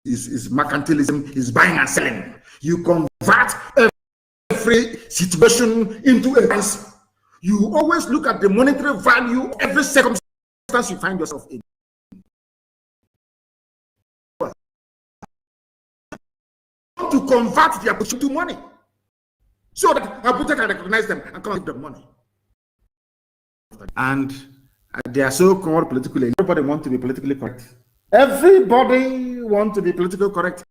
is mercantilism, is buying and selling. You convert every situation into a price. You always look at the monetary value of every circumstance you find yourself in. To convert their position to money, so that Abuja can recognize them and come and give them money. And they are so-called politically. Everybody wants to be politically correct. Everybody wants to be politically correct.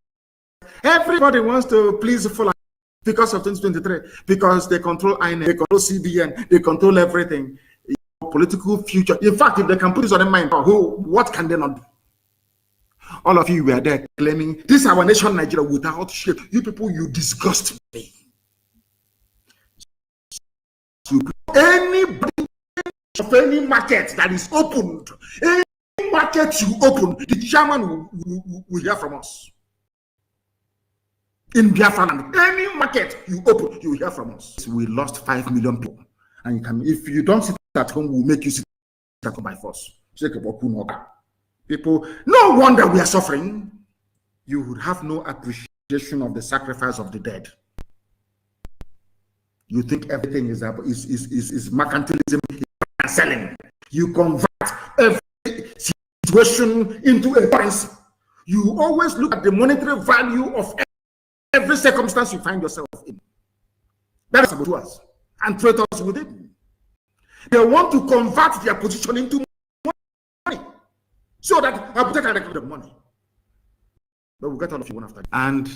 Everybody wants to please Fulani because of 2023, because they control INEC, they control CBN, they control everything. Your political future. In fact, if they can put this on their mind, what can they not do? All of you were there claiming this is our nation, Nigeria, without shit. You people, you disgust me. So anybody of any market that is opened, any market you open, the chairman will hear from us. In Biafra land, any market you open, you will hear from us. We lost 5 million people. And you can, if you don't sit at home, we'll make you sit at home by force. People, no wonder we are suffering. You would have no appreciation of the sacrifice of the dead. You think everything is mercantilism, is selling. You convert every situation into a price. You always look at the monetary value of every circumstance you find yourself in. That is saboteurs and traitors with it. They want to convert their position into money, so that Abuja can recognize the money. But we'll get all of you one after. And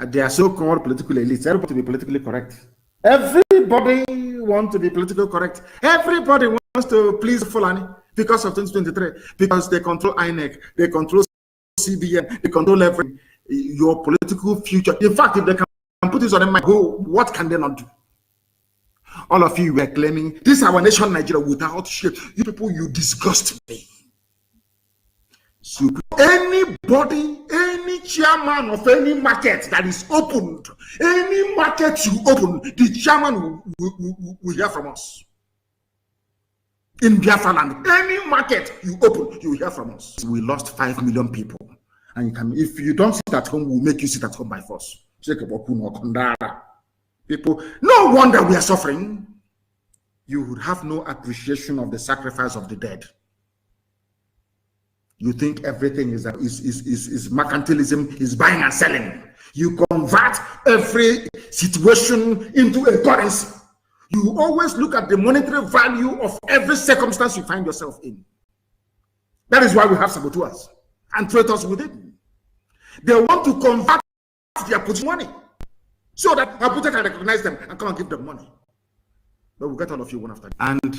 they are so-called political elites. Everybody to be politically correct. Everybody wants to be politically correct. Everybody wants to please Fulani because of 2023, because they control INEC, they control CBN, they control everything. Your political future. In fact, if they can put this on their mind, what can they not do? All of you were claiming this is our nation, Nigeria, without shit. You people, you disgust me. So anybody, any chairman of any market that is opened, any market you open, the chairman will hear from us. In Biafra land, any market you open, you will hear from us. We lost 5 million people. And you can, if you don't sit at home, we'll make you sit at home by force. People, no wonder we are suffering. You would have no appreciation of the sacrifice of the dead. You think everything is mercantilism, is buying and selling. You convert every situation into a currency. You always look at the monetary value of every circumstance you find yourself in. That is why we have saboteurs and traitors with it. They want to convert their position money, so that Abuja can recognize them and come and give them money. But we'll get all of you one after. And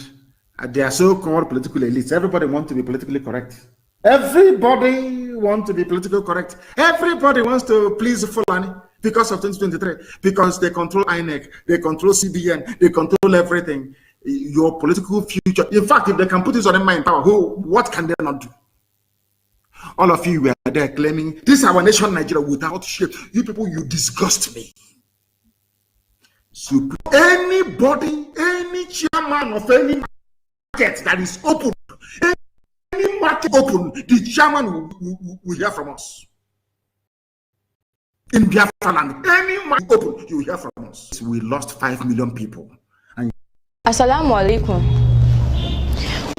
they are so-called political elites. Everybody wants to be politically correct. Everybody wants to be politically correct. Everybody wants to please Fulani because of 2023, because they control INEC, they control CBN, they control everything. Your political future. In fact, if they can put this on their mind, what can they not do? All of you were there claiming this is our nation, Nigeria, without shit. You people, you disgust me. So anybody, any chairman of any market that is open, any market open, the chairman will hear from us. In Biafra land, any market open, you will hear from us. We lost 5 million people. Assalamu alaikum.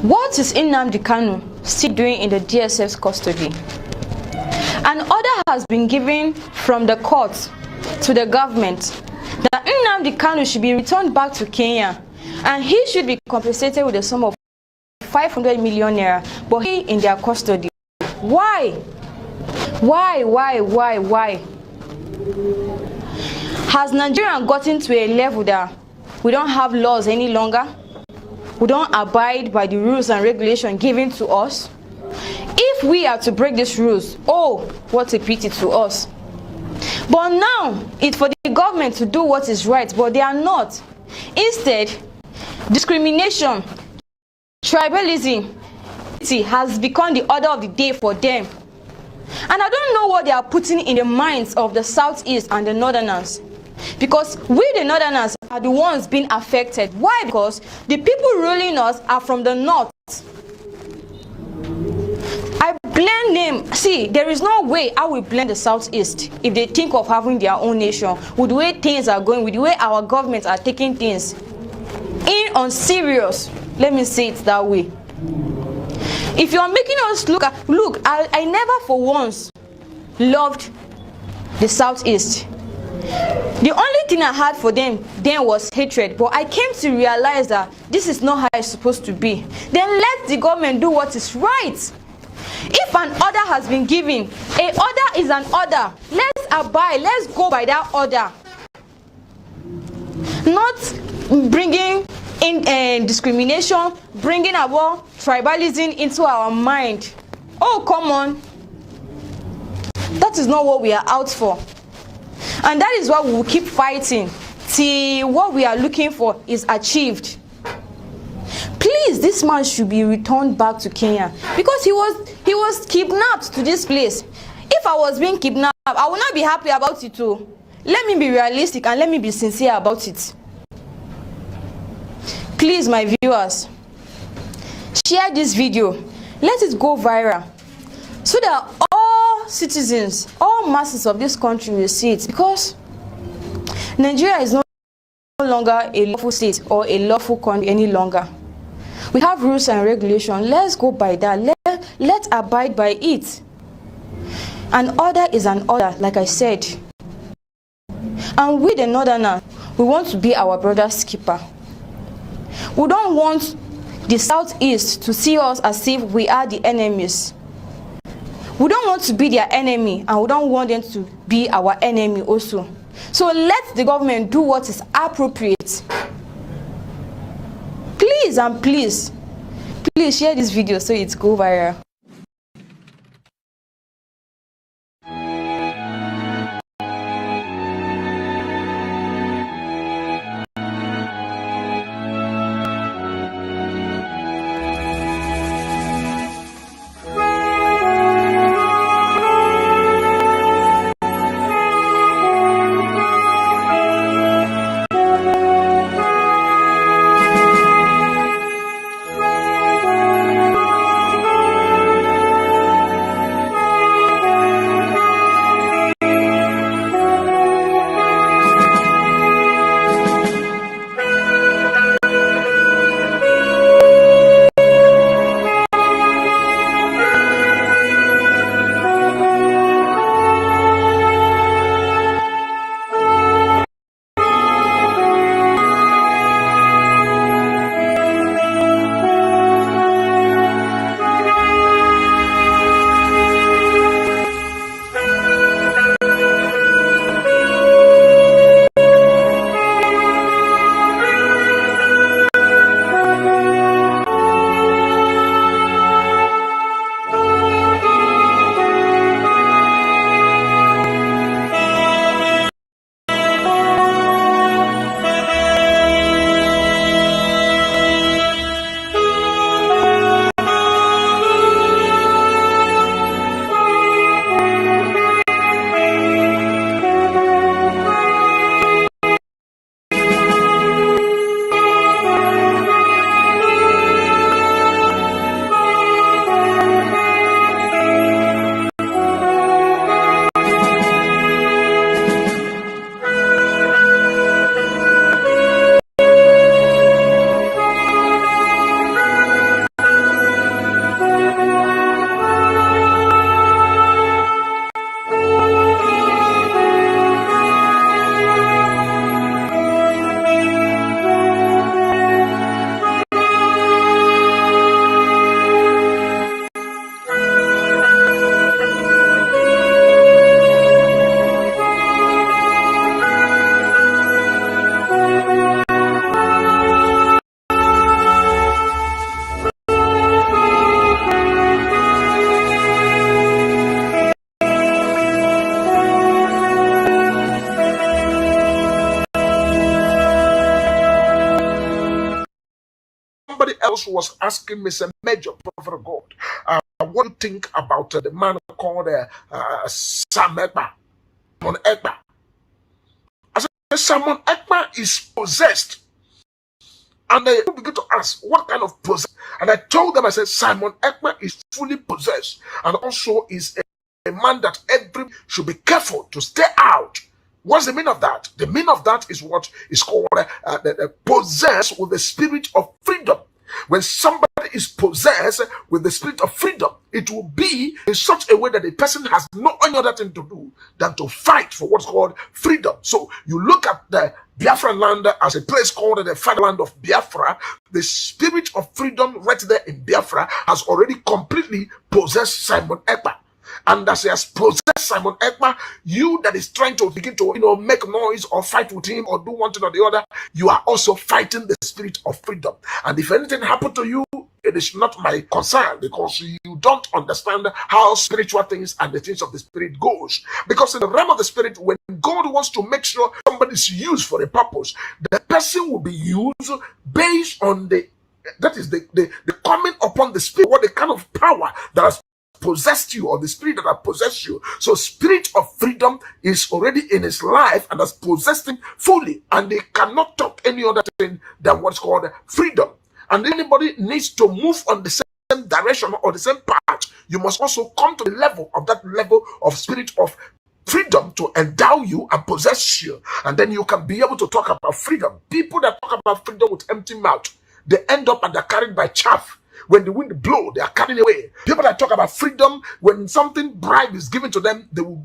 What is Nnamdi Kanu still doing in the DSS custody? An order has been given from the court to the government that Nnamdi Kanu should be returned back to Kenya and he should be compensated with a sum of 500 million naira, but he in their custody. Why? Why? Has Nigeria gotten to a level that we don't have laws any longer? We don't abide by the rules and regulations given to us? If we are to break these rules, oh, what a pity to us. But now, it's for the government to do what is right, but they are not. Instead, discrimination, tribalism has become the order of the day for them. And I don't know what they are putting in the minds of the Southeast and the Northerners. Because we, the Northerners, are the ones being affected. Why? Because the people ruling us are from the North. I blame them. See, there is no way I will blame the Southeast if they think of having their own nation with the way things are going, with the way our governments are taking things in on serious. Let me say it that way. If you are making us look, I never for once loved the Southeast. The only thing I had for them then was hatred, but I came to realize that this is not how it's supposed to be. Then let the government do what is right. If an order has been given, a order is an order. Let's abide, let's go by that order. Not bringing in discrimination, bringing about tribalism into our mind. Oh, come on. That is not what we are out for. And that is why we will keep fighting till what we are looking for is achieved. Please, this man should be returned back to Kenya because he was kidnapped to this place. If I was being kidnapped, I would not be happy about it too. Let me be realistic and let me be sincere about it. Please, my viewers, share this video. Let it go viral so that all citizens, all masses of this country will see it, because Nigeria is no longer a lawful state or a lawful country any longer. We have rules and regulations. Let's go by that. Let's abide by it. An order is an order, like I said. And we, the Northerners, we want to be our brother's keeper. We don't want the Southeast to see us as if we are the enemies. We don't want to be their enemy, and we don't want them to be our enemy also. So let the government do what is appropriate. Please and please share this video so it go viral. else was asking me, say, Major Prophet of God, what do you think about the man called Sam Ekpa? I said, Simon Ekpa is possessed. And they begin to ask, what kind of possession? And I told them, I said, Simon Ekpa is fully possessed, and also is a man that every should be careful to stay out. What's the meaning of that? The meaning of that is what is called possessed with the spirit of freedom. When somebody is possessed with the spirit of freedom, it will be in such a way that the person has no any other thing to do than to fight for what's called freedom. So you look at the Biafran land as a place called the fatherland of Biafra. The spirit of freedom right there in Biafra has already completely possessed Simon Ekpa. And as he has possessed Simon Ekpa, you that is trying to begin to make noise or fight with him or do one thing or the other, you are also fighting the spirit of freedom. And if anything happened to you, it is not my concern, because you don't understand how spiritual things and the things of the spirit goes. Because in the realm of the spirit, when God wants to make sure somebody is used for a purpose, the person will be used based on the coming upon the spirit, what the kind of power that has possessed you, or the spirit that has possessed you. So spirit of freedom is already in his life and has possessed him fully, and they cannot talk any other thing than what's called freedom. And anybody needs to move on the same direction or the same path, you must also come to the level of that level of spirit of freedom to endow you and possess you, and then you can be able to talk about freedom. People that talk about freedom with empty mouth, they end up and they're carried by chaff. When the wind blows, they are carried away. People that talk about freedom, when something bribe is given to them, they will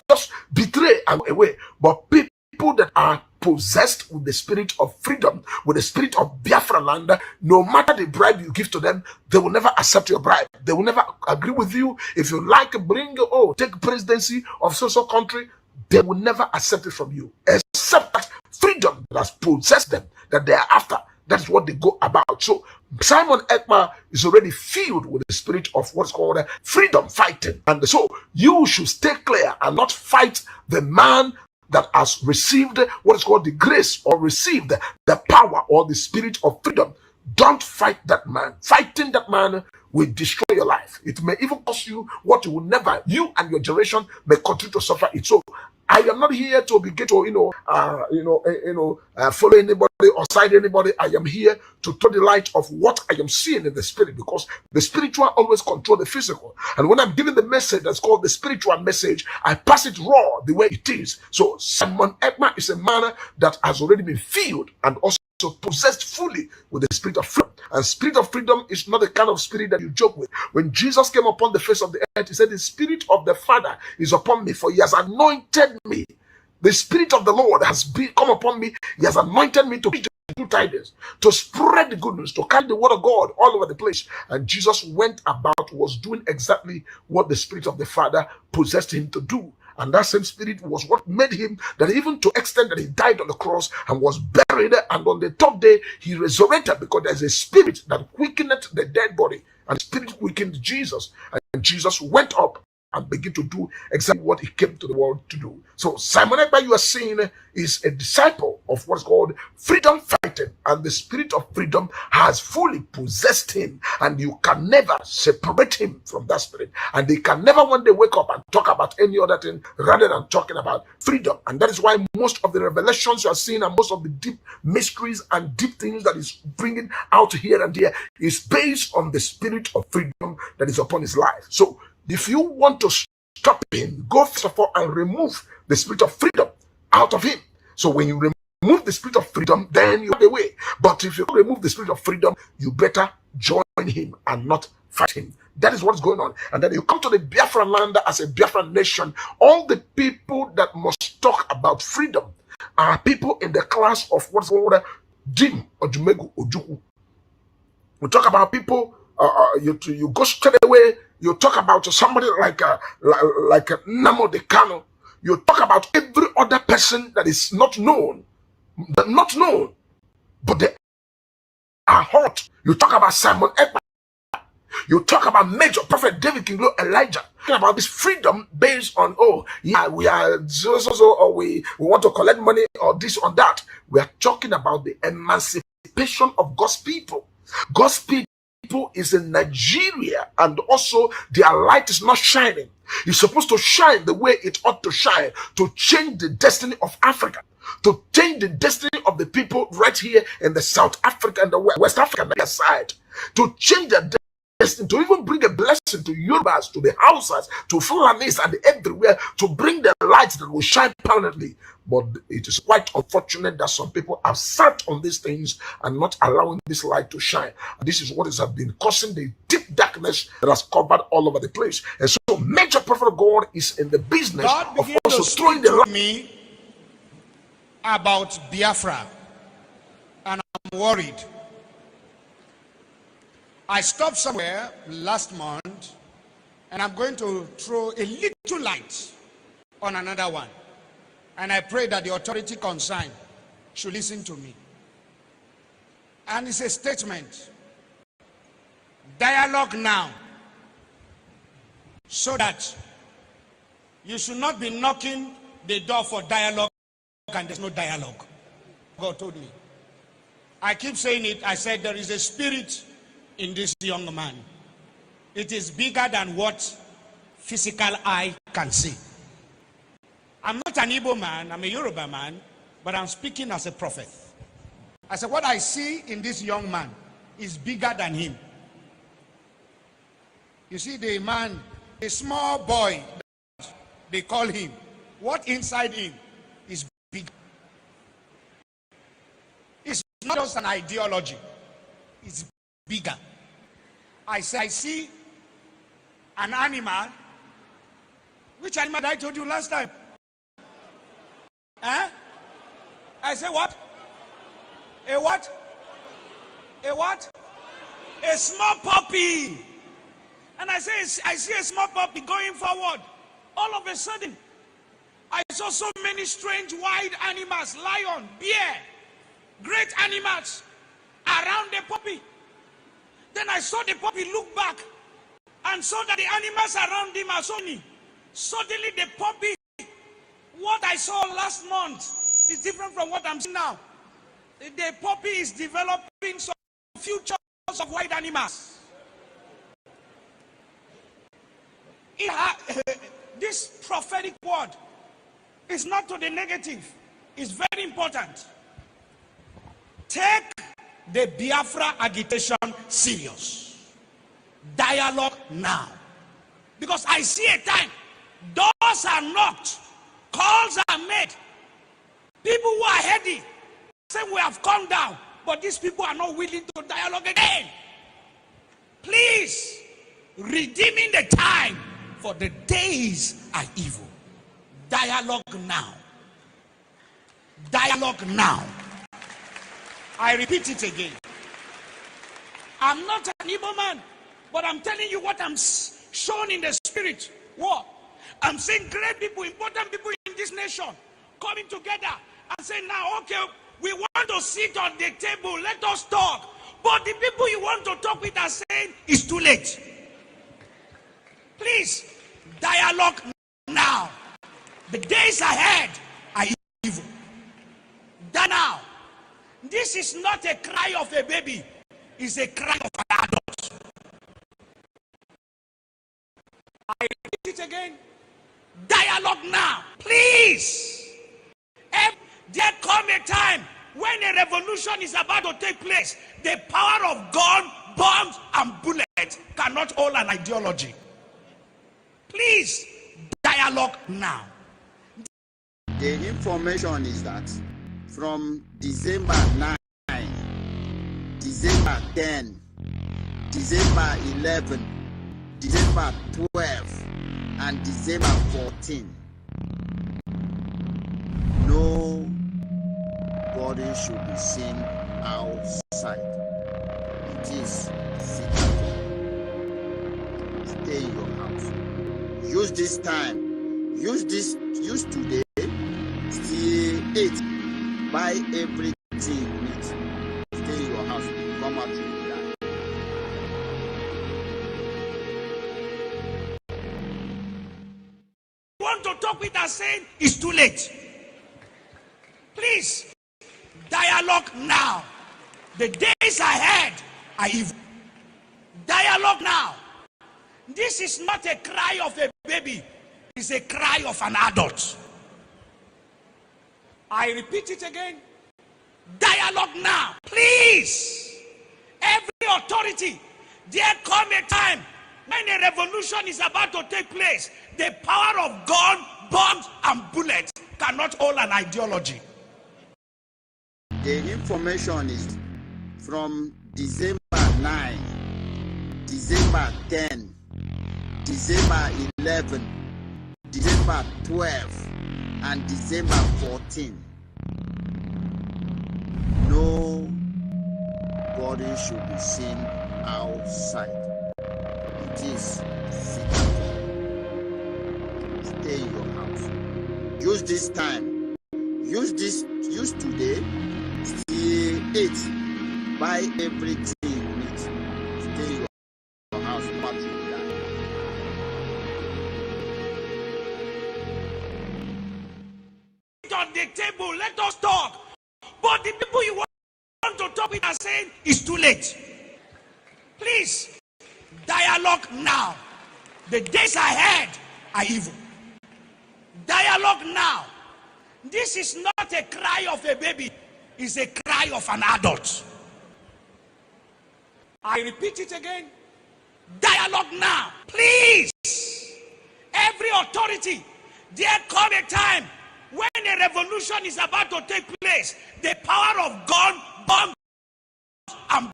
just betray away. But people that are possessed with the spirit of freedom, with the spirit of Biafra land, no matter the bribe you give to them, they will never accept your bribe. They will never agree with you. If you like, take presidency of social country, they will never accept it from you, except that freedom that has possessed them, that they are after. That's what they go about. So Simon Ekpa is already filled with the spirit of what's called freedom fighting. And so you should stay clear and not fight the man that has received what is called the grace, or received the power or the spirit of freedom. Don't fight that man. Fighting that man will destroy your life. It may even cost you what you and your generation may continue to suffer it. So I am not here to begin to follow anybody or side anybody. I am here to throw the light of what I am seeing in the spirit, because the spiritual always control the physical. And when I'm giving the message that's called the spiritual message, I pass it raw the way it is. So Simon Ekpa is a man that has already been filled and also possessed fully with the spirit of freedom. And spirit of freedom is not the kind of spirit that you joke with. When Jesus came upon the face of the earth, he said, the spirit of the Father is upon me, for he has anointed me. The spirit of the Lord has come upon me. He has anointed me to preach the good tidings, to spread the good news, to carry the word of God all over the place. And Jesus went about, was doing exactly what the spirit of the Father possessed him to do. And that same spirit was what made him, that even to extent that he died on the cross and was buried, and on the third day he resurrected, because there's a spirit that quickened the dead body, and the spirit quickened Jesus, and Jesus went up and began to do exactly what he came to the world to do. So Simon Ekpa, you are seeing, is a disciple of what's called freedom fighting, and the spirit of freedom has fully possessed him, and you can never separate him from that spirit, and they can never one day wake up and talk about any other thing rather than talking about freedom. And that is why most of the revelations you are seeing, and most of the deep mysteries and deep things that is bringing out here and there, is based on the spirit of freedom that is upon his life. So if you want to stop him, go first of all and remove the spirit of freedom out of him. So when you remove the spirit of freedom, then you have the way. But if you remove the spirit of freedom, you better join him and not fight him. That is what's going on. And then you come to the Biafran land as a Biafran nation. All the people that must talk about freedom are people in the class of what's called Dim or Jumegu or Juku. We talk about people, you go straight away. You talk about somebody like Namo Decano. You talk about every other person that is not known, but they are hot. You talk about Simon Ekpa. You talk about Major Prophet David King Elijah. Talking about this freedom based on, we are or we want to collect money or this or that. We are talking about the emancipation of God's people. God's people is in Nigeria, and also their light is not shining. It's supposed to shine the way it ought to shine to change the destiny of Africa. to change the destiny of the people right here in the South Africa and the West African side, to change their destiny, to even bring a blessing to Yorubas, to the Hausas, to Fulanis, and everywhere, to bring the light that will shine permanently. But it is quite unfortunate that some people have sat on these things and not allowing this light to shine. And this is what has been causing the deep darkness that has covered all over the place. And so, major prophet of God is in the business of also throwing the light. Me about Biafra, and I'm worried. I stopped somewhere last month, and I'm going to throw a little light on another one. And I pray that the authority concerned should listen to me. And it's a statement. Dialogue now. So that you should not be knocking the door for dialogue and there's no dialogue. God told me. I keep saying it. I said there is a spirit in this young man. It is bigger than what physical eye can see. I'm not an Igbo man, I'm a Yoruba man, but I'm speaking as a prophet. I said what I see in this young man is bigger than him. You see the man, a small boy, they call him, what inside him is big. It's not just an ideology, it's bigger. I say I see an animal. Which animal did I told you last time? Huh? I say what? A what? A what? A small puppy. And I say I see a small puppy going forward. All of a sudden, I saw so many strange wild animals, lion, bear, great animals around the puppy. Then I saw the puppy look back and saw that the animals around him are so many. Suddenly the puppy, what I saw last month is different from what I'm seeing now. The puppy is developing some futures of wild animals. This prophetic word is not to the negative. It's very important. Take the Biafra agitation serious. Dialogue now. Because I see a time, doors are knocked, calls are made. People who are heady say we have come down, but these people are not willing to dialogue again. Please, redeeming the time, for the days are evil. Dialogue now. Dialogue now. I repeat it again. I'm not an Igbo man, but I'm telling you what I'm shown in the spirit. What? I'm seeing great people, important people in this nation coming together and saying, now, okay, we want to sit on the table, let us talk. But the people you want to talk with are saying, it's too late. Please, dialogue now. The days ahead are evil. Now. This is not a cry of a baby, it's a cry of an adult. I repeat it again. Dialogue now. Please. There come a time when a revolution is about to take place. The power of gun, bombs, and bullets cannot hold an ideology. Please, dialogue now. The information is that from December 9, December 10, December 11, December 12, and December 14, nobody should be seen outside. It is secret. Stay in your house. Use this time. Use today. Still 8. Buy everything you need. Stay in your house. Come out to die. Want to talk with us saying it's too late. Please, dialogue now. The days ahead are evil. Dialogue now. This is not a cry of a baby, it's a cry of an adult. I repeat it again. Dialogue now, please. Every authority, there come a time when a revolution is about to take place. The power of gun, bombs, and bullets cannot hold an ideology. The information is from December 9, December 10, December 11, December 12, and December 14. Nobody should be seen outside. It is secret. Stay in your house. Use this time. Use today. Stay 8. Buy everything you need. Stay in your house. On the table, let us talk. But the people you want to talk with are saying it's too late. Please, dialogue now. The days ahead are evil. Dialogue now. This is not a cry of a baby, it's a cry of an adult. I repeat it again. Dialogue now, please. Every authority, there come a time when a revolution is about to take place. The power of gun, bombs, and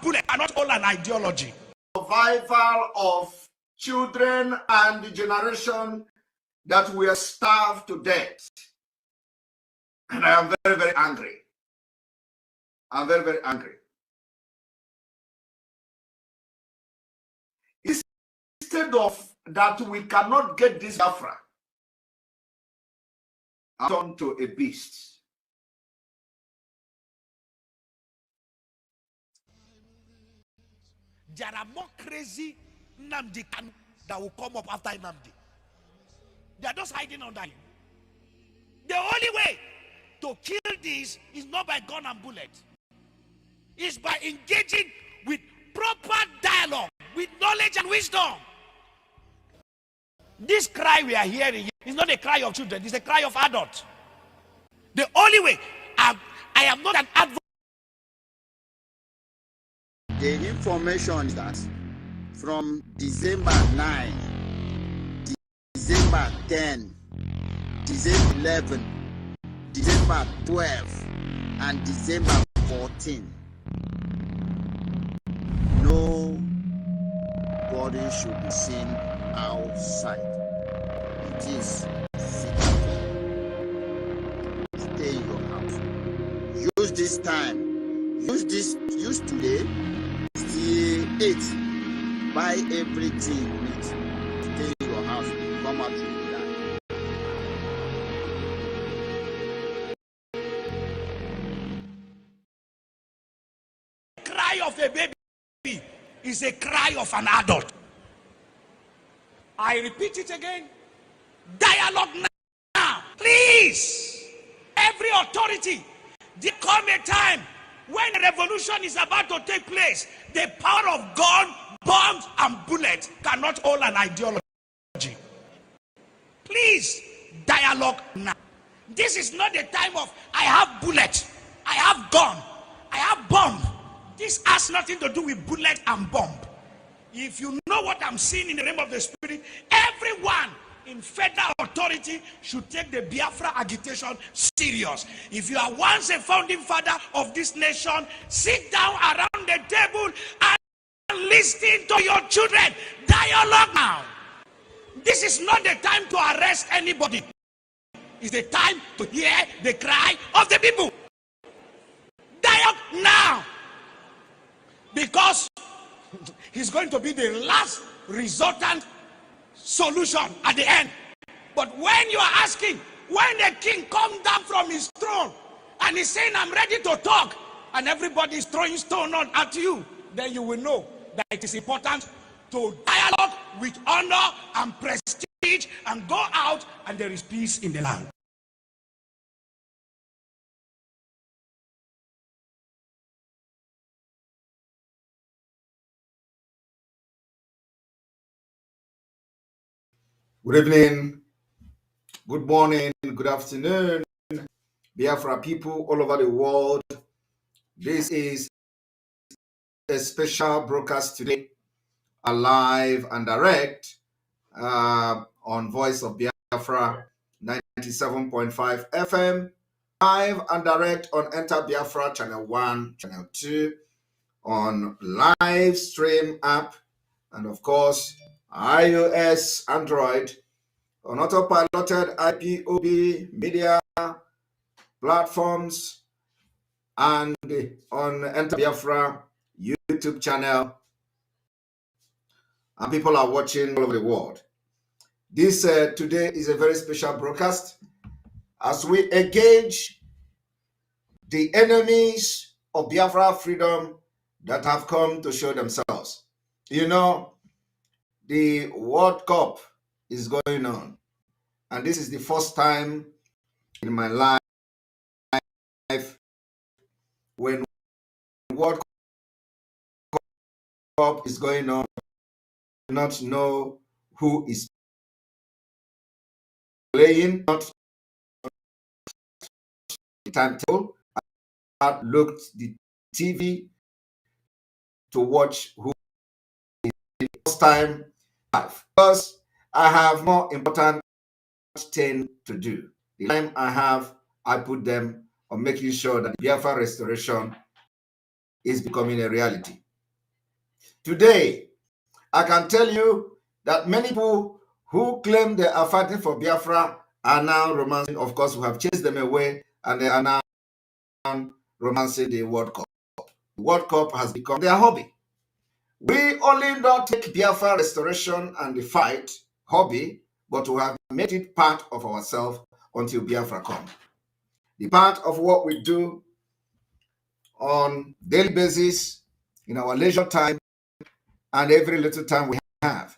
bullet cannot hold an ideology. Survival of children and the generation that were starved to death. And I am very, very angry. I'm very, very angry. Instead of that, we cannot get this Biafra turned to a beast. There are more crazy Nnamdi Kanu that will come up after Nnamdi. They are just hiding under him. The only way to kill this is not by gun and bullet. It's by engaging with proper dialogue, with knowledge and wisdom. This cry we are hearing is not a cry of children, it's a cry of adults. The only way, I am not an advocate. The information is that from December 9, December 10, December 11, December 12, and December 14. Nobody should be seen outside. It is secret. Stay in your house. Use this time. Use today. Stay 8. Buy everything you need. Stay in your house. Come out to The cry of a baby is a cry of an adult. I repeat it again. Dialogue now, please. Every authority, there come a time when a revolution is about to take place. The power of gun, bombs, and bullets cannot hold an ideology. Please, dialogue now. This is not the time of I have bullet, I have gun, I have bomb. This has nothing to do with bullet and bomb. If you know what I'm seeing in the realm of the spirit, everyone in federal authority should take the Biafra agitation serious. If you are once a founding father of this nation, sit down around the table and listen to your children. Dialogue now. This is not the time to arrest anybody. It's the time to hear the cry of the people. Dialogue now. Because he's going to be the last resultant solution at the end. But when you are asking, when the king comes down from his throne and he's saying, I'm ready to talk, and everybody is throwing stone at you, then you will know that it is important to dialogue with honor and prestige and go out and there is peace in the land. Good evening, good morning, good afternoon, Biafra people all over the world. This is a special broadcast today, live and direct on Voice of Biafra 97.5 FM, live and direct on Enter Biafra Channel 1, Channel 2, on live stream app, and of course, iOS, Android, on autopiloted IPOB media platforms, and on Enter Biafra YouTube channel. And people are watching all over the world. This today is a very special broadcast as we engage the enemies of Biafra freedom that have come to show themselves. You know, the World Cup is going on, and this is the first time in my life when World Cup is going on, I do not know who is playing, not the timetable. I looked the TV to watch who is the first time live, because I have more important thing to do. The time I have, I put them on making sure that the Biafra restoration is becoming a reality. Today, I can tell you that many people who claim they are fighting for Biafra are now romancing. Of course, we have chased them away, and they are now romancing the World Cup. The World Cup has become their hobby. We only not take Biafra restoration and the fight hobby, but we have made it part of ourselves until Biafra comes. The part of what we do on daily basis, in our leisure time, and every little time we have,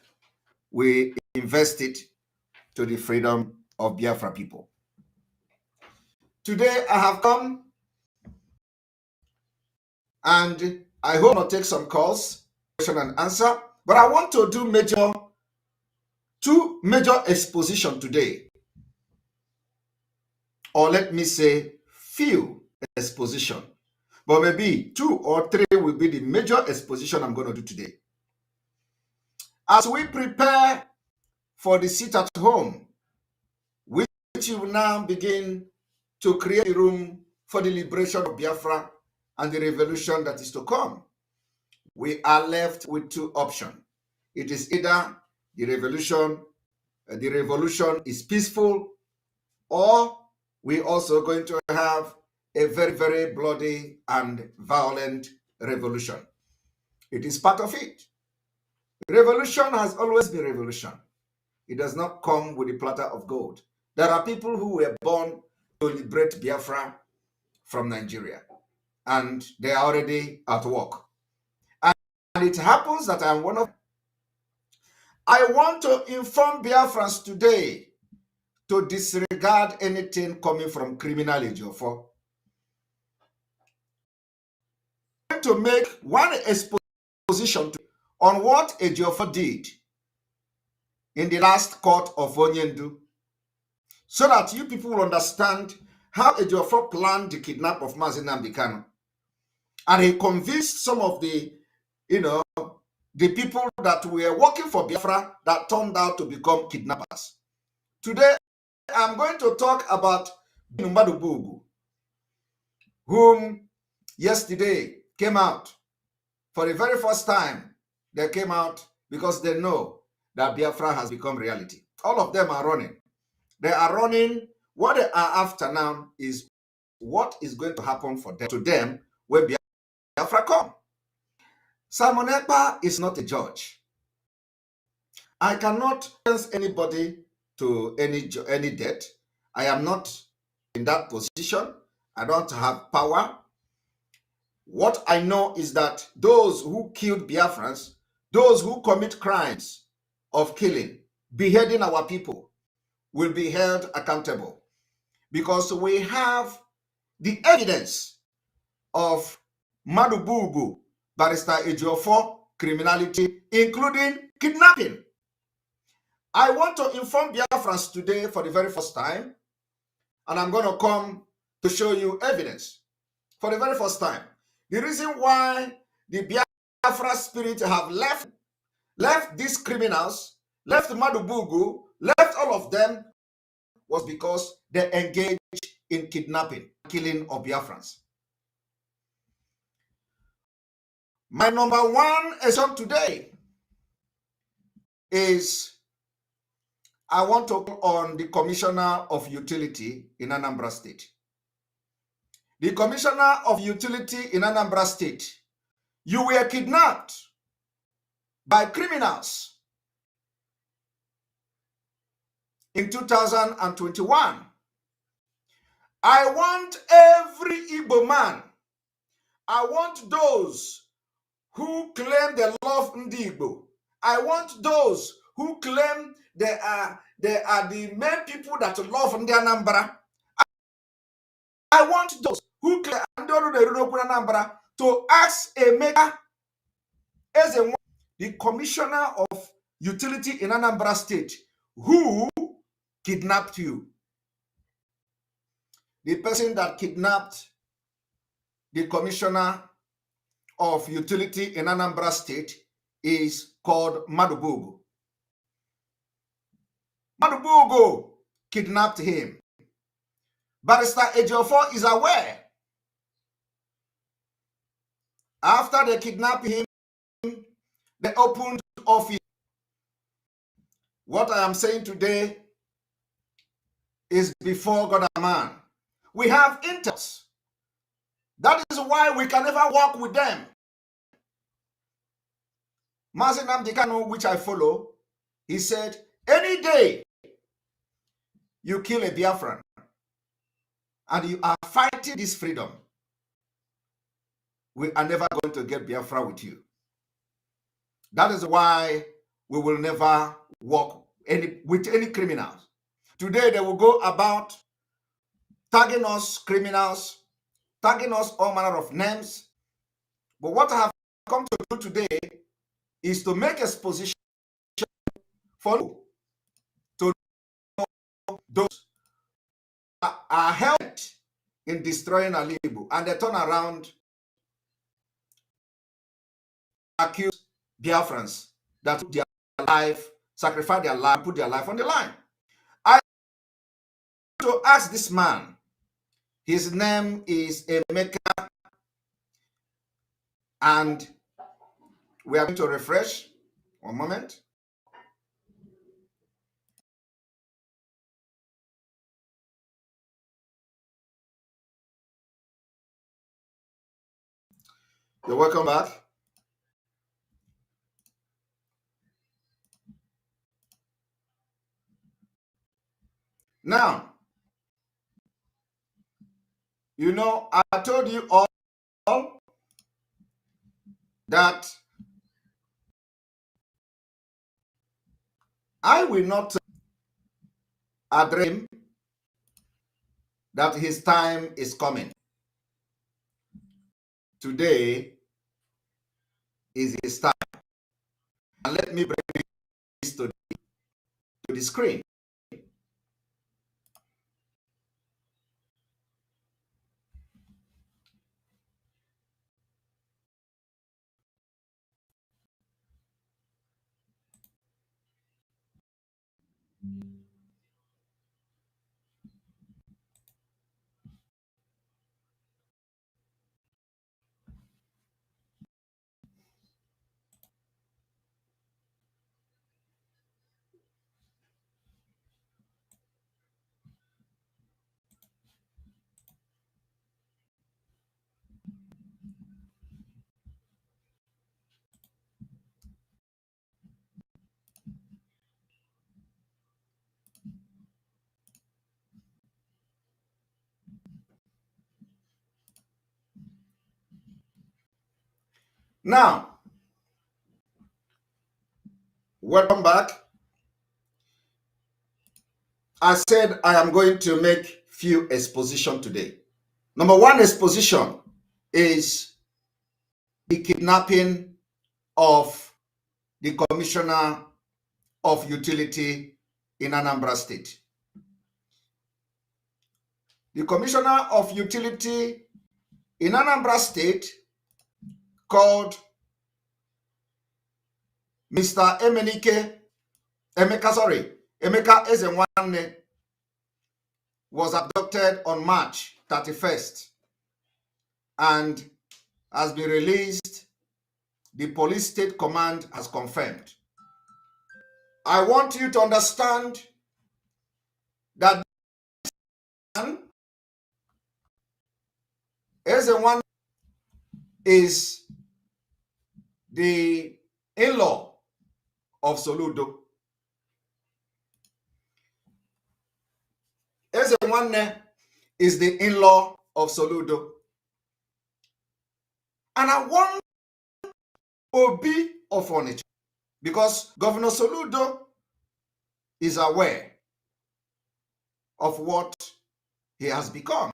we invest it to the freedom of Biafra people. Today I have come, and I hope I'll take some calls, question and answer, but I want to do two major exposition today, or let me say few exposition, but maybe 2 or 3 will be the major exposition I'm going to do today. As we prepare for the sit at home, which will now begin to create a room for the liberation of Biafra and the revolution that is to come, we are left with 2 options. It is either the revolution is peaceful, or we also going to have a very, very bloody and violent revolution. It is part of it. Revolution has always been revolution. It does not come with a platter of gold. There are people who were born to liberate Biafra from Nigeria, and they are already at work. And it happens that I'm one of them. I want to inform Biafrans today to disregard anything coming from criminal Ejiofor. I'm going to make one exposition on what Ejiofor did in the last court of Onyendu, so that you people will understand how Ejiofor planned the kidnap of Mazi Nnamdi Kanu. And he convinced some of the, the people that were working for Biafra that turned out to become kidnappers. Today, I'm going to talk about Mbadu Bugu, whom yesterday came out for the very first time. They came out because they know that Biafra has become reality. All of them are running. They are running. What they are after now is what is going to happen to them when Biafra come. Simon Ekpa is not a judge. I cannot sentence anybody to any debt. I am not in that position. I don't have power. What I know is that those who killed Biafrans, those who commit crimes of killing, beheading our people, will be held accountable, because we have the evidence of Madubugu, Barista Ejiofor criminality, including kidnapping. I want to inform Biafrans today for the very first time, and I'm going to come to show you evidence for the very first time. The reason why the Biafra spirit have left these criminals, left Madubugu, left all of them, was because they engaged in kidnapping, killing of Biafrans. My number one assumption today is I want to call on the Commissioner of Utility in Anambra State. The Commissioner of Utility in Anambra State, you were kidnapped by criminals in 2021. I want every Igbo man, I want those who claim they love Ndi Igbo, I want those who claim they are the main people that love Ndi Anambra. I want those who claim Anambra to ask Emeka as the Commissioner of Utility in Anambra State, who kidnapped you. The person that kidnapped the Commissioner of Utility in Anambra State is called Madubugu. Madubugu kidnapped him. Barista Ejiofor is aware. After they kidnapped him, they opened office. What I am saying today is before God and man. We have intels. That is why we can never work with them. Mazi Nnamdi Kanu, which I follow, he said, any day you kill a Biafran and you are fighting this freedom, we are never going to get Biafra with you. That is why we will never work with any criminals. Today they will go about tagging us criminals, tagging us all manner of names. But what I have come to do today is to make exposition for you to know those are helped in destroying our Igbo, and they turn around, accuse Biafrans that put their life, sacrifice their life, put their life on the line. I want to ask this man. His name is Emeka, and we are going to refresh. One moment. You're welcome back. Now, you know, I told you all that I will not address him, that his time is coming. Today is his time. And let me bring this to the screen. Now, welcome back. I said I am going to make few exposition today. Number one exposition is the kidnapping of the Commissioner of Utility in Anambra State. the Commissioner of Utility in Anambra State, called Mr. Emeka Ezenwanne, was abducted on March 31st and has been released. The police state command has confirmed. I want you to understand that Ezenwanne is the in-law of Soludo. Ezenwanne is the in-law of Soludo. And I want Obi of Onitsha, because Governor Soludo is aware of what he has become,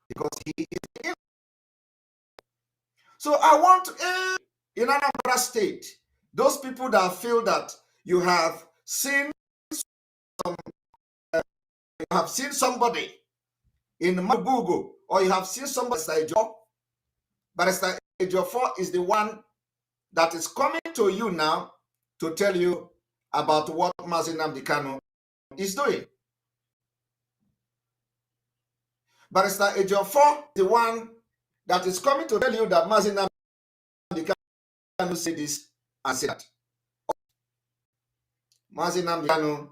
because he is in. So I want in Anambra State, those people that feel that you have seen somebody in Mabugo, or you have seen somebody, Barista Ejiofor is the one that is coming to you now to tell you about what Mazi Nnamdi Kanu is doing. Barista Ejiofor, the one that is coming to tell you that Mazi Nnamdi Kanu said this and said that. Mazi Nnamdi Kanu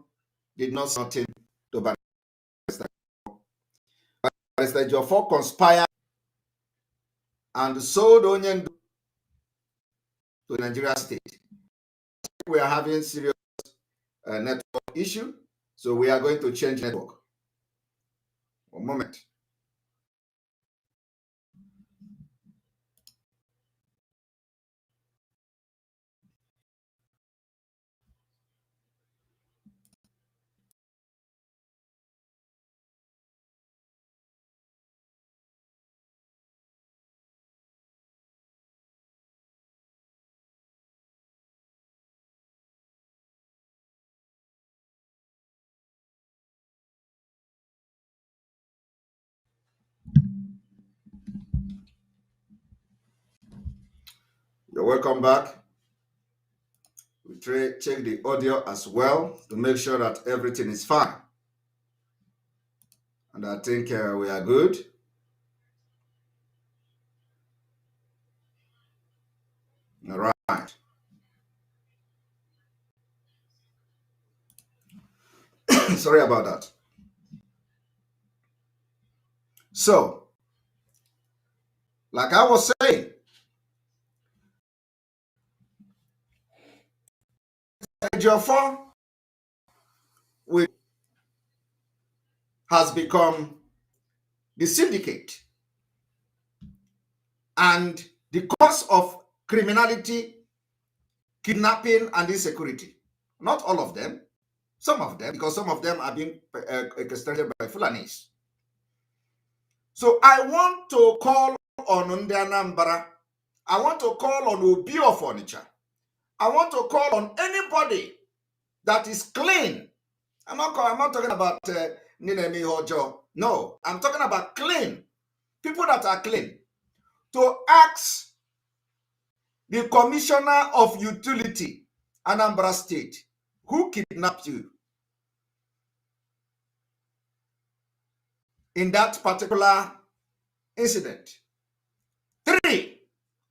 did not say nothing to Barista. Barista Ejiofor conspired and sold onion to Nigeria State. We are having serious network issue, so we are going to change network. One moment. You're welcome back. We check the audio as well to make sure that everything is fine. And I think we are good. All right. Sorry about that. So, like I was saying, Ejiofor has become the syndicate and the cause of criminality, kidnapping, and insecurity. Not all of them, some of them, because some of them are being orchestrated by Fulanis. So I want to call on Ndi Anambra. I want to call on Obi of Onitsha. I want to call on anybody that is clean. I'm not talking about Ninemi Hojo. No, I'm talking about clean. People that are clean. To ask the Commissioner of Utility, Anambra State, who kidnapped you in that particular incident. 3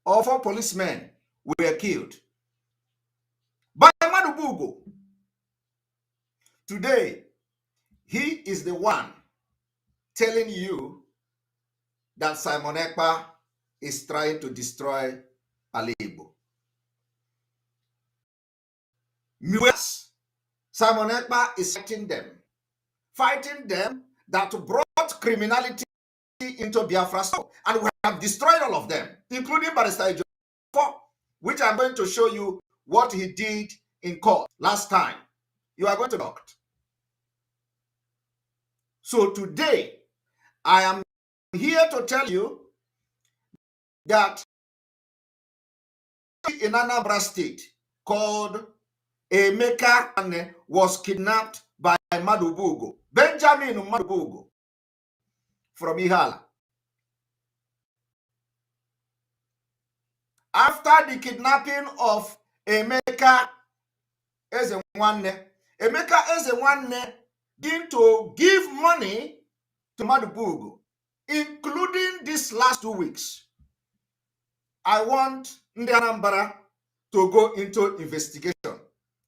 or 4 policemen were killed by Madubugo. Today, he is the one telling you that Simon Ekpa is trying to destroy Alebo. Simon Ekpa is fighting them that brought criminality into Biafra, and we have destroyed all of them, including Barista Ejiofor, which I'm going to show you what he did in court last time. You are going to look. So today, I am here to tell you that in Anambra State called Emeka was kidnapped by Madubugo, Benjamin Madubugo, from Ihala. After the kidnapping of Emeka Ezenwanne, Emeka Ezenwanne began to give money to Madubugu, including these last 2 weeks. I want Ndi Anambra to go into investigation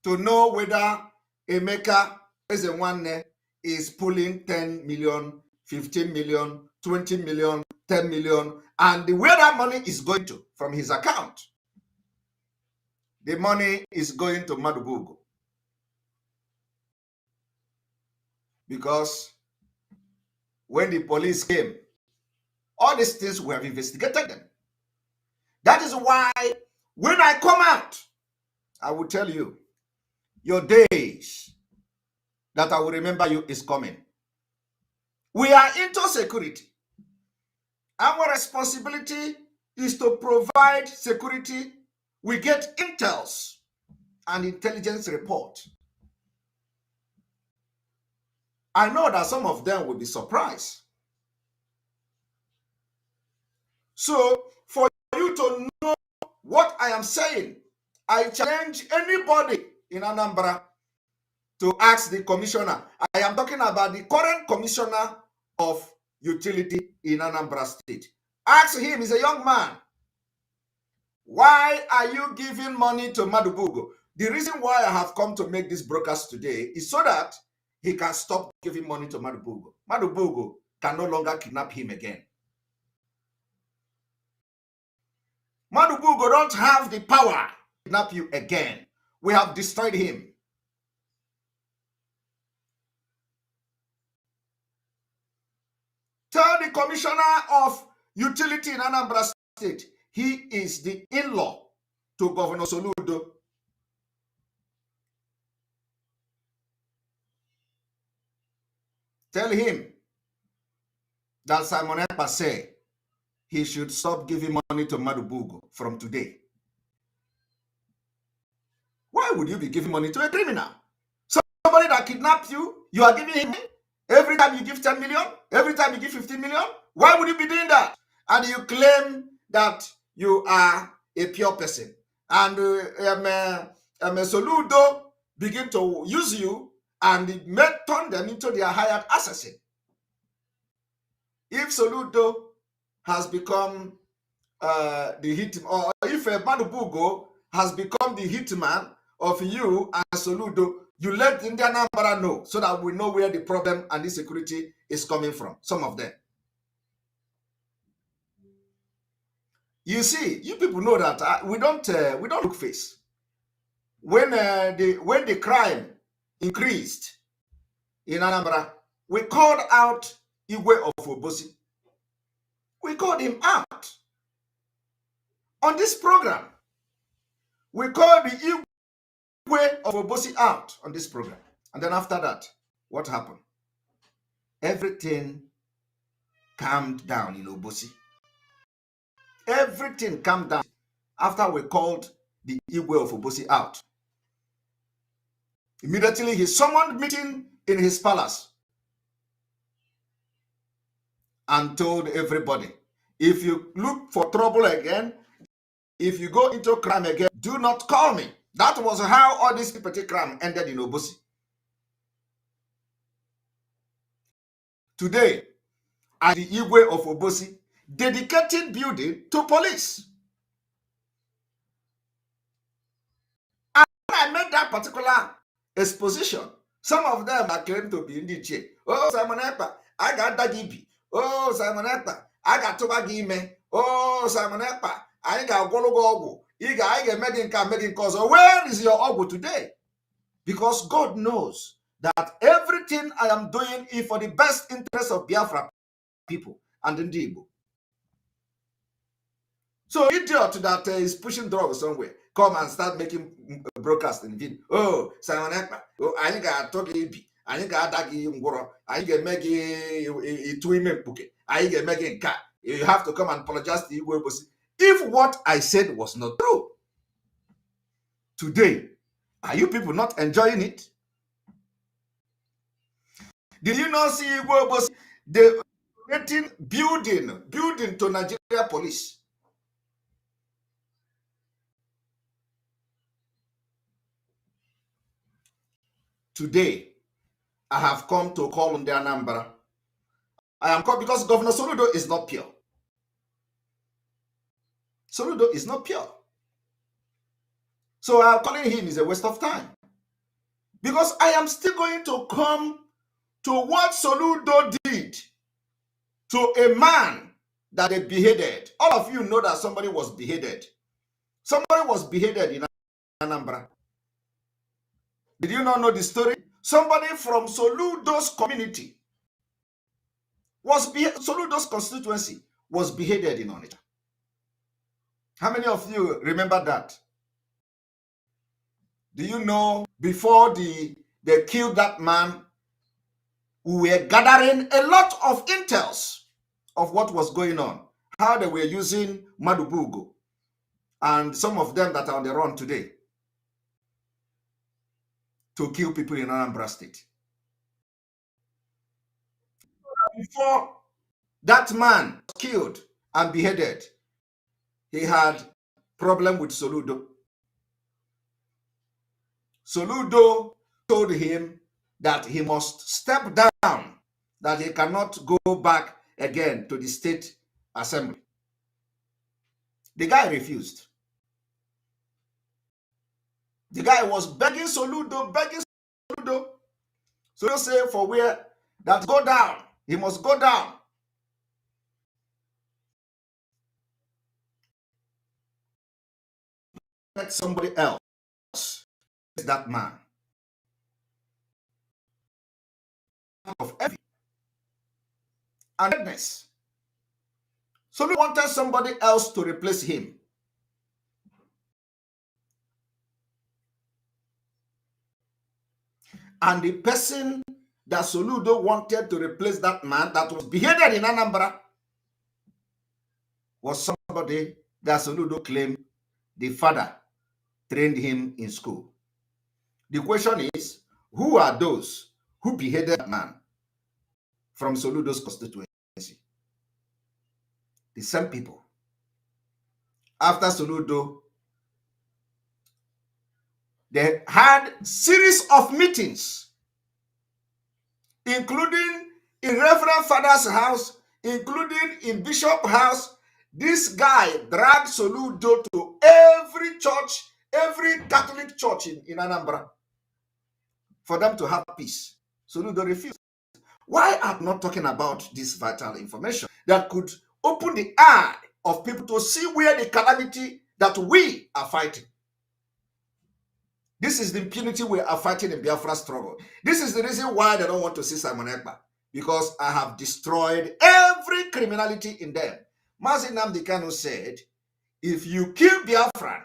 to know whether Emeka Ezenwanne is pulling 10 million, 15 million, 20 million, 10 million, and where that money is going to from his account. The money is going to Madubugu. Because when the police came, all these things we have investigated them. That is why when I come out, I will tell you, your days that I will remember you is coming. We are into security. Our responsibility is to provide security. We get intels and intelligence report. I know that some of them will be surprised. So for you to know what I am saying, I challenge anybody in Anambra to ask the commissioner. I am talking about the current commissioner of utility in Anambra State. Ask him, he's a young man. Why are you giving money to Madubugu? The reason why I have come to make this broadcast today is so that he can stop giving money to Madubugu. Madubugu can no longer kidnap him again. Madubugu don't have the power to kidnap you again. We have destroyed him. Tell the commissioner of utility in Anambra State, he is the in-law to Governor Soludo. Tell him that Simon Ekpa said he should stop giving money to Madubugu from today. Why would you be giving money to a criminal? Somebody that kidnapped you, you are giving him money? Every time you give 10 million, every time you give 15 million, why would you be doing that? And you claim that you are a pure person. And Soludo begin to use you and turn them into their hired assassin. If Soludo has become the hitman, or if Madubugu has become the hitman of you and Soludo, you let Indian Anambra know so that we know where the problem and insecurity is coming from. Some of them. You see, you people know that we don't look face. When the crime increased in Anambra, we called out Igwe of Obosi. We called him out on this program. We called the Igwe of Obosi out on this program. And then after that, what happened? Everything calmed down in Obosi. Everything calmed down after we called the Igwe of Obosi out. Immediately, he summoned meeting in his palace and told everybody, if you look for trouble again, if you go into crime again, do not call me. That was how all this petty crime ended in Obosi. Today, at the Igwe of Obosi, dedicated building to police. And when I made that particular exposition, some of them are claimed to be in the chair. Oh, Simon Ekpa, I got Dagibi. Oh, Simon Ekpa, I got Tobagime. Oh, Simon Ekpa, I got Gologo. I got Megan cause. Where is your Ogu today? Because God knows that everything I am doing is for the best interest of Biafra people and Ndibo. So idiot that is pushing drugs somewhere, come and start making broadcasting video. Oh, Simon Ekpa, oh, I got Togi, I got Dagi Ngoro, I get Maggie Twime Puke, I get Maggie Cat. You have to come and apologize to you. If what I said was not true, today, are you people not enjoying it? Did you not see the building to Nigeria police. Today, I have come to call on the Anambra. I am called because Governor Soludo is not pure. Soludo is not pure. So calling him is a waste of time. Because I am still going to come to what Soludo did to a man that they beheaded. All of you know that somebody was beheaded. Somebody was beheaded in Anambra. Did you not know the story? Somebody from Soludo's community Soludo's constituency was beheaded in Onitsha. How many of you remember that? Do you know before they killed that man, we were gathering a lot of intels of what was going on, how they were using Madubugo and some of them that are on the run today to kill people in Anambra State. Before that man was killed and beheaded, he had problem with Soludo. Soludo told him that he must step down, that he cannot go back again to the state assembly. The guy refused. The guy was begging Soludo. Soludo said for where that go down, he must go down. Let somebody else, that man. Of envy and redness. So we wanted somebody else to replace him. And the person that Soludo wanted to replace that man that was beheaded in Anambra was somebody that Soludo claimed the father trained him in school. The question is, who are those who beheaded that man from Soludo's constituency? The same people. After Soludo, they had series of meetings, including in Reverend Father's house, including in Bishop's house. This guy dragged Soludo to every church, every Catholic church in Anambra for them to have peace. Soludo refused. Why I'm not talking about this vital information that could open the eye of people to see where the calamity that we are fighting. This is the impunity we are fighting in Biafra struggle. This is the reason why they don't want to see Simon Ekpa, because I have destroyed every criminality in them. Mazi Nnamdi Kanu said, if you kill Biafran,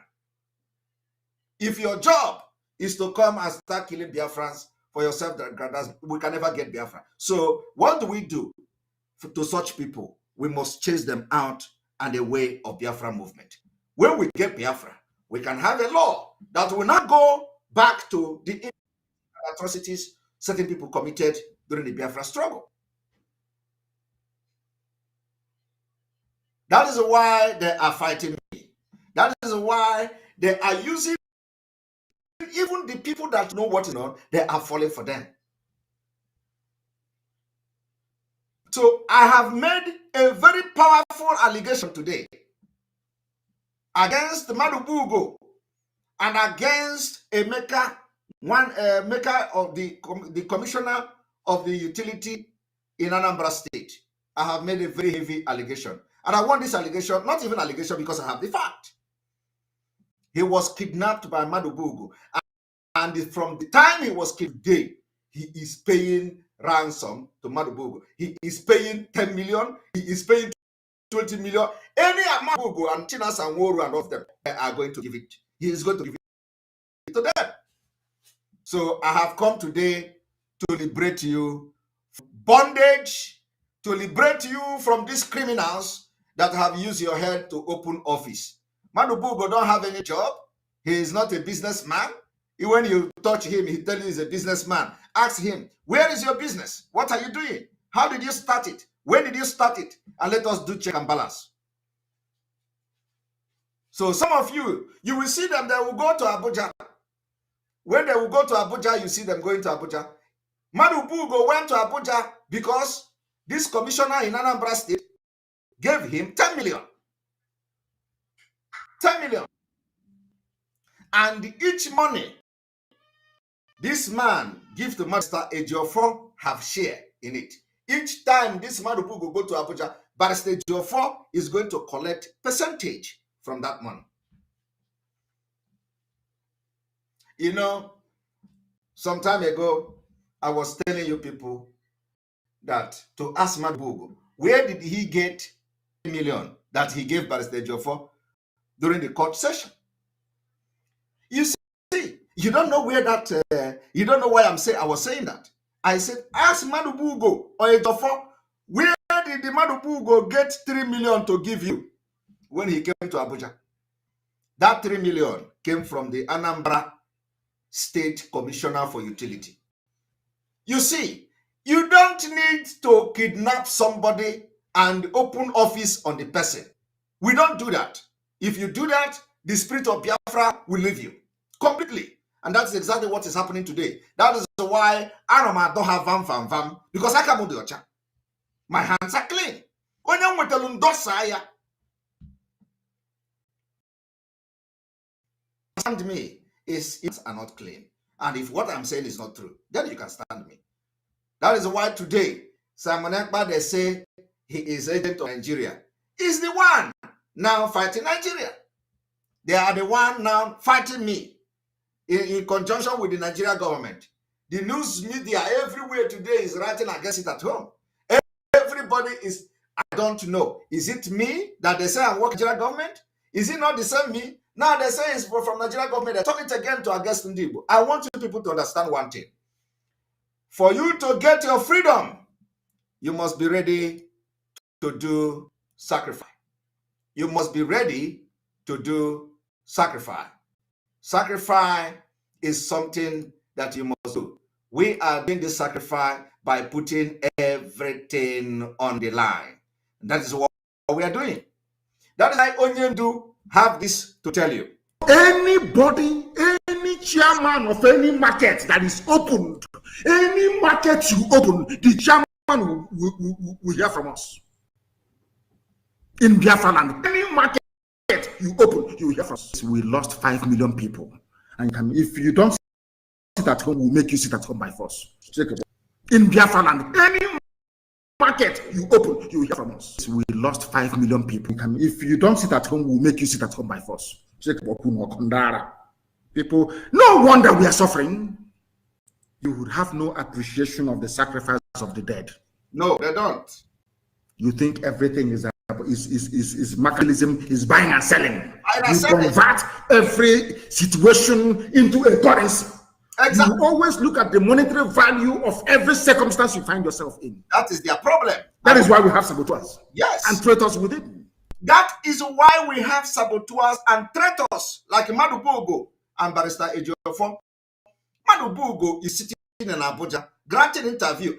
if your job is to come and start killing Biafrans for yourself, we can never get Biafra. So what do we do to such people? We must chase them out and away of Biafra movement. When we get Biafra, we can have a law that will not go back to the atrocities certain people committed during the Biafra struggle. That is why they are fighting me. That is why they are using even the people that know what is on, they are falling for them. So I have made a very powerful allegation today against Madubugo and against Emeka, maker of the commissioner of the utility in Anambra State. I have made a very heavy allegation. And I want this allegation, not even allegation because I have the fact. He was kidnapped by Madubugo. And from the time he was kidnapped, he is paying ransom to Madubugo. He is paying 10 million. He is paying 20 million. Any amount Madubugo and Chinas and Woru and all of them, they are going to give it. He is going to give it to them. So I have come today to liberate you from bondage, to liberate you from these criminals that have used your head to open office. Madubugo don't have any job. He is not a businessman. When you touch him, he tells you he's a businessman. Ask him, where is your business? What are you doing? How did you start it? When did you start it? And let us do check and balance. So some of you will see them, they will go to Abuja. When they will go to Abuja, you see them going to Abuja. Madu Bugo went to Abuja because this commissioner in Anambra State gave him 10 million. 10 million. And each money this man gives to Master Ejiofor have share in it. Each time this Madu Bugo go to Abuja, Barista Ejiofor is going to collect percentage from that money. You know, some time ago, I was telling you people that to ask Madu Bugo, where did he get $1 million that he gave Barista Ejiofor during the court session? You see, you don't know where that, you don't know why I was saying that. I said, ask Madu Bugo or Ejiofor, where did the Madu Bugo get 3 million to give you when he came to Abuja? That 3 million came from the Anambra State Commissioner for Utility. You see, you don't need to kidnap somebody and open office on the person. We don't do that. If you do that, the spirit of Biafra will leave you completely. And that's exactly what is happening today. That is why I don't have vam, because I can't do it. My hands are clean. When you want to stand me is are not clean. And if what I'm saying is not true, then you can stand me. That is why today, Simon Ekpa, they say he is agent of Nigeria. He's the one now fighting Nigeria. They are the one now fighting me in conjunction with the Nigeria government. The news media everywhere today is writing against it at home. Everybody is, I don't know. Is it me that they say I work Nigeria government? Is it not the same me? Now they say it's from Nigeria government. They turn it again to against Ndibo. I want you people to understand one thing. For you to get your freedom, you must be ready to do sacrifice. You must be ready to do sacrifice. Sacrifice is something that you must do. We are doing this sacrifice by putting everything on the line. That is what we are doing. That is why Onyendu have this to tell you. Anybody, any chairman of any market that is opened, any market you open, the chairman will hear from us. In Biafra land, any market you open, you will hear from us. We lost 5 million people. And if you don't sit at home, we'll make you sit at home by force. In Biafra land, any market you open, you will hear from us. We lost 5 million people. If you don't sit at home, we'll make you sit at home by force. People, no wonder we are suffering. You would have no appreciation of the sacrifice of the dead. No, they don't. You think everything is mechanism, is buying and selling. You convert every situation into a currency. Exactly. You always look at the monetary value of every circumstance you find yourself in. That is their problem. That is why we have saboteurs. Yes. And traitors within. That is why we have saboteurs and traitors like Madu Bugo and Barista Ejiofor. Madu Bugo is sitting in Abuja, granting interview.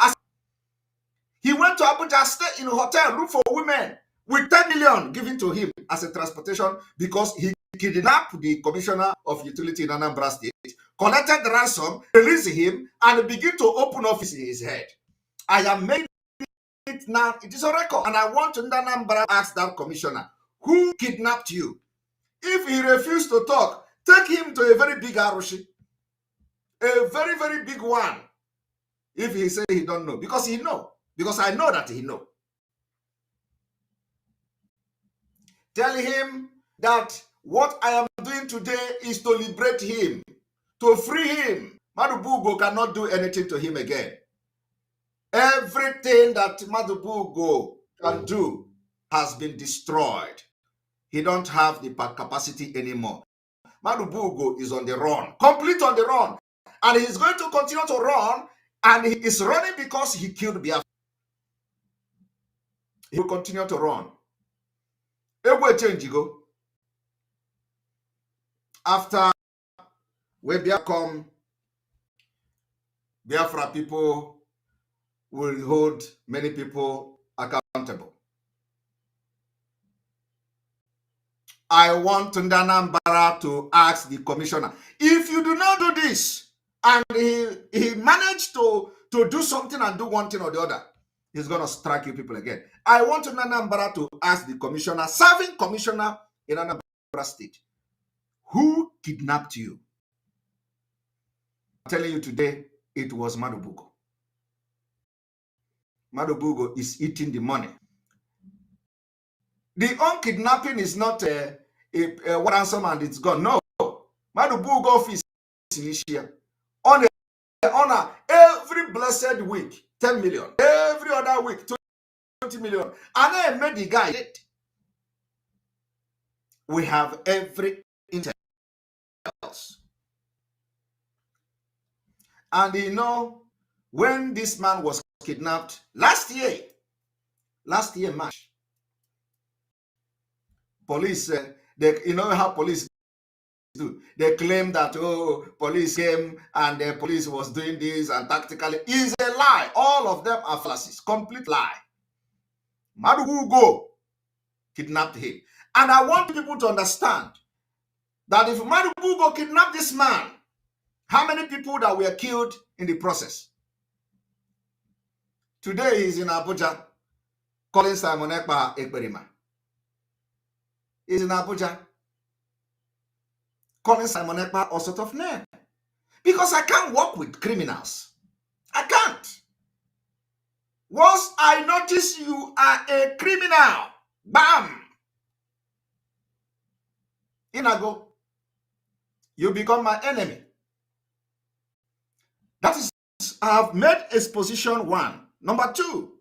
He went to Abuja, stay in a hotel, look for women with 10 million given to him as a transportation because he kidnapped the commissioner of utility in Anambra State, collected the ransom, released him, and begin to open office in his head. I am making it now. It is a record. And I want to Anambra ask that commissioner, who kidnapped you? If he refused to talk, take him to a very big Arushi. A very, very big one. If he say he don't know. Because he know. Because I know that he know. Tell him that what I am doing today is to liberate him, to free him. Madu Bugo cannot do anything to him again. Everything that Madu Bugo can do has been destroyed. He don't have the capacity anymore. Madu Bugo is on the run, complete on the run. And he's going to continue to run, and he is running because he killed Biafra. He will continue to run. After we become Biafra, people will hold many people accountable. I want Ndanambara to ask the commissioner, if you do not do this, and he managed to do something and do one thing or the other, he's going to strike you people again. I want Ndanambara to ask the commissioner, serving commissioner in Anambra State, who kidnapped you? I'm telling you today, it was Madubugo. Madubugo is eating the money. The unkidnapping is not a ransom and it's gone. No. Madubugo office is here. On every blessed week, 10 million. Every other week, 20 million. And I made the guy it. We have every intel else. And you know, when this man was kidnapped last year, March, police, you know how police do. They claim that, oh, police came and the police was doing this and tactically. Is a lie. All of them are fallacies. Complete lie. Madubugo kidnapped him. And I want people to understand that if Madubugo kidnapped this man, how many people that were killed in the process? Today he's in Abuja calling Simon Ekpa Ekperima. He's in Abuja calling Simon Ekpa all sort of name. Because I can't work with criminals. I can't. Once I notice you are a criminal, bam! In I go. You become my enemy. That is, I have made exposition 1. Number 2.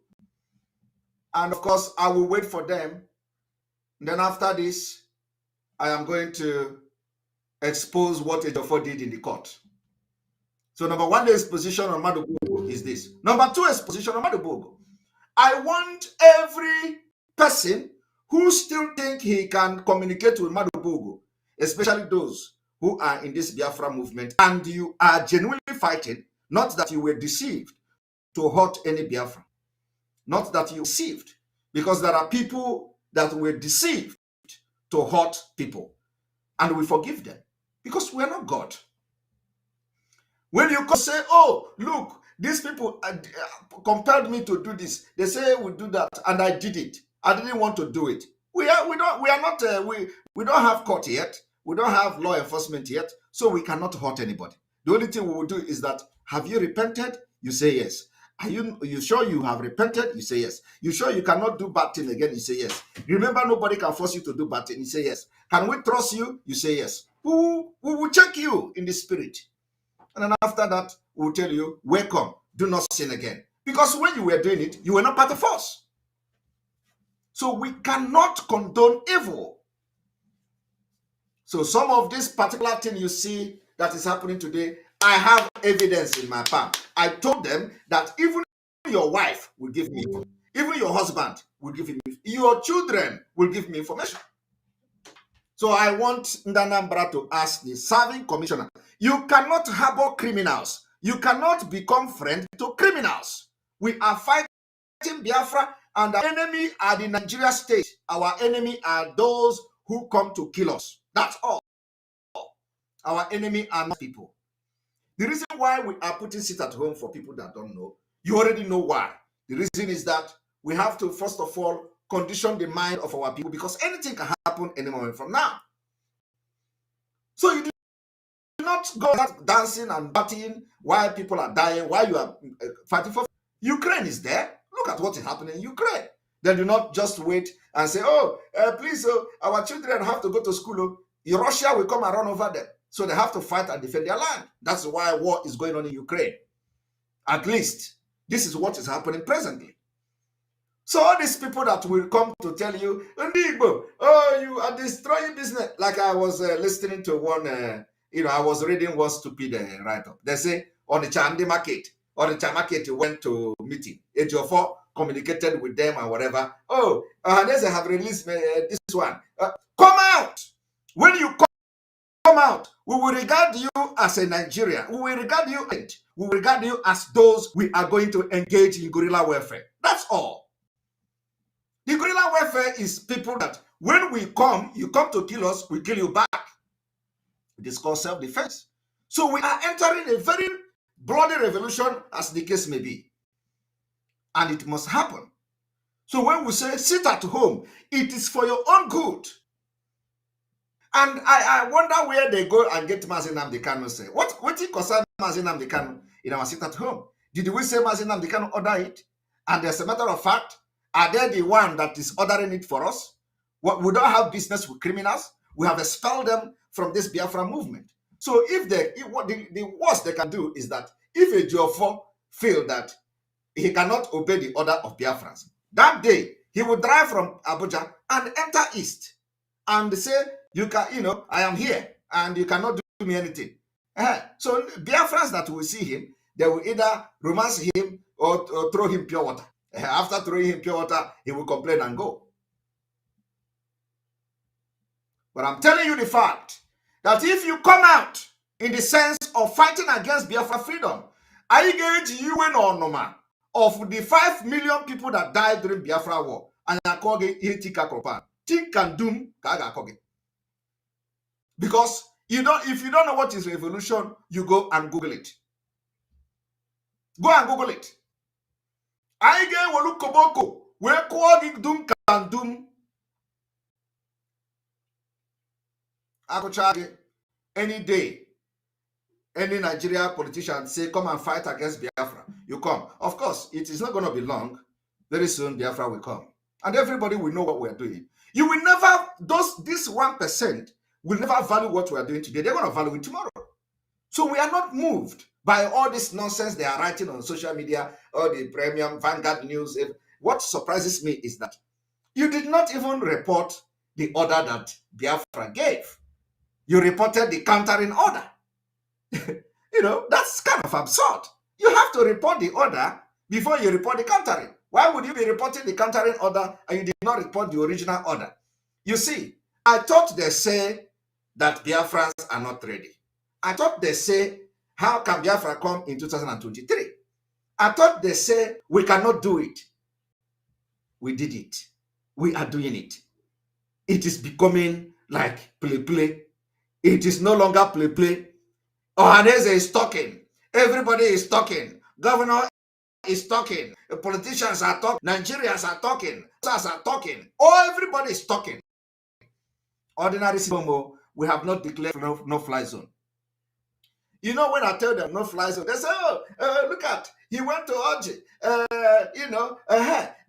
And of course, I will wait for them. Then after this, I am going to expose what Ejiofor did in the court. So number 1, the exposition on Madubugo is this. Number 2, exposition on Madubugo. I want every person who still think he can communicate with Madubugo, especially those who are in this Biafra movement, and you are genuinely fighting, not that you were deceived to hurt any Biafra, not that you were deceived, because there are people that were deceived to hurt people, and we forgive them, because we are not God. When you say, oh, look, these people compelled me to do this, they say we do that, and I did it. I didn't want to do it. We don't have court yet. We don't have law enforcement yet, so we cannot hurt anybody. The only thing we will do is that, have you repented? You say yes. Are you sure you have repented? You say yes. You sure you cannot do bad thing again? You say yes. Remember, nobody can force you to do bad thing. You say yes. Can we trust you? You say yes. We will check you in the spirit. And then after that, we will tell you, welcome, do not sin again. Because when you were doing it, you were not part of us. So we cannot condone evil. So some of this particular thing you see that is happening today, I have evidence in my palm. I told them that even your wife will give me information. Even your husband will give me, your children will give me information. So I want Ndanambra to ask the serving commissioner, you cannot harbor criminals. You cannot become friend to criminals. We are fighting Biafra, and our enemy are the Nigeria state. Our enemy are those who come to kill us. That's all. Our enemy are not people. The reason why we are putting sit at home for people that don't know, you already know why. The reason is that we have to, first of all, condition the mind of our people, because anything can happen any moment from now. So you do not go dancing and partying while people are dying, while you are fighting for. Ukraine is there. Look at what is happening in Ukraine. They do not just wait and say, oh, please, our children have to go to school. Russia will come and run over them. So they have to fight and defend their land. That's why war is going on in Ukraine. At least, this is what is happening presently. So all these people that will come to tell you, oh, you are destroying business. Like I was listening to one, I was reading one stupid write-up. They say, on the Chandi market, went to meeting. Ejiofor communicated with them and whatever. Oh, they have released this one. Come out. When you come out, we will regard you as a Nigerian. We will regard you as those we are going to engage in guerrilla warfare. That's all. warfare is people that when we come, you come to kill us, we kill you back. It is called self-defense. So we are entering a very bloody revolution, as the case may be. And it must happen. So when we say sit at home, it is for your own good. And I wonder where they go and get Mazi Nnamdi Kanu say. What it concern Mazi Nnamdi Kanu in our sit at home? Did we say Mazi Nnamdi Kanu order it? And as a matter of fact, are they the one that is ordering it for us? We don't have business with criminals. We have expelled them from this Biafra movement. So if the worst they can do is that if Ejiofor feel that he cannot obey the order of Biafrans, that day he will drive from Abuja and enter East and say, I am here and you cannot do me anything. So Biafrans that will see him, they will either romance him or throw him pure water. After throwing him pure water, he will complain and go. But I'm telling you the fact that if you come out in the sense of fighting against Biafra freedom, I engage you in Onoma of the 5 million people that died during Biafra war, and I call it Itika Kropan. Think and doom Kaga Koge. Because if you don't know what is revolution, you go and Google it. Go and Google it. I get Wolu Koboko, where Kogi Doom can doom. I could charge any day. Any Nigeria politician say, come and fight against Biafra. You come. Of course, it is not going to be long. Very soon, Biafra will come. And everybody will know what we're doing. You will never, this 1% will never value what we are doing today. They're going to value it tomorrow. So we are not moved by all this nonsense they are writing on social media, or the premium Vanguard News. What surprises me is that you did not even report the order that Biafra gave. You reported the countering order. That's kind of absurd. You have to report the order before you report the countering. Why would you be reporting the countering order and you did not report the original order? You see, I thought they say that Biafrans are not ready. I thought they say, how can Biafra come in 2023? I thought they say, we cannot do it. We did it. We are doing it. It is becoming like play. It is no longer play. Ohaneze is talking. Everybody is talking. Governor is talking. The politicians are talking. Nigerians are talking. Stars are talking. Oh, everybody is talking. Ordinary Sibomo, we have not declared no-fly zone. When I tell them no-fly zone, they say, look at, he went to Oji.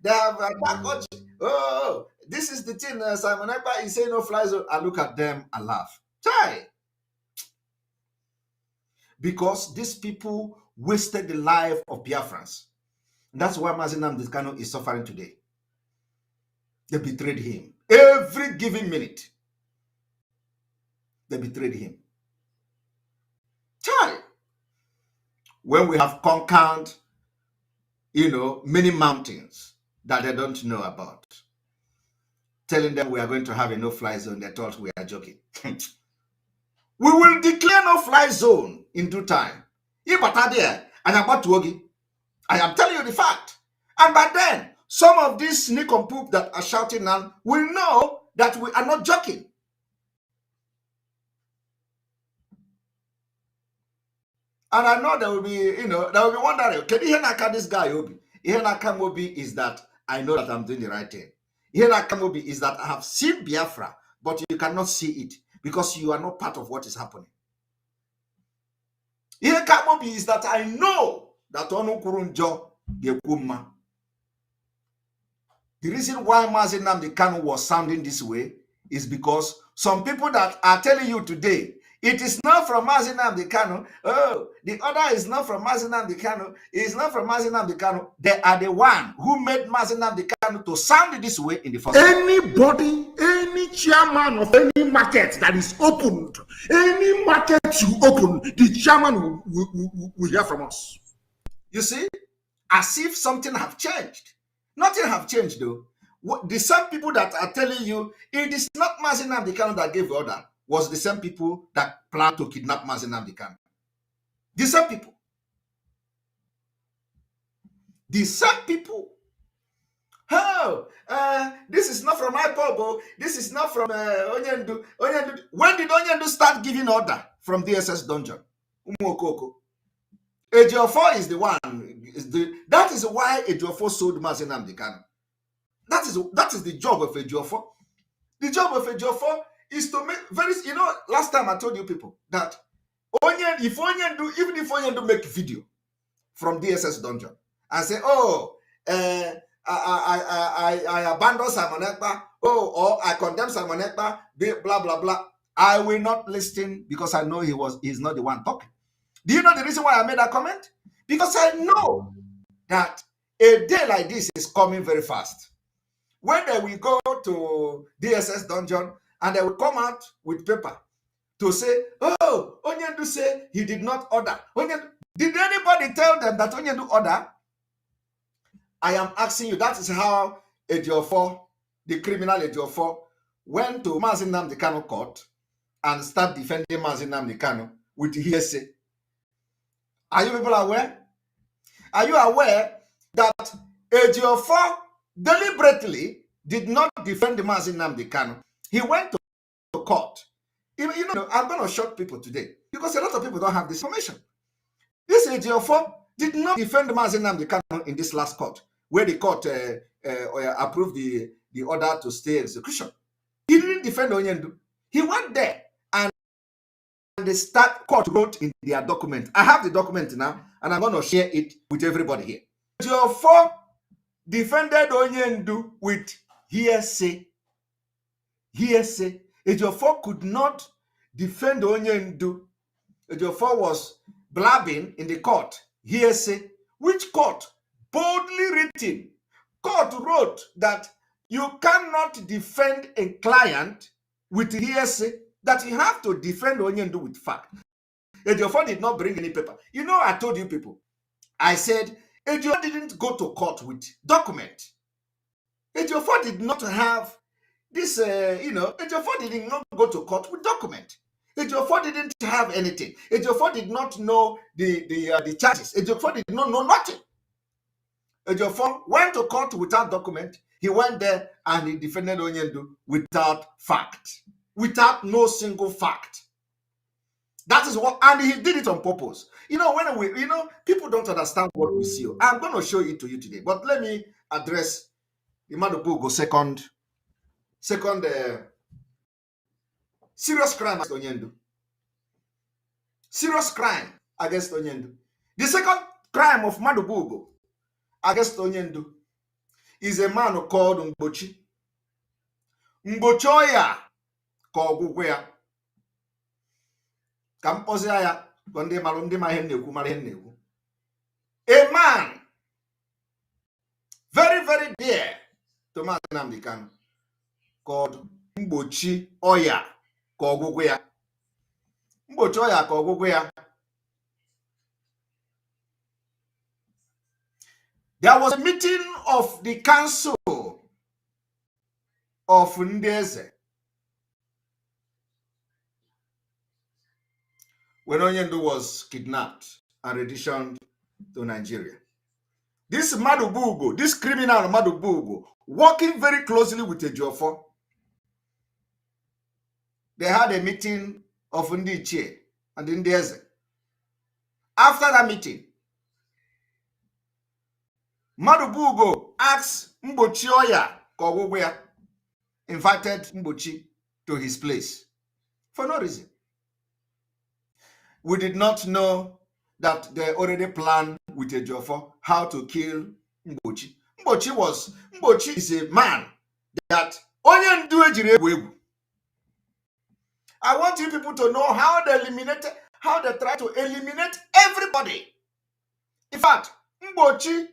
They have attacked Oji. Oh, this is the thing, Simon Ekpa is saying no-fly zone. I look at them and laugh. Try. Because these people wasted the life of Biafrans. That's why Mazi Nnamdi Kanu is suffering today. They betrayed him. Every given minute, they betrayed him. Try. When we have conquered, many mountains that they don't know about, telling them we are going to have a no-fly zone, they thought we are joking. We will declare no-fly zone in due time. I am telling you the fact. And by then, some of these sneak and poop that are shouting now will know that we are not joking. And I know there will be, wondering, can you hear this guy, Obi? Mobi is that I know that I'm doing the right thing. Mobi is that I have seen Biafra, but you cannot see it because you are not part of what is happening. Mobi is that I know that Onu Kurunjo Gekuma. The reason why Mazi Nnamdi Kanu was sounding this way is because some people that are telling you today, it is not from Mazi Nnamdi Kanu. Oh, the order is not from Mazi Nnamdi Kanu. It is not from Mazi Nnamdi Kanu. They are the one who made Mazi Nnamdi Kanu to sound this way in the first place. Anybody, any chairman of any market that is opened, any market you open, the chairman will hear from us. You see, as if something have changed. Nothing have changed though. The same people that are telling you it is not Mazi Nnamdi Kanu that gave the order was the same people that planned to kidnap Mazi Nnamdi Kanu. The same people. The same people Oh, this is not from IPOB. This is not from Onyendu. Onyendu. When did Onyendu start giving order from DSS dungeon? Umokoko. Ejiofor is the one. That is why Ejiofor sold Mazi Nnamdi Kanu. That is the job of Ejiofor. The job of Ejiofor is to make last time I told you people that even if Onyendu make video from DSS dungeon and say, oh, I abandon Simon Ekpa, or I condemn Simon Ekpa, blah, blah, blah. I will not listen because I know he's not the one talking. Do you know the reason why I made that comment? Because I know that a day like this is coming very fast. When they will go to DSS dungeon and they will come out with paper to say, oh, Onyendu say he did not order. Did anybody tell them that Onyendu order? I am asking you, that is how Ejiofor, the criminal Ejiofor, went to Mazi Nnamdi Kanu court and start defending Mazi Nnamdi Kanu with hearsay. Are you people aware? Are you aware that Ejiofor deliberately did not defend Mazi Nnamdi Kanu? He went to court. I'm going to shock people today because a lot of people don't have this information. This Ejiofor did not defend Mazi Nnamdi Kanu in this last court, where the court approved the order to stay execution. He didn't defend Onyendu. He went there and the court wrote in their document. I have the document now, and I'm going to share it with everybody here. Ejiofor defended Onyendu with hearsay. Hearsay. Ejiofor could not defend Onyendu. Ejiofor was blabbing in the court. Hearsay. Which court? Boldly written. Court wrote that you cannot defend a client with hearsay, that you have to defend Onyendu with fact. Ejiofor did not bring any paper. I told you people, I said, Ejiofor didn't go to court with document. Ejiofor did not have this, Ejiofor did not go to court with document. Ejiofor didn't have anything. Ejiofor did not know the charges. Ejiofor did not know nothing. Ejiofor went to court without document. He went there and he defended Onyendu without fact. Without no single fact. That is what, and he did it on purpose. When people don't understand what we see. I'm going to show it to you today. But let me address the Madubugo second serious crime against Onyendu. Serious crime against Onyendu. The second crime of Madubugo against Onyendu is a man called Mgbochi. Mgbochi Oya Kogwugwe ya. Kampozi ya konde malundi mahenneku mahenneku. A man very, very dear to Mazi Nnamdi Kanu called Mgbochi Oya Kogwugwe ya. Mgbochi Oya Kogwugwe ya. There was a meeting of the council of Ndeze when Onyendu was kidnapped and renditioned to Nigeria. This Madubugo, this criminal Madubugo, working very closely with Ejiofor, they had a meeting of Ndiche and Ndeze. After that meeting, Madubugo asked Mgbochi Oya Kogwugwe, invited Mgbochi to his place for no reason. We did not know that they already planned with Ejiofor how to kill Mgbochi. Mgbochi is a man that Onyendu ejiri egwu egwu. I want you people to know how they try to eliminate everybody. In fact, Mgbochi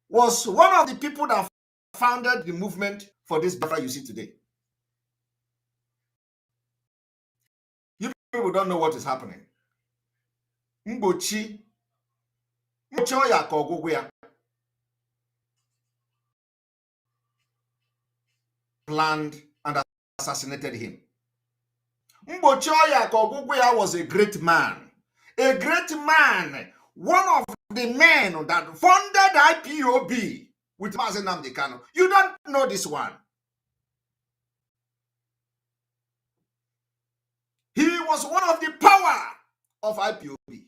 was one of the people that founded the movement for this Biafra you see today. You people don't know what is happening. Mgbochi Oya Kogwugwe planned and assassinated him. Mgbochi Oya Kogwugwe was a great man. A great man. One of the men that funded IPOB with Mazi Nnamdi Kanu. You don't know this one. He was one of the power of IPOB.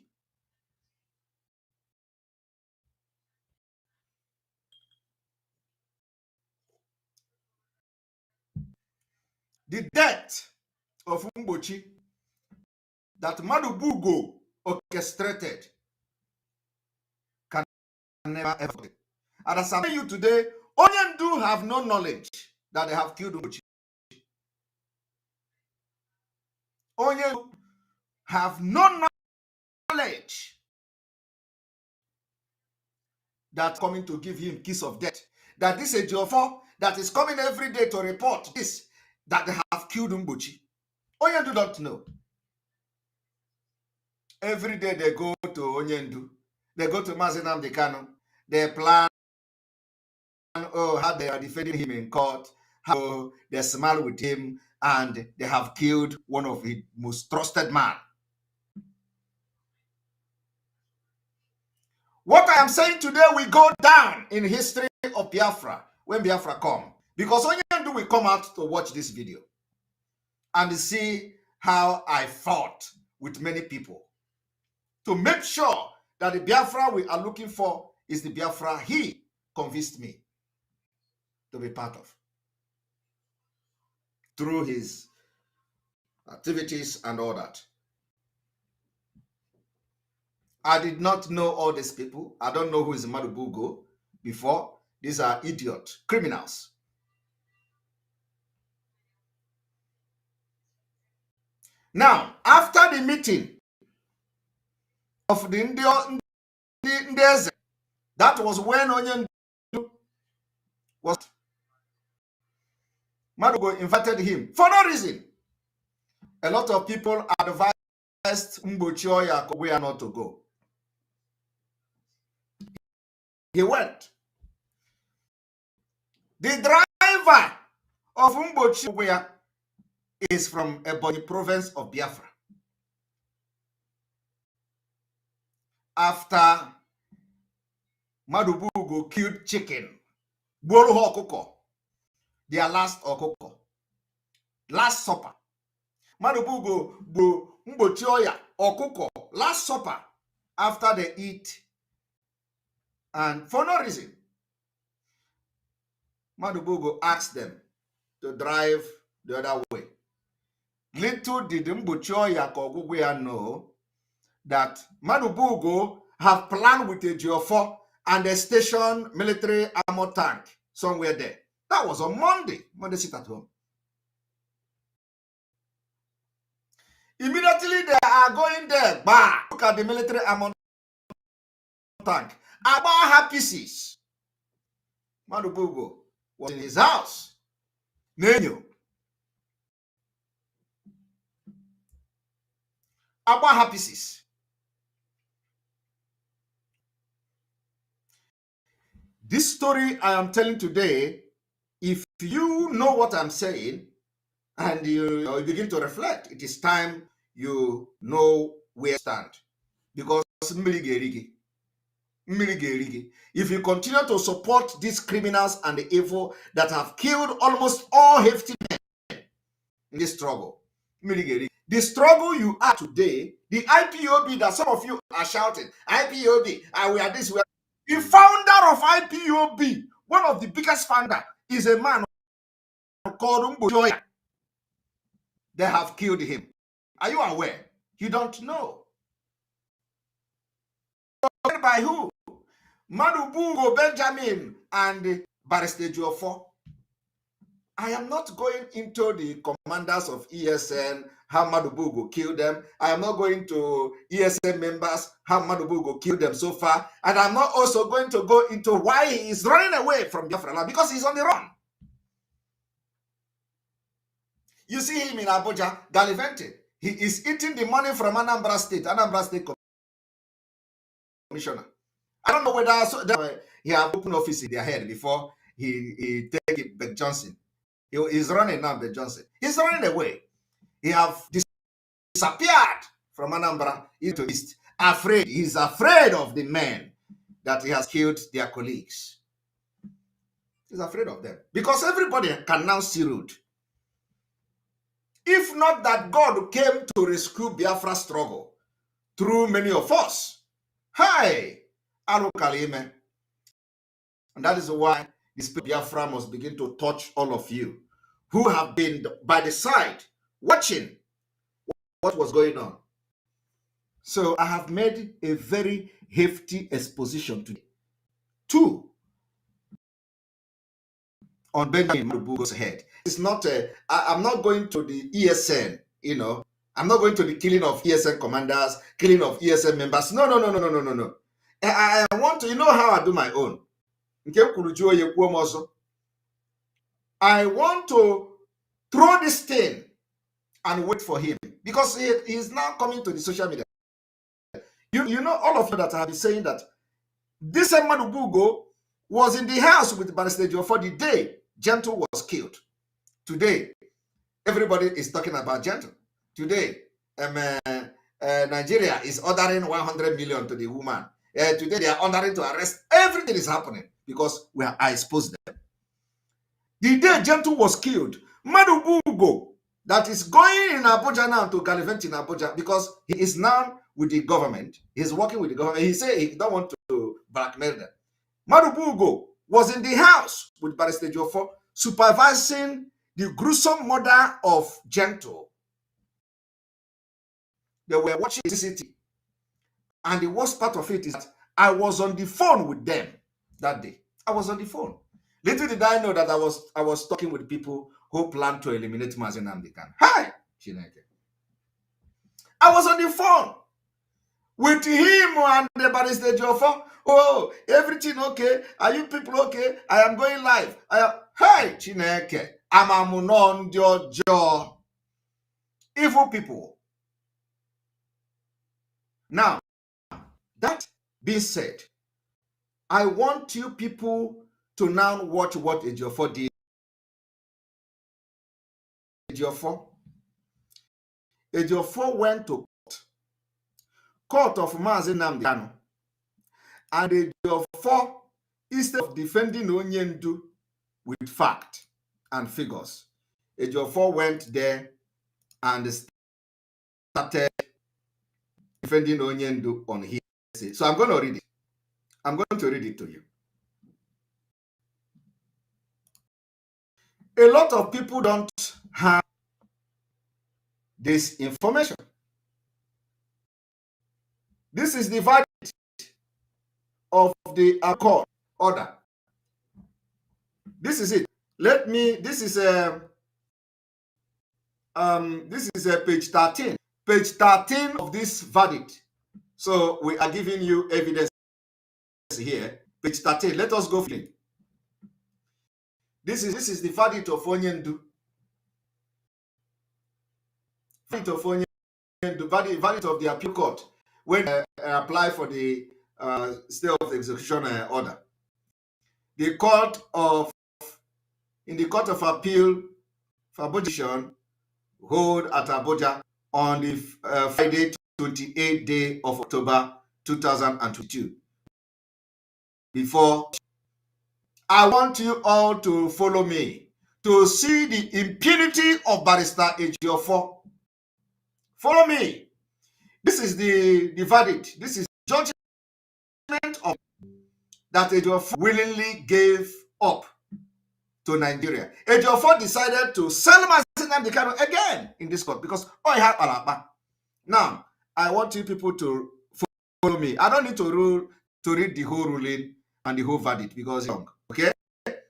The death of Mgbochi that Madubugo orchestrated can never ever be. And as I'm telling you today, Onyendu have no knowledge that they have killed Mgbochi. Onyendu have no knowledge that coming to give him kiss of death. That this Ejiofor that is coming every day to report this, that they have killed Mgbochi. Onyendu don't know. Every day they go to Onyendu, they go to Mazi Nnamdi Kanu, they plan, how they are defending him in court, how they smile with him, and they have killed one of his most trusted man. What I am saying today will go down in history of Biafra when Biafra come. Because Onyendu will come out to watch this video and see how I fought with many people to make sure that the Biafra we are looking for is the Biafra he convinced me to be part of through his activities and all that. I did not know all these people. I don't know who is Madubugo before. These are idiot criminals. Now, after the meeting of the Ndeze, that was when Onyendu was. Madubugo invited him for no reason. A lot of people advised Mgbochi Oyakobuya not to go. He went. The driver of Mgbochi Oyakobuya is from Ebonyi province of Biafra. After Madubugo killed chicken, Bolu Okoko, their last Okoko, last supper. Madubugo Mgbochi Oya Okoko, last supper, after they eat, and for no reason, Madubugo asked them to drive the other way. Little did Mgbochi Oyakobuya know that Madubugo have planned with Ejiofor and they stationed military armor tank somewhere there. That was on Monday. Monday, sit at home. Immediately they are going there. Bah, look at the military armor tank. About her pieces. Madubugo was in his house. Nenyo. About her pieces. This story I am telling today, if you know what I'm saying and you begin to reflect, it is time you know where you stand. Because if you continue to support these criminals and the evil that have killed almost all hefty men in this struggle, the struggle you are today, the IPOB that some of you are shouting, IPOB, we are this, we are. The founder of IPOB, one of the biggest founder, is a man called Mgbochi Oya. They have killed him. Are you aware? You don't know. By who? Madubugo Benjamin and Barista Ejiofor. I am not going into the commanders of ESN, how Madubugo killed them. I am not going to ESN members, how Madubugo killed them so far. And I'm not also going to go into why he is running away from Biafra because he's on the run. You see him in Abuja, gallivanting. He is eating the money from Anambra State Commissioner. I don't know whether he have open office in their head before he take it back Johnson. He's running now, Ben Johnson. He's running away. He have disappeared from Anambra into East. Afraid. He's afraid of the men that he has killed their colleagues. He's afraid of them. Because everybody can now see road. If not that God came to rescue Biafra struggle through many of us. Hi! And that is why the spirit of Biafra must begin to touch all of you who have been by the side watching what was going on. So I have made a very hefty exposition today. 2, on Benjamin Madubugo's head. It's not I'm not going to the ESN, you know. I'm not going to the killing of ESN commanders, killing of ESN members. No. I want to, you know how I do my own. I want to throw this thing and wait for him because he is now coming to the social media. You know, all of you that have been saying that this Madubugo was in the house with Barista Ejiofor the day Gentle was killed. Today, everybody is talking about Gentle. Today, Nigeria is ordering 100 million to the woman. Today, they are ordering to arrest. Everything is happening because I exposed them. The day Gentle was killed, Madubugo, that is going in Abuja now to gallivant in Abuja because he is now with the government. He's working with the government. He said he don't want to blackmail them. Madubugo was in the house with Barista Ejiofor supervising the gruesome murder of Gentle. They were watching CCTV. And the worst part of it is that I was on the phone with them that day. I was on the phone. Little did I know that I was talking with people who planned to eliminate Mazi Nnamdi Kanu. Hi, Chineke. I was on the phone with him and the Barista Ejiofor. Oh, everything okay? Are you people okay? I am going live. Hi, Chineke. I'm your jaw. Evil people. Now, that being said, I want you people to now watch what Ejiofor did. Ejiofor went to court of Mazi Nnamdi Kanu, and Ejiofor, instead of defending Onyendu with fact and figures, Ejiofor went there and started defending Onyendu on his. So I'm going to read it. I'm going to read it to you. A lot of people don't have this information. This is the verdict of the accord order. This is it. This is page 13. Page 13 of this verdict. So we are giving you evidence here. Page 13. Let us go for it. This is the verdict of Onyendu. Verdict of Onyendu. Verdict of the appeal court when apply for the stay of the execution order. In the court of appeal for Abuja hold at Abuja on the Friday 28th day of October 2022. Before, I want you all to follow me to see the impunity of Barrister Ejiofor. Follow me. This is the verdict. This is judgment of that Ejiofor willingly gave up to Nigeria. Ejiofor decided to sell Mazi Nnamdi Kanu again in this court because I have Alaba. Now, I want you people to follow me. I don't need to read the whole ruling and the whole verdict because it's long. Okay? But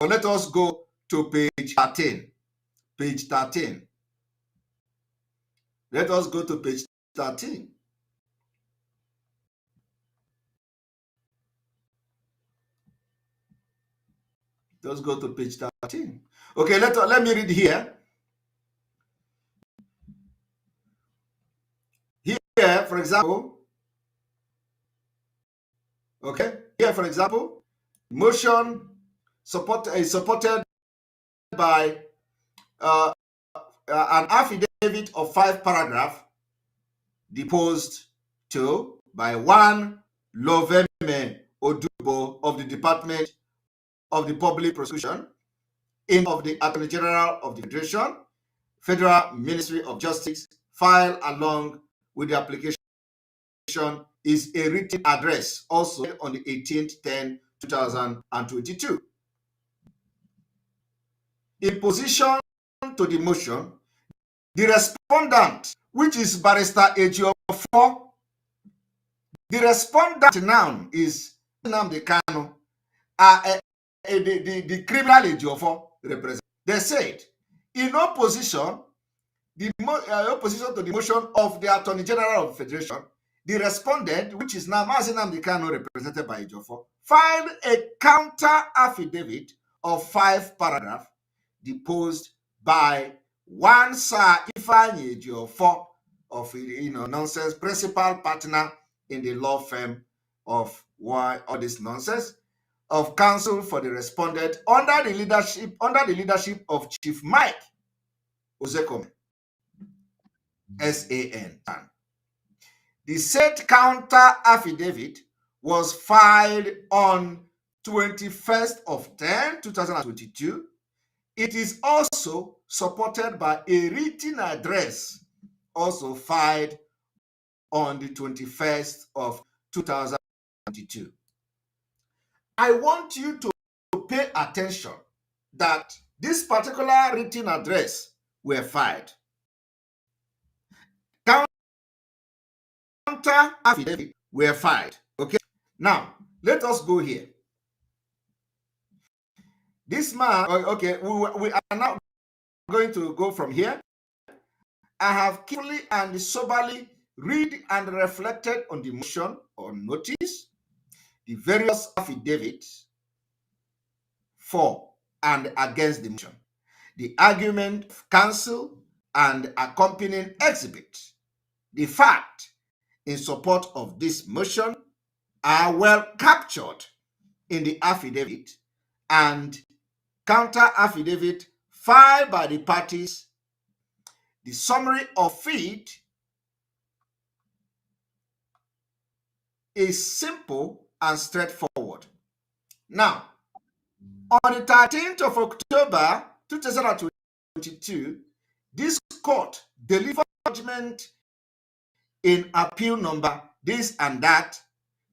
let us go to page 13. Page 13. Let us go to page 13. Let's go to page 13. Okay, let me read here. Here, for example, motion is supported by an affidavit of 5 paragraphs deposed to by one Loveme Odubo of the Department of the public prosecution in of the Attorney General of the Federation, Federal Ministry of Justice, filed along with the application is a written address, also on the 18/10/2022. In position to the motion, the respondent, which is Barista Ejiofor, the respondent now is Nnamdi Kanu, the criminal Ejiofor represent. They said, in opposition, opposition to the motion of the Attorney General of the Federation, the respondent, which is now Nnamdi Kanu, represented by Ejiofor, filed a counter affidavit of 5 paragraphs deposed by one Sir Ifeanyi Ejiofor of nonsense, principal partner in the law firm of Why All This Nonsense, of counsel for the respondent under the leadership of Chief Mike Ozekome, SAN. The said counter affidavit was filed on 21/10/2022. It is also supported by a written address, also filed on the 21/2022. I want you to pay attention that this particular written address were filed. Counter affidavit were filed. Okay. Now let us go here. This man, okay, we are now going to go from here. I have carefully and soberly read and reflected on the motion or notice, the various affidavits for and against the motion, the argument of counsel and accompanying exhibit. The fact in support of this motion are well captured in the affidavit and counter affidavit filed by the parties. The summary of it is simple and straightforward. Now, on the 13th of October 2022, this court delivered judgment in appeal number this and that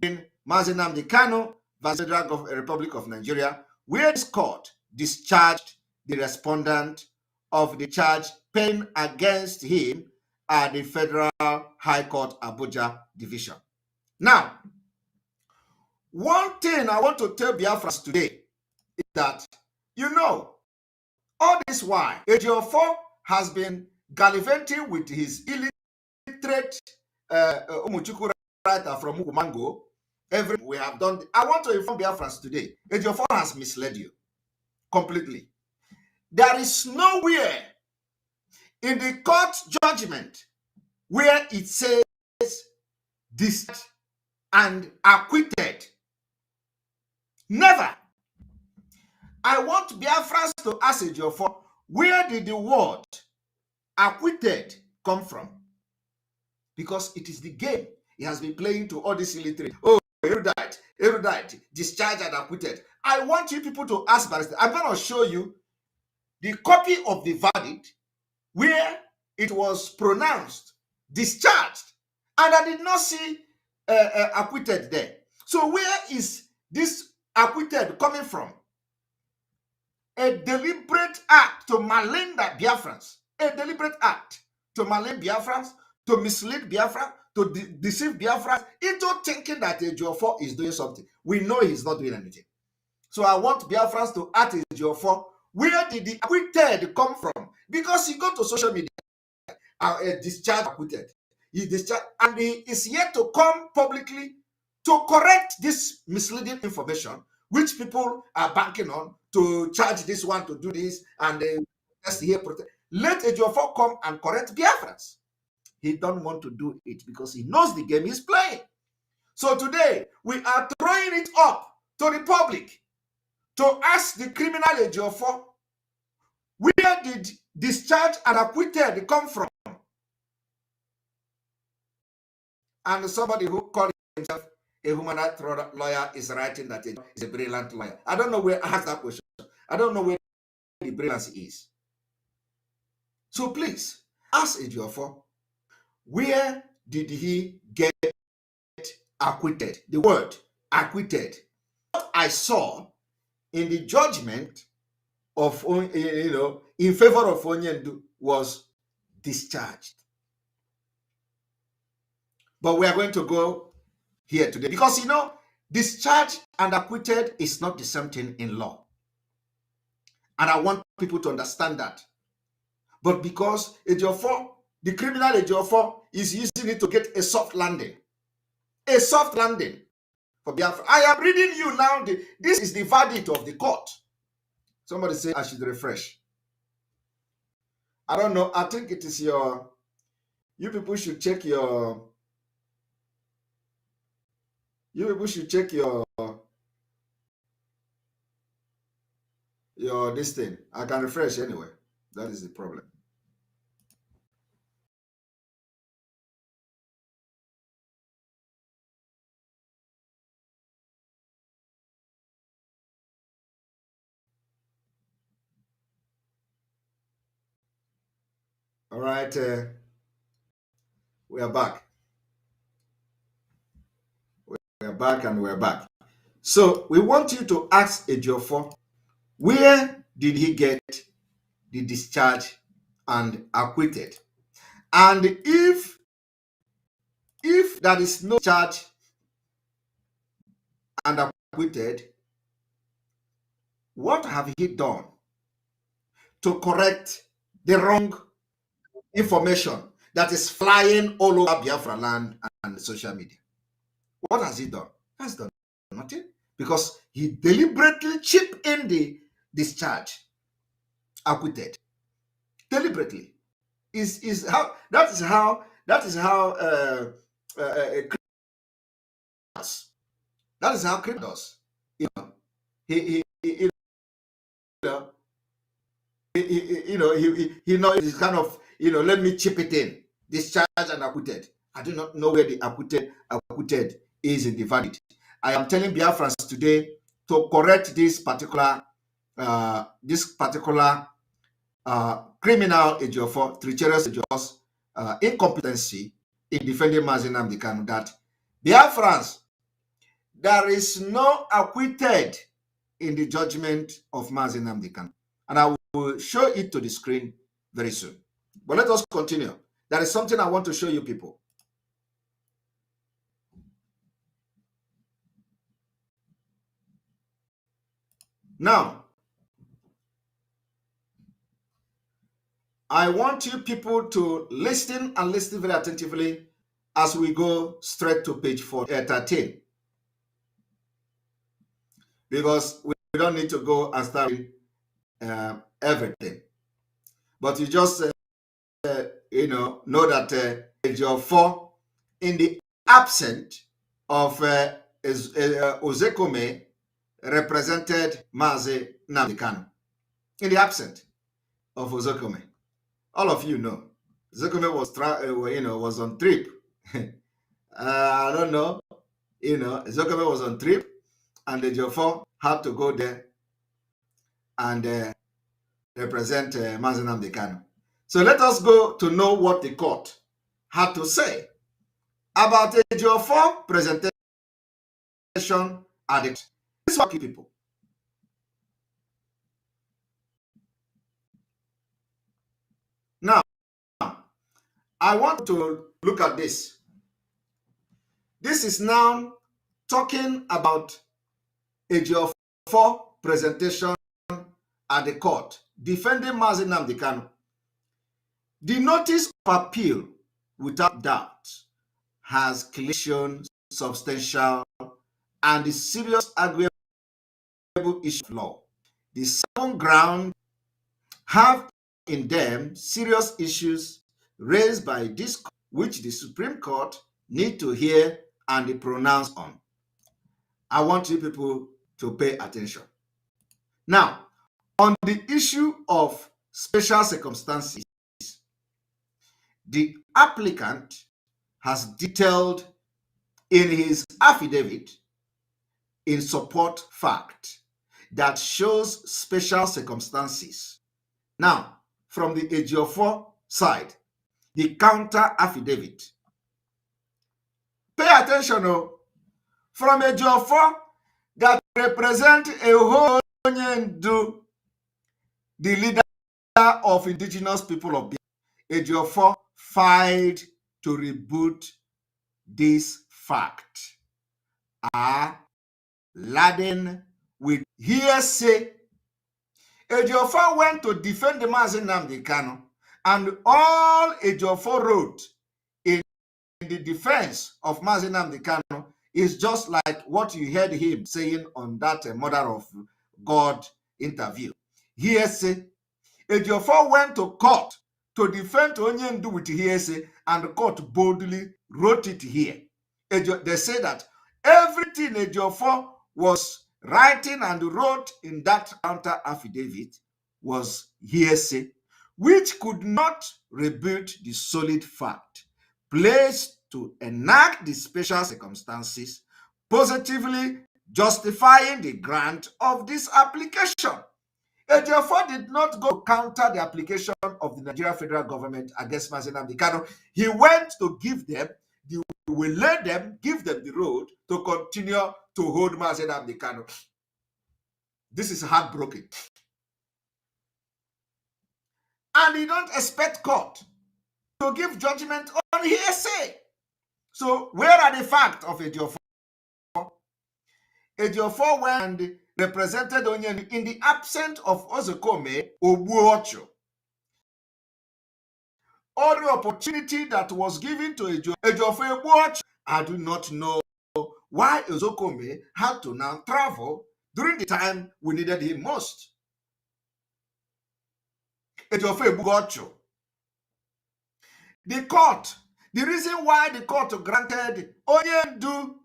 in Nnamdi Kanu versus Federal Republic of Nigeria, where this court discharged the respondent of the charge pending against him at the Federal High Court Abuja Division. Now, one thing I want to tell Biafrans today is that, all this while, Ejiofor has been gallivanting with his illiterate CHUKWU writer from Mukumango. We have done. I want to inform Biafrans today, Ejiofor has misled you completely. There is nowhere in the court judgment where it says discharged and acquitted. Never. I want Biafrans to ask Ejiofor, where did the word acquitted come from? Because it is the game he has been playing to all this illiterate. Oh, erudite, discharged and acquitted. I want you people to ask Barista. I'm going to show you the copy of the verdict where it was pronounced discharged, and I did not see acquitted there. So where is this acquitted coming from? A deliberate act to malign the Biafrans. A deliberate act to malign Biafrans, to mislead Biafrans, to deceive Biafrans into thinking that Ejiofor is doing something. We know he's not doing anything. So I want Biafrans to ask Ejiofor, where did the acquitted come from? Because he got to social media, discharged, acquitted. He discharged, and he is yet to come publicly to correct this misleading information, which people are banking on to charge this one to do this, and let Ejiofor come and correct Biafrans. He don't want to do it because he knows the game he's playing. So today, we are throwing it up to the public to ask the criminal Ejiofor, where did discharge and acquitted come from? And somebody who called himself a human rights lawyer is writing that Ejiofor is a brilliant lawyer? I don't know where I ask that question. I don't know where the brilliance is. So please ask Ejiofor, where did he get acquitted? The word acquitted. What I saw in the judgment of, in favor of Onyendu was discharged. But we are going to go here today because, discharged and acquitted is not the same thing in law. And I want people to understand that. But because Ejiofor, the criminal Ejiofor, is using it to get a soft landing. A soft landing for Biafra. I am reading you now. This is the verdict of the court. Somebody say I should refresh. I don't know. I think it is you people should check your this thing. I can refresh anyway. That is the problem. All right, we are back. We are back and we're back. So we want you to ask Ejiofor, where did he get the discharge and acquitted? And if there is no charge and acquitted, what have he done to correct the wrong information that is flying all over Biafra land and social media? What has he done? He has done nothing, because he deliberately chipped in the discharge, acquitted, deliberately. That is how criminals. He knows he's kind of, let me chip it in, discharge and acquitted. I do not know where the acquitted is in the verdict. I am telling Biafrans today to correct this particular criminal Ejiofor, treacherous Ejiofor's incompetency in defending Mazi Nnamdi Kanu, that Biafrans, there is no acquitted in the judgment of Mazi Nnamdi Kanu. And I will show it to the screen very soon. But let us continue. There is something I want to show you people. Now, I want you people to listen and listen very attentively as we go straight to page 13. Because we don't need to go and start everything. But you just, know that Ejiofor, in the absence of Ozekome, represented Mazi Nnamdi Kanu. In the absence of Ozekome. All of you know, Ozekome was on trip. I don't know, Ozekome was on trip, and Ejiofor had to go there and represent Mazi Nnamdi Kanu. So let us go to know what the court had to say about Ejiofor presentation at the. This is what people. Now, I want to look at this. This is now talking about Ejiofor presentation at the court, defending Mazi Nnamdi Kanu. The notice of appeal, without doubt, has clear, substantial, and the serious arguable issue of law. The 7 grounds have in them serious issues raised by this court, which the Supreme Court need to hear and pronounce on. I want you people to pay attention. Now, on the issue of special circumstances, the applicant has detailed in his affidavit in support fact that shows special circumstances. Now, from the Ejiofor side, the counter affidavit. Pay attention, from Ejiofor that represent a whole Ndu, the leader of indigenous people of Biafra. Ejiofor filed to reboot this fact are laden with hearsay. Ejiofor went to defend the Mazi Nnamdi Kanu, and all Ejiofor wrote in the defense of Mazi Nnamdi Kanu is just like what you heard him saying on that Mother of God interview. Hearsay. Ejiofor went to court to defend Onyendu with hearsay, and the court boldly wrote it here. They say that everything Ejiofor was writing and wrote in that counter affidavit was hearsay, which could not rebut the solid fact placed to enact the special circumstances, positively justifying the grant of this application. Ejiofor did not go counter the application of the Nigeria federal government against Mazi Nnamdi Kanu. He went to give them give them the road to continue to hold Mazi Nnamdi Kanu. This is heartbreaking. And you don't expect court to give judgment on hearsay. So where are the facts of Ejiofor? Ejiofor went and represented Onyendu in the absence of Ozokome Ogbuochu. All the opportunity that was given to Ejiofor Ogbuochu, I do not know why Ozokome had to now travel during the time we needed him most. Ejiofor Ogbuochu. The reason why the court granted Onyendu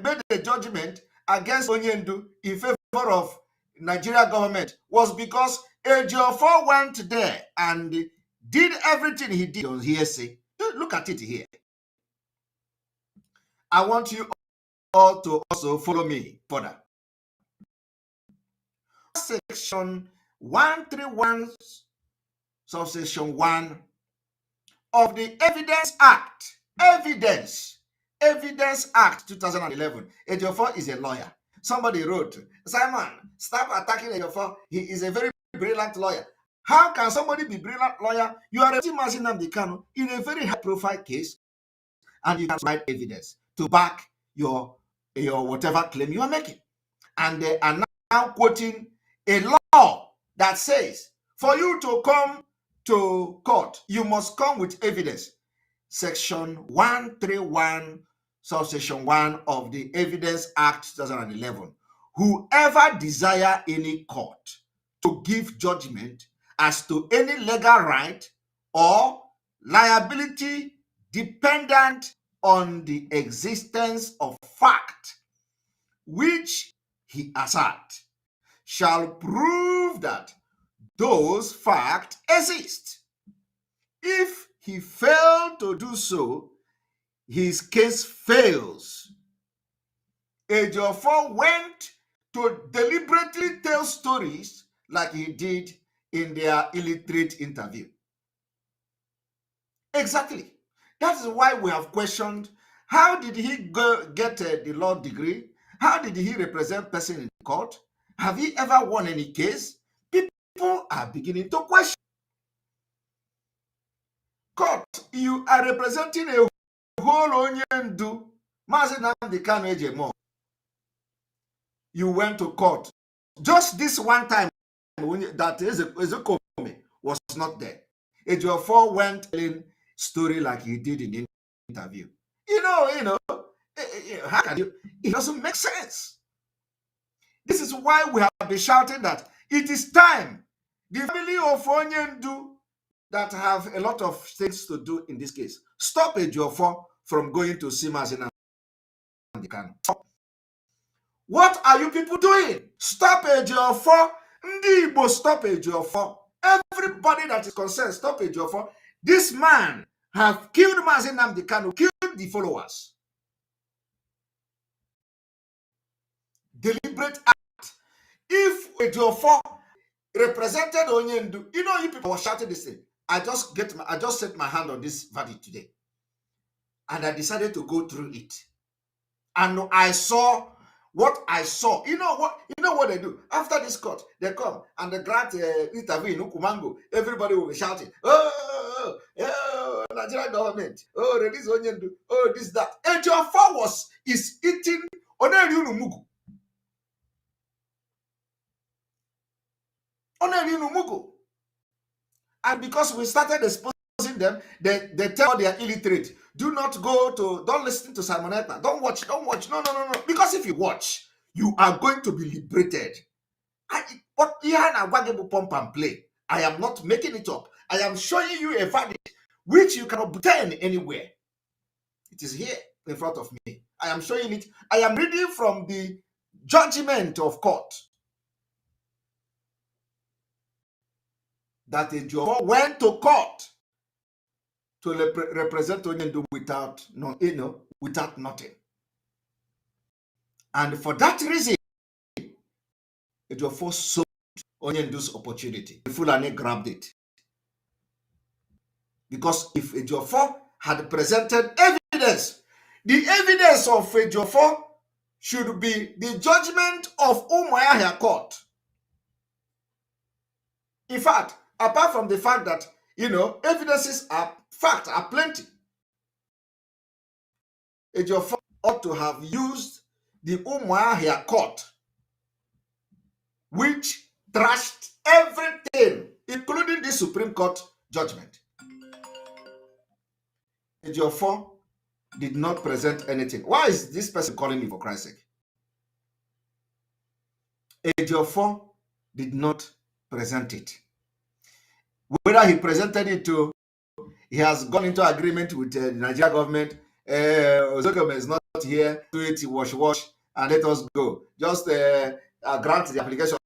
made a judgment against Onyendu in favor of Nigeria government was because Ejiofor went there and did everything he did on hearsay. Look at it here. I want you all to also follow me further. Section 131, subsection 1 of the Evidence Act, Evidence Act 2011. Ejiofor is a lawyer. Somebody wrote, Simon, stop attacking Ejiofor. He is a very brilliant lawyer. How can somebody be a brilliant lawyer? You are representing Mazi Nnamdi Kanu in a very high-profile case, and you can provide evidence to back your whatever claim you are making. And they are now quoting a law that says, for you to come to court, you must come with evidence. Section 131, subsection 1 of the Evidence Act 2011. Whoever desire any court to give judgment as to any legal right or liability dependent on the existence of fact which he assert shall prove that those facts exist. If he failed to do so, his case fails. Ejiofor went to deliberately tell stories like he did in their illiterate interview. Exactly. That is why we have questioned, how did he get the law degree? How did he represent person in court? Have he ever won any case? People are beginning to question. Court, you are representing a whole Onyendu, Mazi Nnamdi Kanu Ejiofor. You went to court. Just this one time that Ejiofor was not there. Ejiofor went telling story like he did in the interview. How can you? It doesn't make sense. This is why we have been shouting that it is time. The family of Onyendu that have a lot of things to do in this case, stop Ejiofor from going to see Mazi Nnamdi Kanu. What are you people doing? Stop Ejiofor. Ndi Igbo, stop Ejiofor. Everybody that is concerned, stop Ejiofor. This man have killed Mazi Nnamdi Kanu, killed the followers. deliberate act. If Ejiofor represented Onyendu, you know, you people were shouting this thing. I just set my hand on this verdict today, and I decided to go through it. And I saw what I saw. You know what they do after this court? They come and they grant interview in Ukumango. Everybody will be shouting, "Oh, Nigerian government! Oh, release Onyendu! Oh, this that." Ejiofor is eating Onyendu. And because we started exposing them, they tell they are illiterate. Don't listen to Simonetta. Don't watch. No. Because if you watch, you are going to be liberated. But pump and play. I am not making it up. I am showing you a verdict which you cannot obtain anywhere. It is here in front of me. I am showing it. I am reading from the judgment of court. That Ejiofor went to court to represent Onyendu without nothing. And for that reason, Ejiofor sold Onyendu's opportunity. Fulani grabbed it. Because if Ejiofor had presented evidence, the evidence of Ejiofor should be the judgment of Umuahia court. In fact, apart from the fact that, evidences are plenty, Ejiofor ought to have used the Umuahia court, which trashed everything, including the Supreme Court judgment. Ejiofor did not present anything. Why is this person calling me, for Christ's sake? Ejiofor did not present it. Whether he presented it to, he has gone into agreement with the Nigerian government. Ozokome is not here. Do it, wash, and let us go. Just grant the application.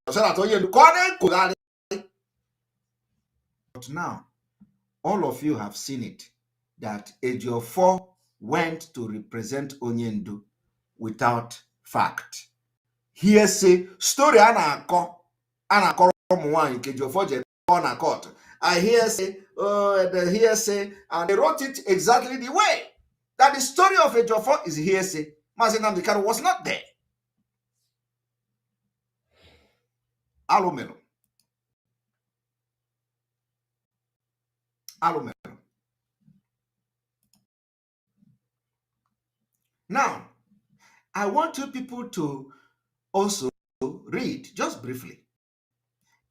But now, all of you have seen it, that Ejiofor went to represent Onyendu without fact. Hearsay, story anako mwanyi Ejiofor on a court. I hearsay, the hearsay, and they wrote it exactly the way that the story of Ejiofor is hearsay. Mazi Nnamdi Kanu was not there. Alumelo. Now, I want you people to also read, just briefly,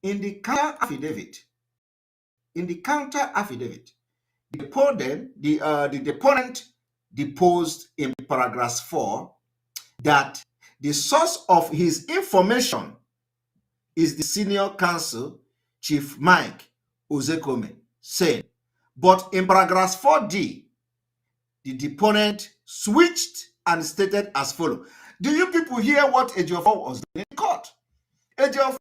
in the counter affidavit, the deponent deposed in paragraph 4 that the source of his information is the senior counsel, Chief Mike Ozekome, saying, but in paragraph 4D, the deponent switched and stated as follows. Do you people hear what Ejiofor was doing in court? Ejiofor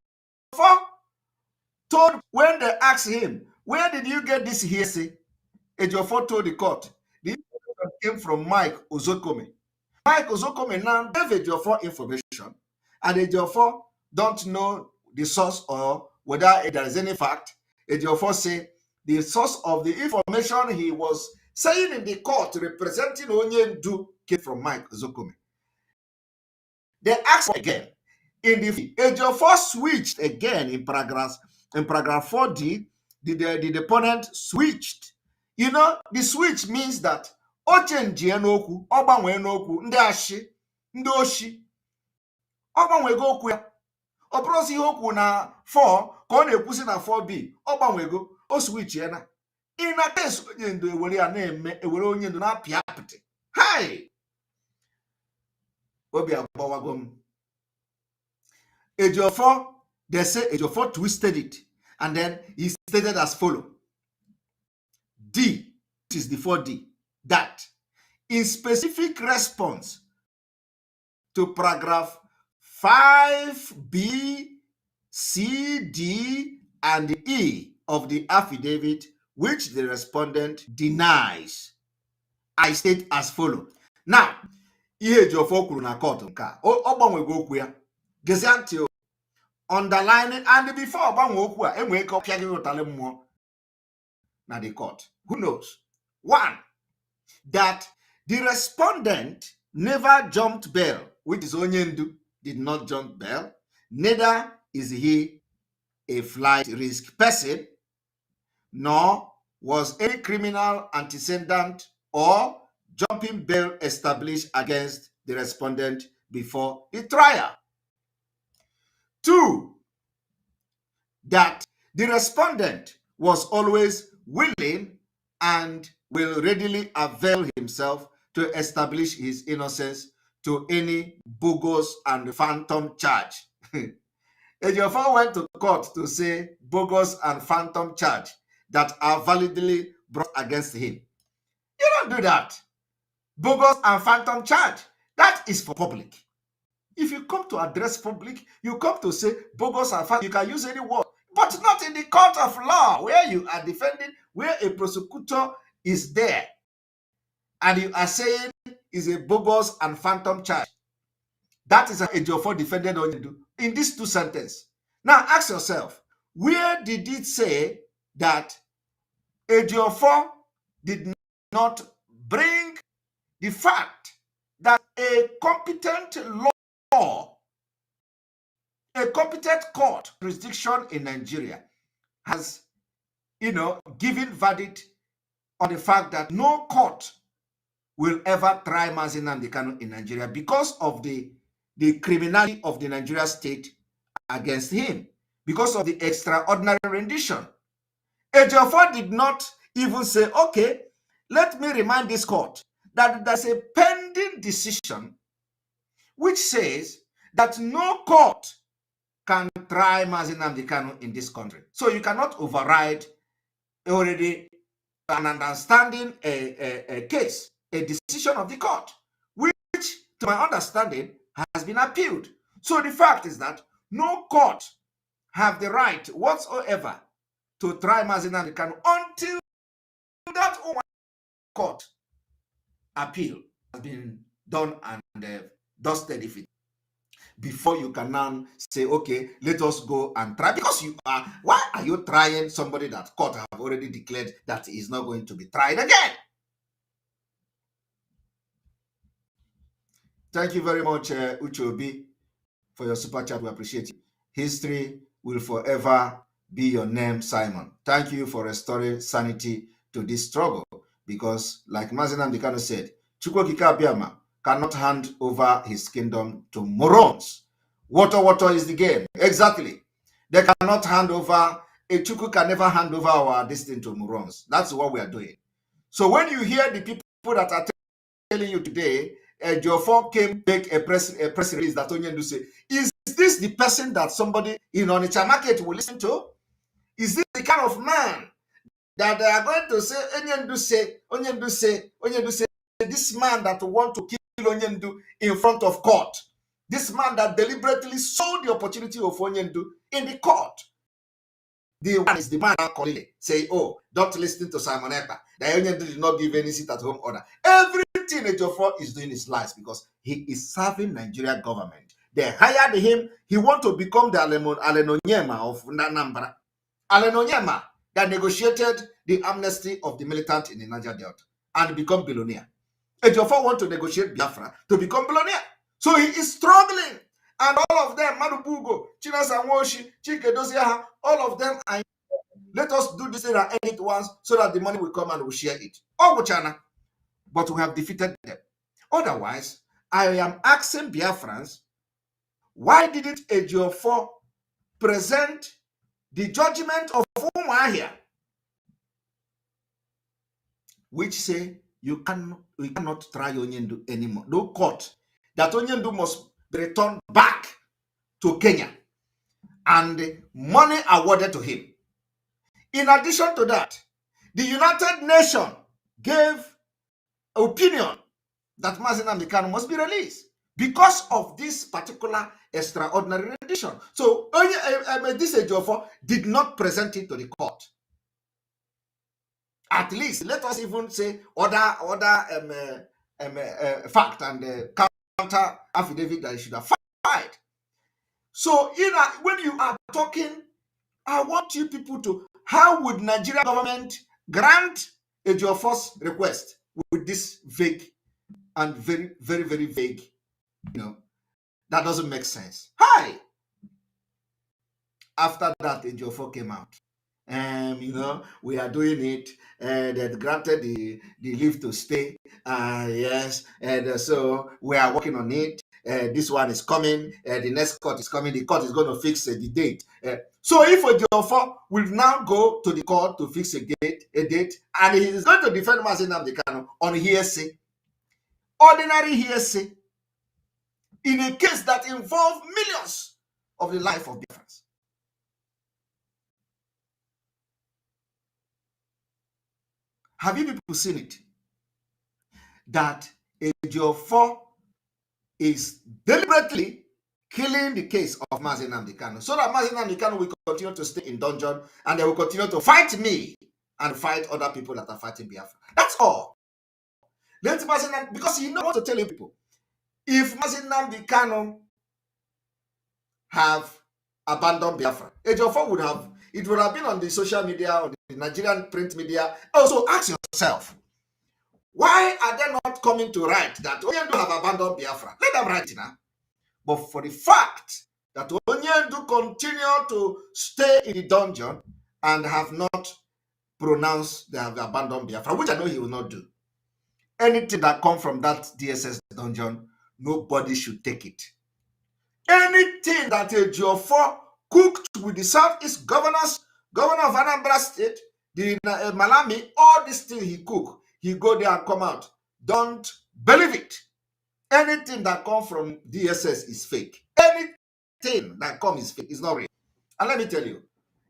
told, when they asked him, where did you get this hearsay? Ejiofor told the court, the information came from Mike Ozekome. Mike Ozekome now gave Ejiofor information, and Ejiofor don't know the source or whether there is any fact. Ejiofor say the source of the information he was saying in the court representing Onyendu came from Mike Ozekome. They asked again. In the Ejiofor switched again in paragraph 4D. The deponent switched. You know, the switch means that ochenji enoku, ogbanwe enoku, ndị ashi, ndị oshi, ogbanwego okwu ya. Ọ bụrụ ihe okwu na 4 ka ọ na-ekwusi na 4B, ogbanwego, o switch ya na. In a case Onyendu ewere ya na-eme, ewere Onyendu na-apị apịtị. Hi! Obi agbawago m. Ejiofor, they say Ejiofor twisted it, and then he stated as follows. D, which is the 4D, that in specific response to paragraph 5B, C, D, and E of the affidavit, which the respondent denies, I state as follows. Now, ihe Ejiofor kwuru na court nka, ọ gbanwego okwu ya. Geziantio underlining and before Bangokwa and wake up more na the court. Who knows? One, that the respondent never jumped bail, which is Onyendu did not jump bail. Neither is he a flight risk person, nor was any criminal antecedent or jumping bail established against the respondent before the trial. Two, that the respondent was always willing and will readily avail himself to establish his innocence to any bogus and phantom charge. Ejiofor went to court to say bogus and phantom charge that are validly brought against him. You don't do that. Bogus and phantom charge, that is for public. If you come to address public, you come to say bogus and phantom, you can use any word, but not in the court of law where you are defending, where a prosecutor is there and you are saying is a bogus and phantom charge. That is a Ejiofor defended Onyendu in these two sentences. Now ask yourself, where did it say that Ejiofor did not bring the fact that a competent law, a competent court jurisdiction in Nigeria has, given verdict on the fact that no court will ever try Mazi Nnamdi Kanu in Nigeria because of the criminality of the Nigeria state against him, because of the extraordinary rendition. Ejiofor did not even say, okay, let me remind this court that there's a pending decision which says that no court can try Mazi Nnamdi Kanu in this country. So you cannot override already an understanding a case, a decision of the court, which, to my understanding, has been appealed. So the fact is that no court have the right whatsoever to try Mazi Nnamdi Kanu until that court appeal has been done and dusted if it, before you can now say, okay, let us go and try. Because why are you trying somebody that court have already declared that he is not going to be tried again? Thank you very much, Uchobi, for your super chat. We appreciate it. History will forever be your name, Simon. Thank you for restoring sanity to this struggle, because like Mazi Nnamdi Kanu said, CHUKWU ABIAMA cannot hand over his kingdom to morons. Water is the game. Exactly. They cannot hand over, a CHUKWU can never hand over our destiny to morons. That's what we are doing. So when you hear the people that are telling you today, Ejiofor came make a press release that Onyendu say, is this the person that somebody in Onitsha market will listen to? Is this the kind of man that they are going to say, Onyendu say, this man that want to kill Onyendu in front of court, this man that deliberately sold the opportunity of Onyendu in the court. The one is the man calling it, say, oh, don't listen to Simon Ekpa. That Onyendu did not give any seat at home order. Everything Ejiofor is doing is lies because he is serving Nigeria government. They hired him. He want to become the Alenonyema of Nanambra. Alenonyema that negotiated the amnesty of the militant in the Niger Delta and become billionaire. Ejiofor want to negotiate Biafra to become billionaire. So he is struggling. And all of them, Madubugo, Chinasa Nwoshi, Chike Doziaha, all of them are, let us do this and end it once so that the money will come and we'll share it. Oh, China. But we have defeated them. Otherwise, I am asking Biafrans, why didn't Ejiofor present the judgment of Umuahia, which say we cannot try Onyendu anymore. No court. That Onyendu must be returned back to Kenya and money awarded to him. In addition to that, the United Nations gave opinion that Mazi Nnamdi Kanu must be released because of this particular extraordinary rendition. So this Ejiofor did not present it to the court. At least let us even say other fact and counter affidavit that he should have filed. So when you are talking, I want you people to, how would Nigerian government grant Ejiofor's request with this vague and very, very, very vague, that doesn't make sense. Hi! After that, Ejiofor came out. We are doing it. They granted the leave to stay. Yes, and so we are working on it. This one is coming. The next court is coming. The court is going to fix the date. So if Ejiofor will now go to the court to fix a date, and he is going to defend Mazi Nnamdi Kanu on hearsay, ordinary hearsay, in a case that involves millions of the life of Biafrans. Have you people seen it? That Ejiofor is deliberately killing the case of Mazi Nnamdi Kanu, so that Mazi Nnamdi Kanu will continue to stay in dungeon, and they will continue to fight me and fight other people that are fighting Biafra. That's all. Let Mazi Nnamdi, because you know what to tell you people. If Mazi Nnamdi Kanu have abandoned Biafra, Ejiofor would have, it would have been on the social media, on the Nigerian print media. Also, ask yourself, why are they not coming to write that Onyendu have abandoned Biafra? Let them write it now. But for the fact that Onyendu continue to stay in the dungeon and have not pronounced they have abandoned Biafra, which I know he will not do. Anything that comes from that DSS dungeon, nobody should take it. Anything that Ejiofor cooked with the Southeast governors, governor of Anambra State, the Malami, all these things he cook, he go there and come out. Don't believe it. Anything that comes from DSS is fake. Anything that comes is fake. It's not real. And let me tell you,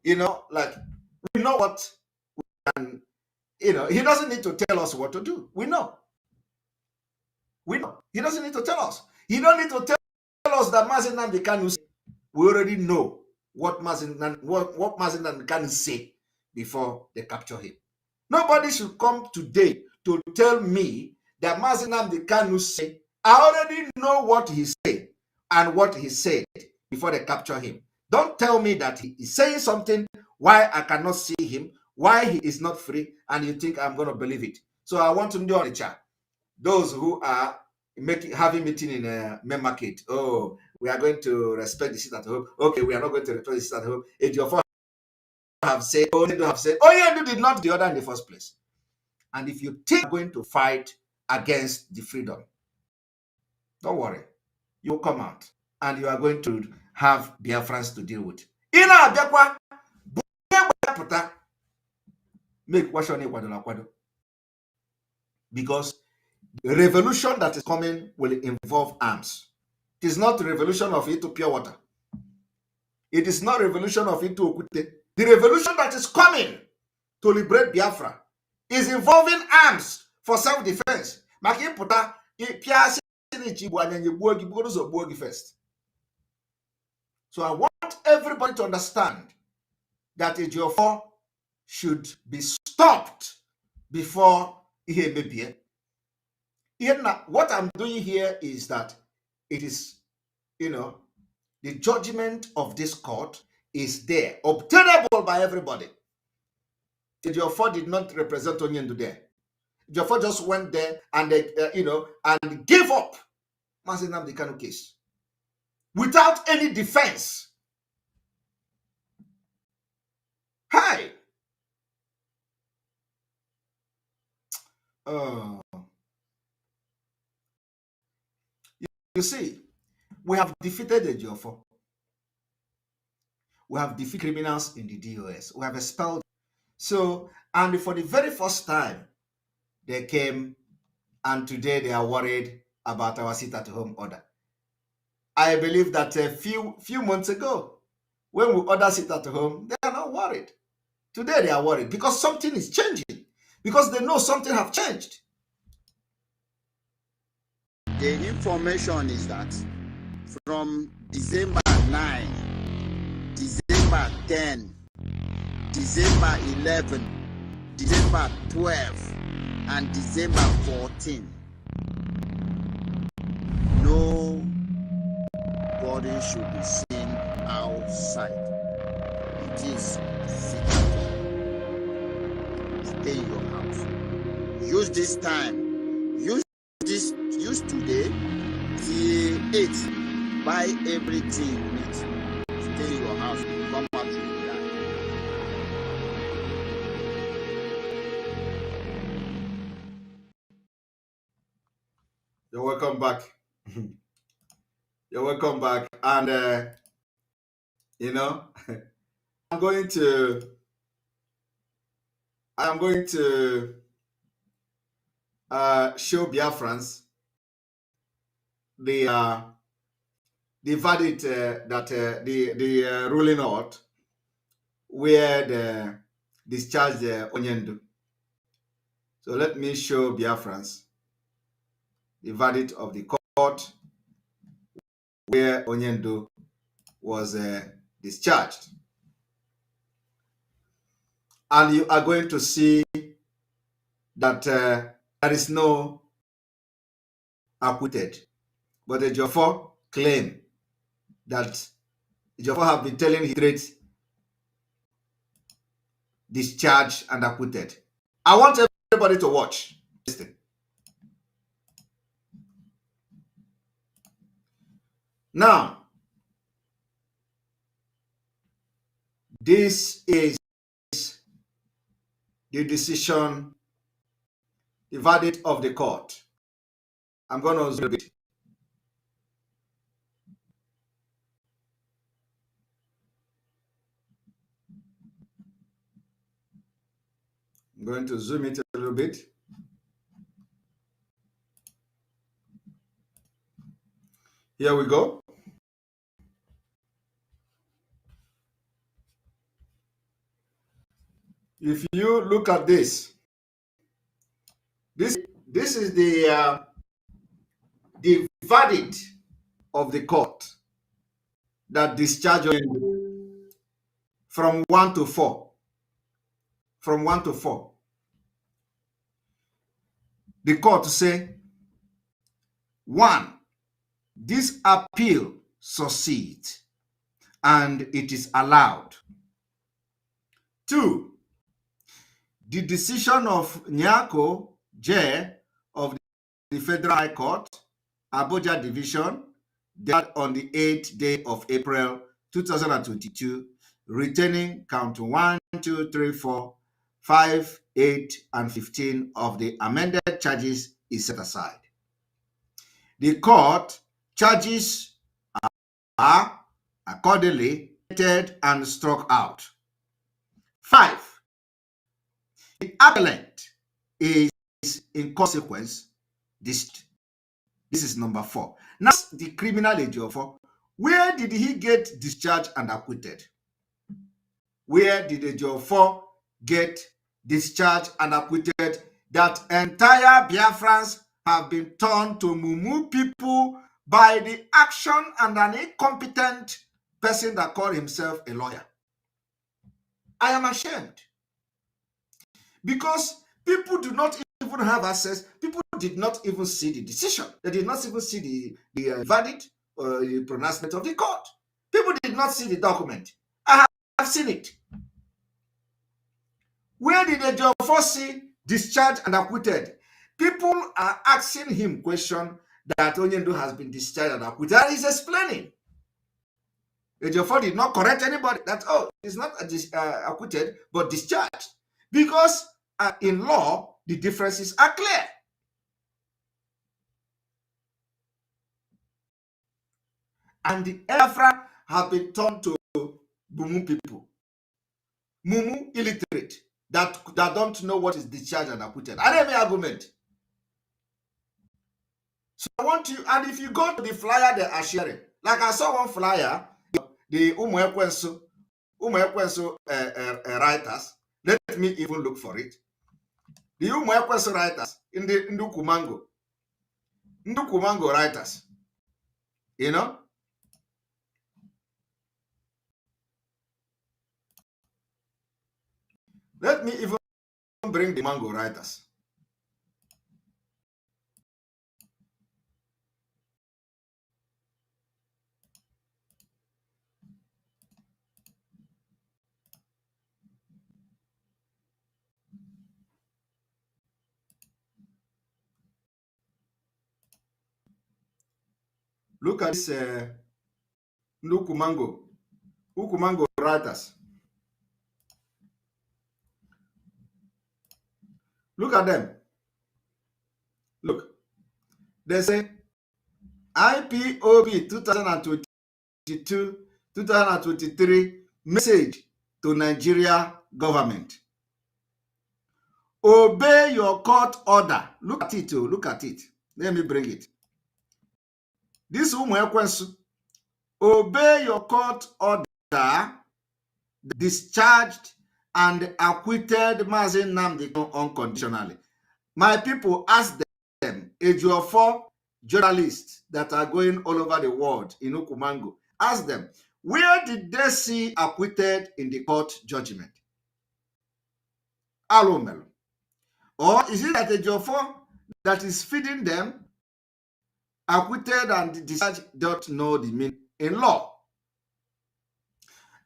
we know what, and he doesn't need to tell us what to do. We know. He doesn't need to tell us. He don't need to tell us that Mazi Nnamdi Kanu say. We already know what Mazi Nnamdi Kanu say before they capture him. Nobody should come today to tell me that Mazi Nnamdi Kanu say. I already know what he said and what he said before they capture him. Don't tell me that he is saying something, why I cannot see him, why he is not free, and you think I'm going to believe it. So I want to know on the chat, those who are having meeting in a main market. Oh, we are going to respect the seat at home. Okay, we are not going to respect the seat at home. Ejiofor have said, Onyendu did not do the order in the first place. And if you think you're going to fight against the freedom, don't worry. You will come out and you are going to have Biafrans to deal with. Because the revolution that is coming will involve arms. It is not the revolution of it to pure water. It is not revolution of it to Okute. The revolution that is coming to liberate Biafra is involving arms for self-defense. First. So I want everybody to understand that Ejiofor should be stopped before he may be. What I'm doing here is that it is, the judgment of this court is there, obtainable by everybody. Ejiofor did not represent Onyendu there. Ejiofor just went there and and gave up Mazi Nnamdi Kanu case without any defense. Hi. You see, we have defeated Ejiofor. We have defeated criminals in the DOS. We have expelled. So, and for the very first time, they came, and today they are worried about our sit-at-home order. I believe that a few months ago, when we order sit-at-home, they are not worried. Today they are worried because something is changing, because they know something have changed. The information is that from December 9, December 10, December 11, December 12, and December 14, nobody should be seen outside. It is secret. Stay in your house. Use this time. Use today till 8. Buy everything you need. Stay in your house. Come out to the land. You're welcome back. You're welcome back. And you know, I'm going to show Biafrans the verdict that the ruling out where the discharged Onyendo. So let me show Biafrans the verdict of the court where Onyendo was discharged. And you are going to see that there is no acquitted. But Ejiofor claimed that Ejiofor have been telling his trades discharged and acquitted. I want everybody to watch. Listen. Now, this is the decision, the verdict of the court. I'm going to zoom a bit. I'm going to zoom it a little bit. Here we go. If you look at this is the verdict of the court that discharged from 1 to 4. From 1 to 4. The court say, 1, this appeal succeeds and it is allowed. 2, the decision of Nyako J of the Federal High Court, Abuja Division, that on the 8th day of April 2022, retaining count 1, 2, 3, 4, 5, 8, and 15 of the amended charges is set aside. The court charges are accordingly stated and struck out. 5. The appellant is in consequence this is number 4. Now the criminal Ejiofor, where did he get discharged and acquitted? Where did Ejiofor get discharged and acquitted? That entire Biafrans have been turned to mumu people by the action and an incompetent person that called himself a lawyer. I am ashamed. Because people do not even have access. People did not even see the decision. They did not even see the verdict or the pronouncement of the court. People did not see the document. I have seen it. Where did Ejiofor see discharged and acquitted? People are asking him question that Onyendo has been discharged and acquitted. And he's explaining. Ejiofor did not correct anybody that, oh, he's not acquitted, but discharged. Because in law, the differences are clear. And the Biafra have been turned to Mumu people. Mumu illiterate that don't know what is discharged and acquitted. And any argument. So I want you, and if you go to the flyer they are sharing, like I saw one flyer, the Umuekwensu writers, let me even look for it. The Umuekwensu writers in the Ndukumango writers, you know, let me even bring the Mango writers. Look at this Ukumango writers. Look at them. Look. They say IPOB 2022-2023 message to Nigeria government. Obey your court order. Look at it. Look at it. Let me bring it. This Umwekwensu. Obey your court order, discharged and acquitted Mazi Nnamdi unconditionally. My people, ask them, Ejiofor journalists that are going all over the world in Ukumango, ask them, where did they see acquitted in the court judgment? Alomelo. Or is it that Ejiofor that is feeding them acquitted and discharged don't know the meaning in law?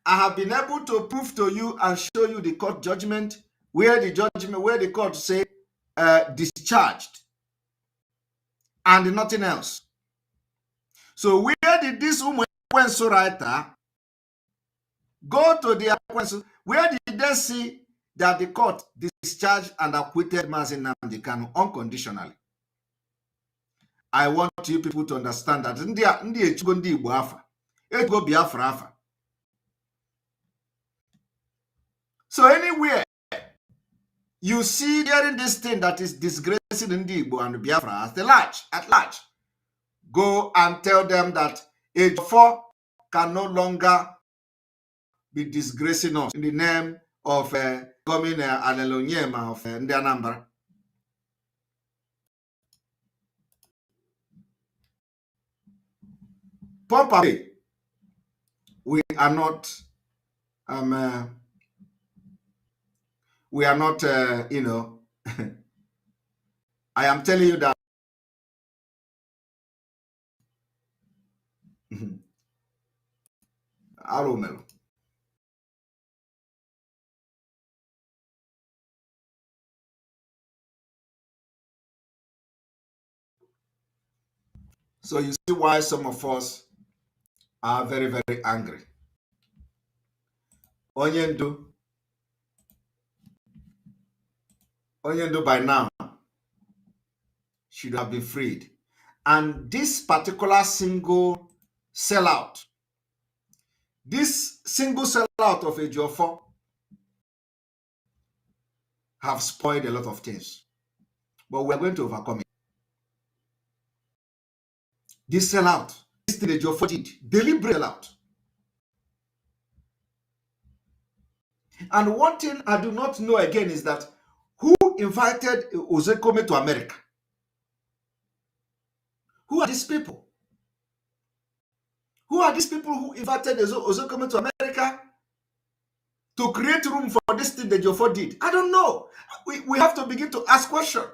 I have been able to prove to you and show you the court judgment where the court say discharged and nothing else. So where did this Umwekwensu writer go to the Umwekwensu? Where did they see that the court discharged and acquitted Mazi Nnamdi Kanu unconditionally? I want you people to understand that ndị echugo ndị Igbo afa, echugo Biafra afa. So anywhere you see during this thing that is disgracing ndị Igbo and Biafra at large, go and tell them that Ejiofor can no longer be disgracing us in the name of Governor Alelonyema of ndị Anambra. Pump away. We are not you know, I am telling you that Aromel. So you see why some of us are very, very angry. Onyendu by now should have been freed. And this particular single sellout of Ejiofor have spoiled a lot of things. But we are going to overcome it. This sellout, this thing Ejiofor did, deliberate sellout. And one thing I do not know again is that who invited Ozekome to America? Who are these people? Who are these people who invited Ozekome to America to create room for this thing that Ejiofor did? I don't know. We have to begin to ask questions.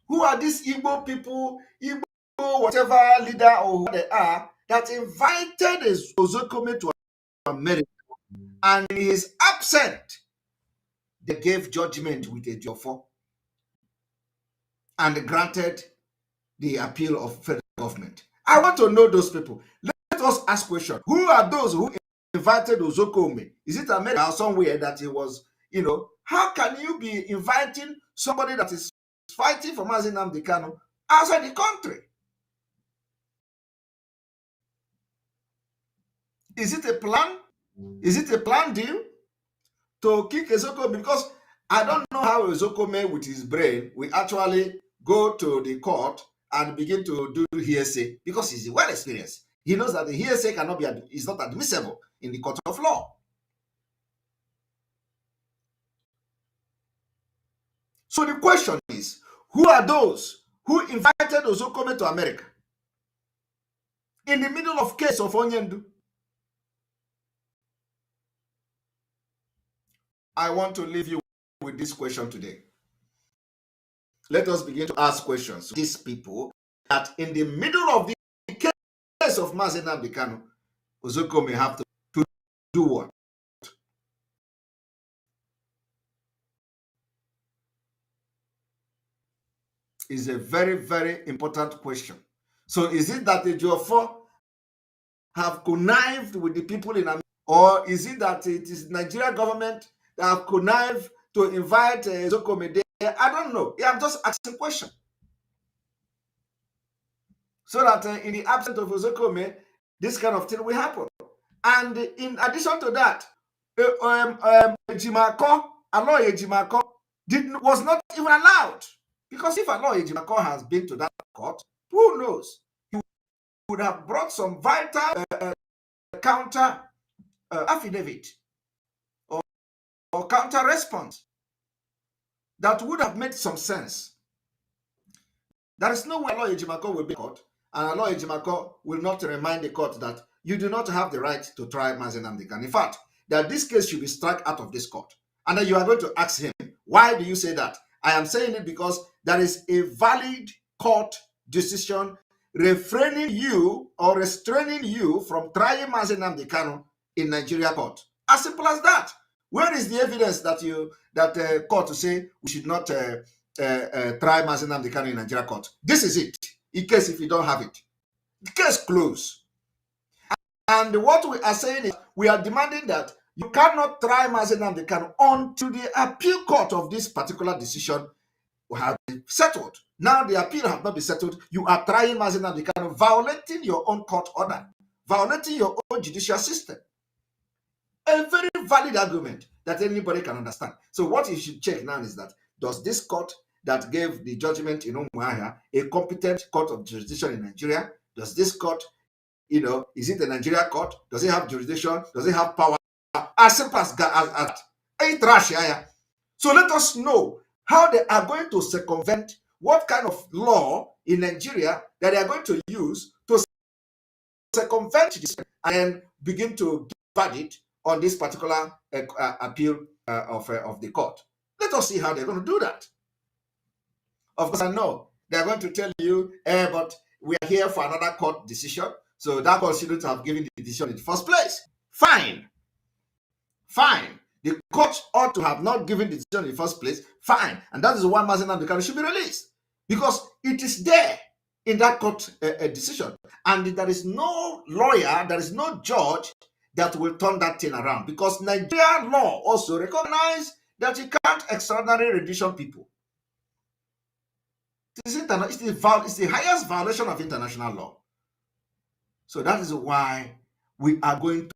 Who are these Igbo people, Igbo whatever leader or who they are, that invited Ozekome to America, and he is absent? They gave judgment with Ejiofor and granted the appeal of federal government. I want to know those people. Let us ask questions. Who are those who invited Ozekome? Is it America or somewhere that he was, you know? How can you be inviting somebody that is fighting for Mazi Nnamdi Kanu outside the country? Is it a plan? Is it a planned deal to kick Ozekome? Because I don't know how Ozekome with his brain will actually go to the court and begin to do hearsay, because he's well experienced. He knows that the hearsay is not admissible in the court of law. So the question is, who are those who invited Ozekome to America in the middle of case of Onyendu? I want to leave you with this question today. Let us begin to ask questions to these people that in the middle of the case of Mazi Nnamdi Kanu, Ozekome have to do what? Is a very, very important question. So is it that the Ejiofor have connived with the people in America, or is it that it is the Nigerian government that have connived to invite Ezokome there? I don't know. Yeah, I'm just asking a question. So that in the absence of Ezokome, this kind of thing will happen. And in addition to that, Ejimako, Aloy Ejimako, was not even allowed. Because if Aloy Ejimako has been to that court, who knows? He would have brought some vital counter affidavit or counter response that would have made some sense. There is no way Aloy Ejimako will be in court, and Aloy Ejimako will not remind the court that you do not have the right to try Mazi Nnamdi Kanu. In fact, that this case should be struck out of this court. And then you are going to ask him, why do you say that? I am saying it because there is a valid court decision refraining you or restraining you from trying Mazi Nnamdi Kanu in Nigeria court. As simple as that. Where is the evidence that court to say we should not try Mazi Nnamdi Kanu in Nigeria court? This is it. In case if you don't have it, the case closed. And what we are saying is we are demanding that you cannot try Mazi Nnamdi Kanu until the appeal court of this particular decision has been settled. Now the appeal has not been settled. You are trying Mazi Nnamdi Kanu, violating your own court order, violating your own judicial system. A very valid argument that anybody can understand. So what you should check now is that, does this court that gave the judgment in Umuahia a competent court of jurisdiction in Nigeria? Does this court, is it a Nigeria court? Does it have jurisdiction? Does it have power? As simple as that. So let us know how they are going to circumvent, what kind of law in Nigeria that they are going to use to circumvent this and then begin to give verdict on this particular appeal of the court. Let us see how they're going to do that. Of course, I know they're going to tell you, but we are here for another court decision, so that court shouldn't have given the decision in the first place. Fine. The court ought to have not given the decision in the first place. Fine. And that is why Mazi Nnamdi Kanu should be released. Because it is there in that court decision. And there is no lawyer, there is no judge that will turn that thing around. Because Nigerian law also recognizes that you can't extraordinary rendition people. It's the highest violation of international law. So that is why we are going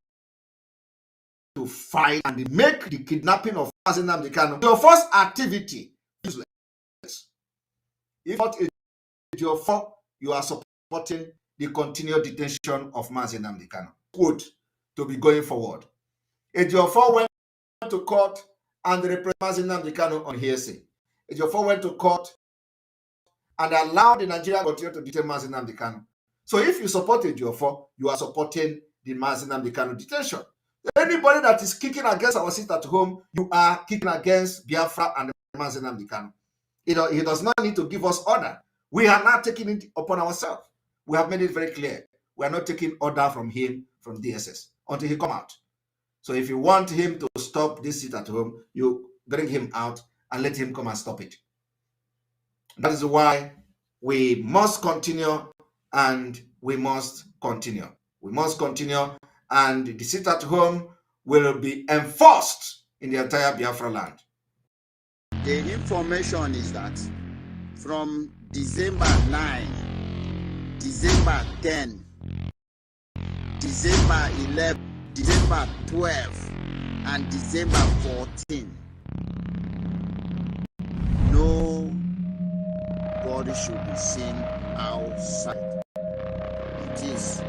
to fight and make the kidnapping of Mazi Nnamdi Kanu your first activity useless. If not Ejiofor, you are supporting the continued detention of Mazi Nnamdi Kanu. Quote, to be going forward. Ejiofor went to court and represented Mazi Nnamdi Kanu on hearsay. Ejiofor went to court and allowed the Nigerian continue to detain Mazi Nnamdi Kanu. So if you support Ejiofor, you are supporting the Mazi Nnamdi Kanu detention. Anybody that is kicking against our seat at home, you are kicking against Biafra and Mazi Nnamdi Kanu. He does not need to give us order. We are not taking it upon ourselves. We have made it very clear. We are not taking order from him, from DSS, until he come out. So if you want him to stop this seat at home, you bring him out and let him come and stop it. That is why we must continue, and we must continue. We must continue, and the sit at home will be enforced in the entire Biafra land. The information is that from December 9, December 10, December 11, December 12, and December 14, nobody should be seen outside. It is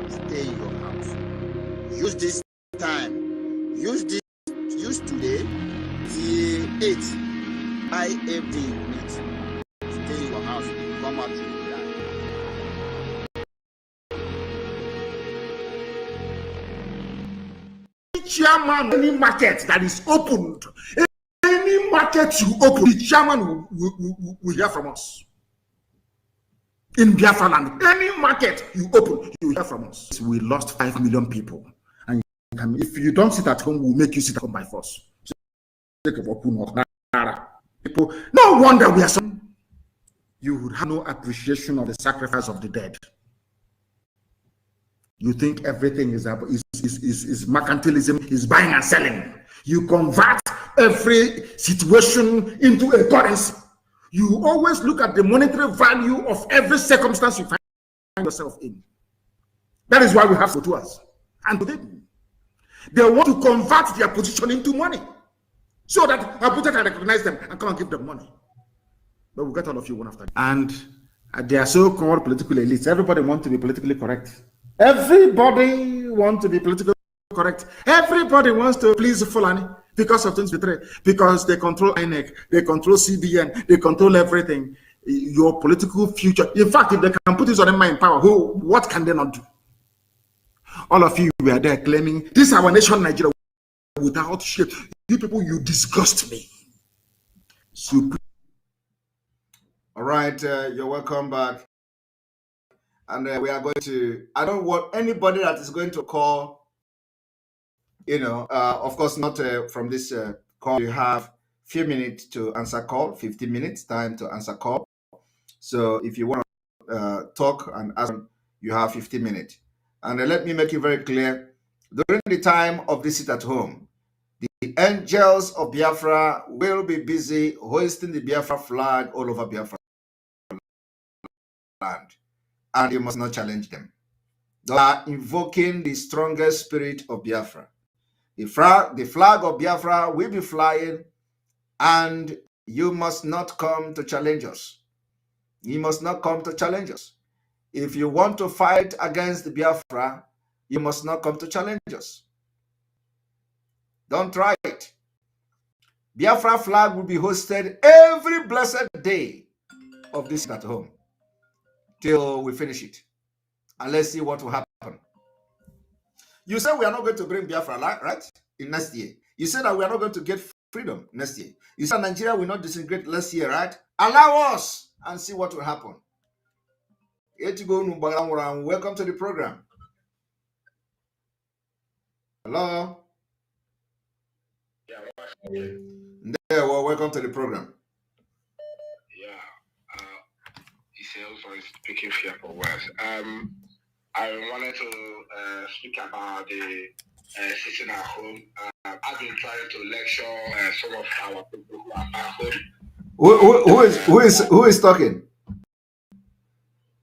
stay in your house. Use this time. Use today till 8. Buy everything you need. Stay in your house. Come out to the land. Chairman, any market that is opened, any market you open, the chairman will hear from us. In Biafra land, any market you open, you hear from us. We lost 5 million people. And if you don't sit at home, we'll make you sit at home by force. No wonder we are so. you would have no appreciation of the sacrifice of the dead. You think everything is mercantilism, is buying and selling. You convert every situation into a currency. You always look at the monetary value of every circumstance you find yourself in. That is why we have saboteurs. And they want to convert their position into money so that Abuja can recognize them and come and give them money. But we'll get all of you one after. And they are so-called political elites. Everybody wants to be politically correct. Everybody wants to be politically correct. Everybody wants to please Fulani because of 2023, because they control INEC, they control CBN, they control everything. Your political future. In fact, if they can put this on them in power, what can they not do? All of you were there claiming this is our nation, Nigeria, without shit. You people, you disgust me. All right, you're welcome back. And we are going to, I don't want anybody that is going to call, of course, not from this call. You have few minutes to answer call, 15 minutes time to answer call. So if you want to talk and ask, you have 15 minutes. And let me make it very clear, during the time of this sit at home, the angels of Biafra will be busy hoisting the Biafra flag all over Biafra land. And you must not challenge them. They are invoking the strongest spirit of Biafra. The flag of Biafra will be flying, and you must not come to challenge us. You must not come to challenge us. If you want to fight against the Biafra, you must not come to challenge us. Don't try it. Biafra flag will be hosted every blessed day of this at home till we finish it. And let's see what will happen. You said we are not going to bring Biafra, right? In next year. You said that we are not going to get freedom next year. You said Nigeria will not disintegrate last year, right? Allow us and see what will happen. Welcome to the program. Hello? Yeah, well, welcome to the program. Yeah, Ejiofor is speaking here for words. I wanted to speak about the sitting at home. I've been trying to lecture some of our people who are at home. Who is talking?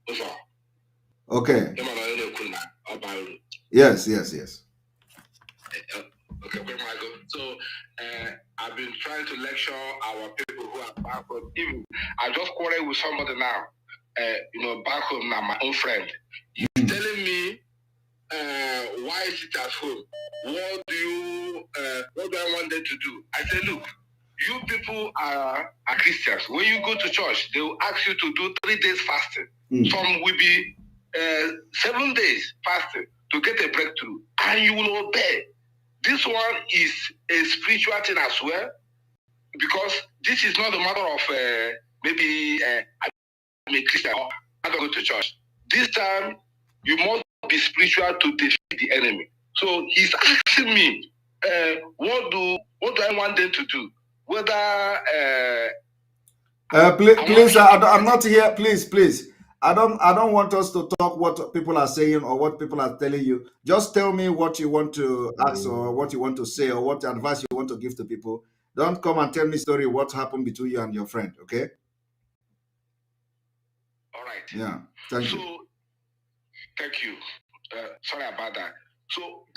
Also, okay. Yes. Okay, where am I going? So I've been trying to lecture our people who are back home. Even I just quarreled with somebody now. Back home now, my own friend. He's telling me why sit at home. What do I want them to do? I said, look, you people are Christians. When you go to church, they will ask you to do 3 days fasting. Some will be 7 days fasting to get a breakthrough, and you will obey. This one is a spiritual thing as well, because this is not a matter of maybe I'm a Christian or I don't go to church. This time, you must be spiritual to defeat the enemy. So he's asking me, what do I want them to do? Whether please, I'm not here. Please. I don't want us to talk what people are saying or what people are telling you. Just tell me what you want to ask or what you want to say or what advice you want to give to people. Don't come and tell me story what happened between you and your friend, okay? All right. Yeah, thank you. Thank you. Sorry about that. So,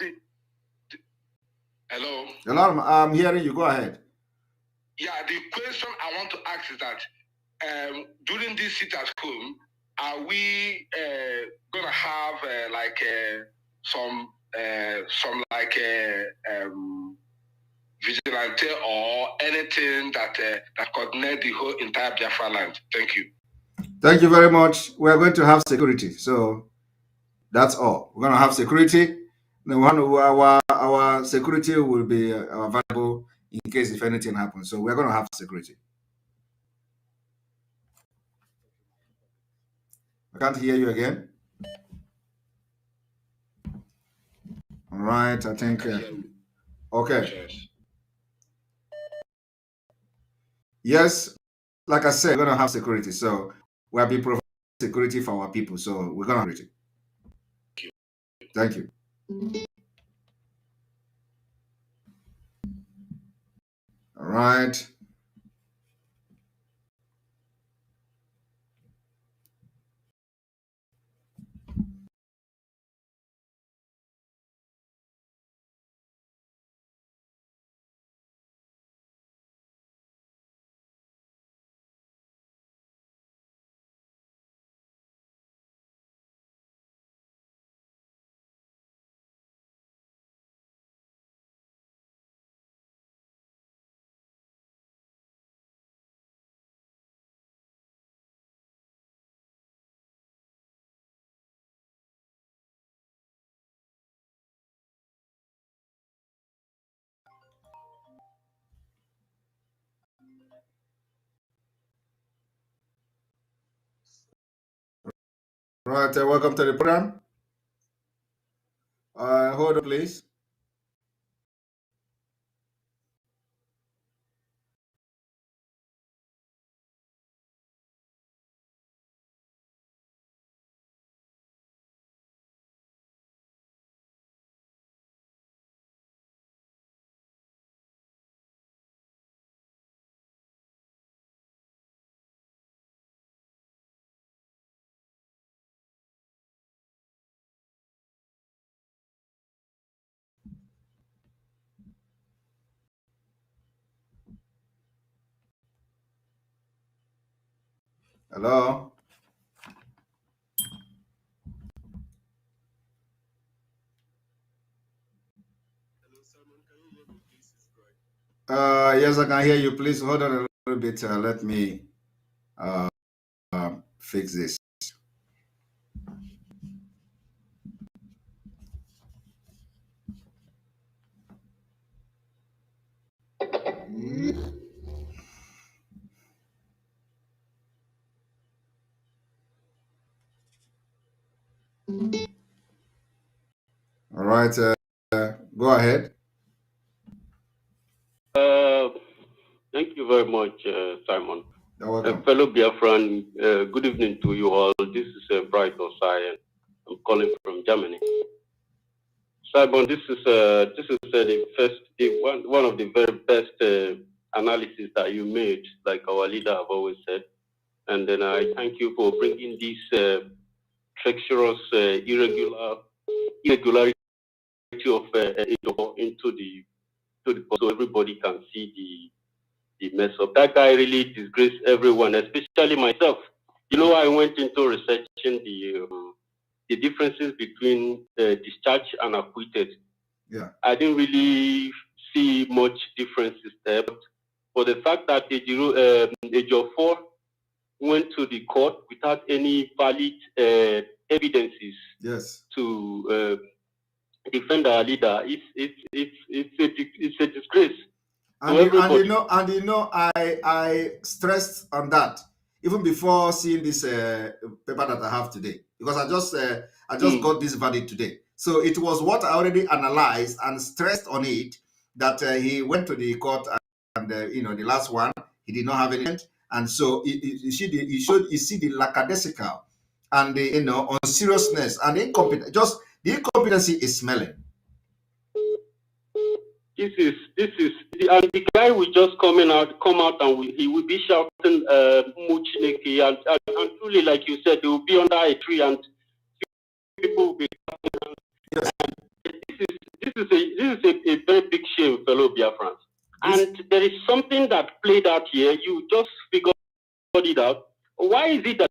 hello? Hello, I'm hearing you. Go ahead. Yeah, the question I want to ask is that during this sit at home, are we gonna have some vigilante or anything that coordinate the whole entire Biafra land? Thank you. Thank you very much. We are going to have security, so that's all. We're going to have security. Our security will be available in case if anything happens. So we're going to have security. I can't hear you again. All right, I think. Okay. Yes, like I said, we're going to have security. So We have been providing security for our people, so we're going to read it. Thank you. All right. Right, welcome to the program. Hold on, please. Hello. Yes, I can hear you. Please hold on a little bit. Let me fix this. All right. Go ahead. Thank you very much, Simon. You're welcome. Fellow Biafran, good evening to you all. This is Bright Osai, and I'm calling from Germany. Simon, this is the first, one of the very best analysis that you made, like our leader have always said. And then I thank you for bringing this treacherous irregularity of Ejiofor into the so everybody can see the mess up. That guy really disgraced everyone, especially myself. You know, I went into researching the differences between discharged and acquitted. Yeah. I didn't really see much differences there, but for the fact that Ejiofor went to the court without any valid evidences, yes, to defend our leader, it's a disgrace. And you know, I stressed on that even before seeing this paper that I have today, because I just got this verdict today. So it was what I already analyzed and stressed on it, that he went to the court and you know, the last one he did not have any, and so you see the lackadaisical and the, you know, unseriousness and the incompetent. Just the incompetency is smelling. This is, and the guy will just come out and he will be shouting Muchneki, and truly, like you said, they will be under a tree and people will be. Yes. This is a very big shame, fellow Biafrans. And there is something that played out here. You just figured it out. Why is it that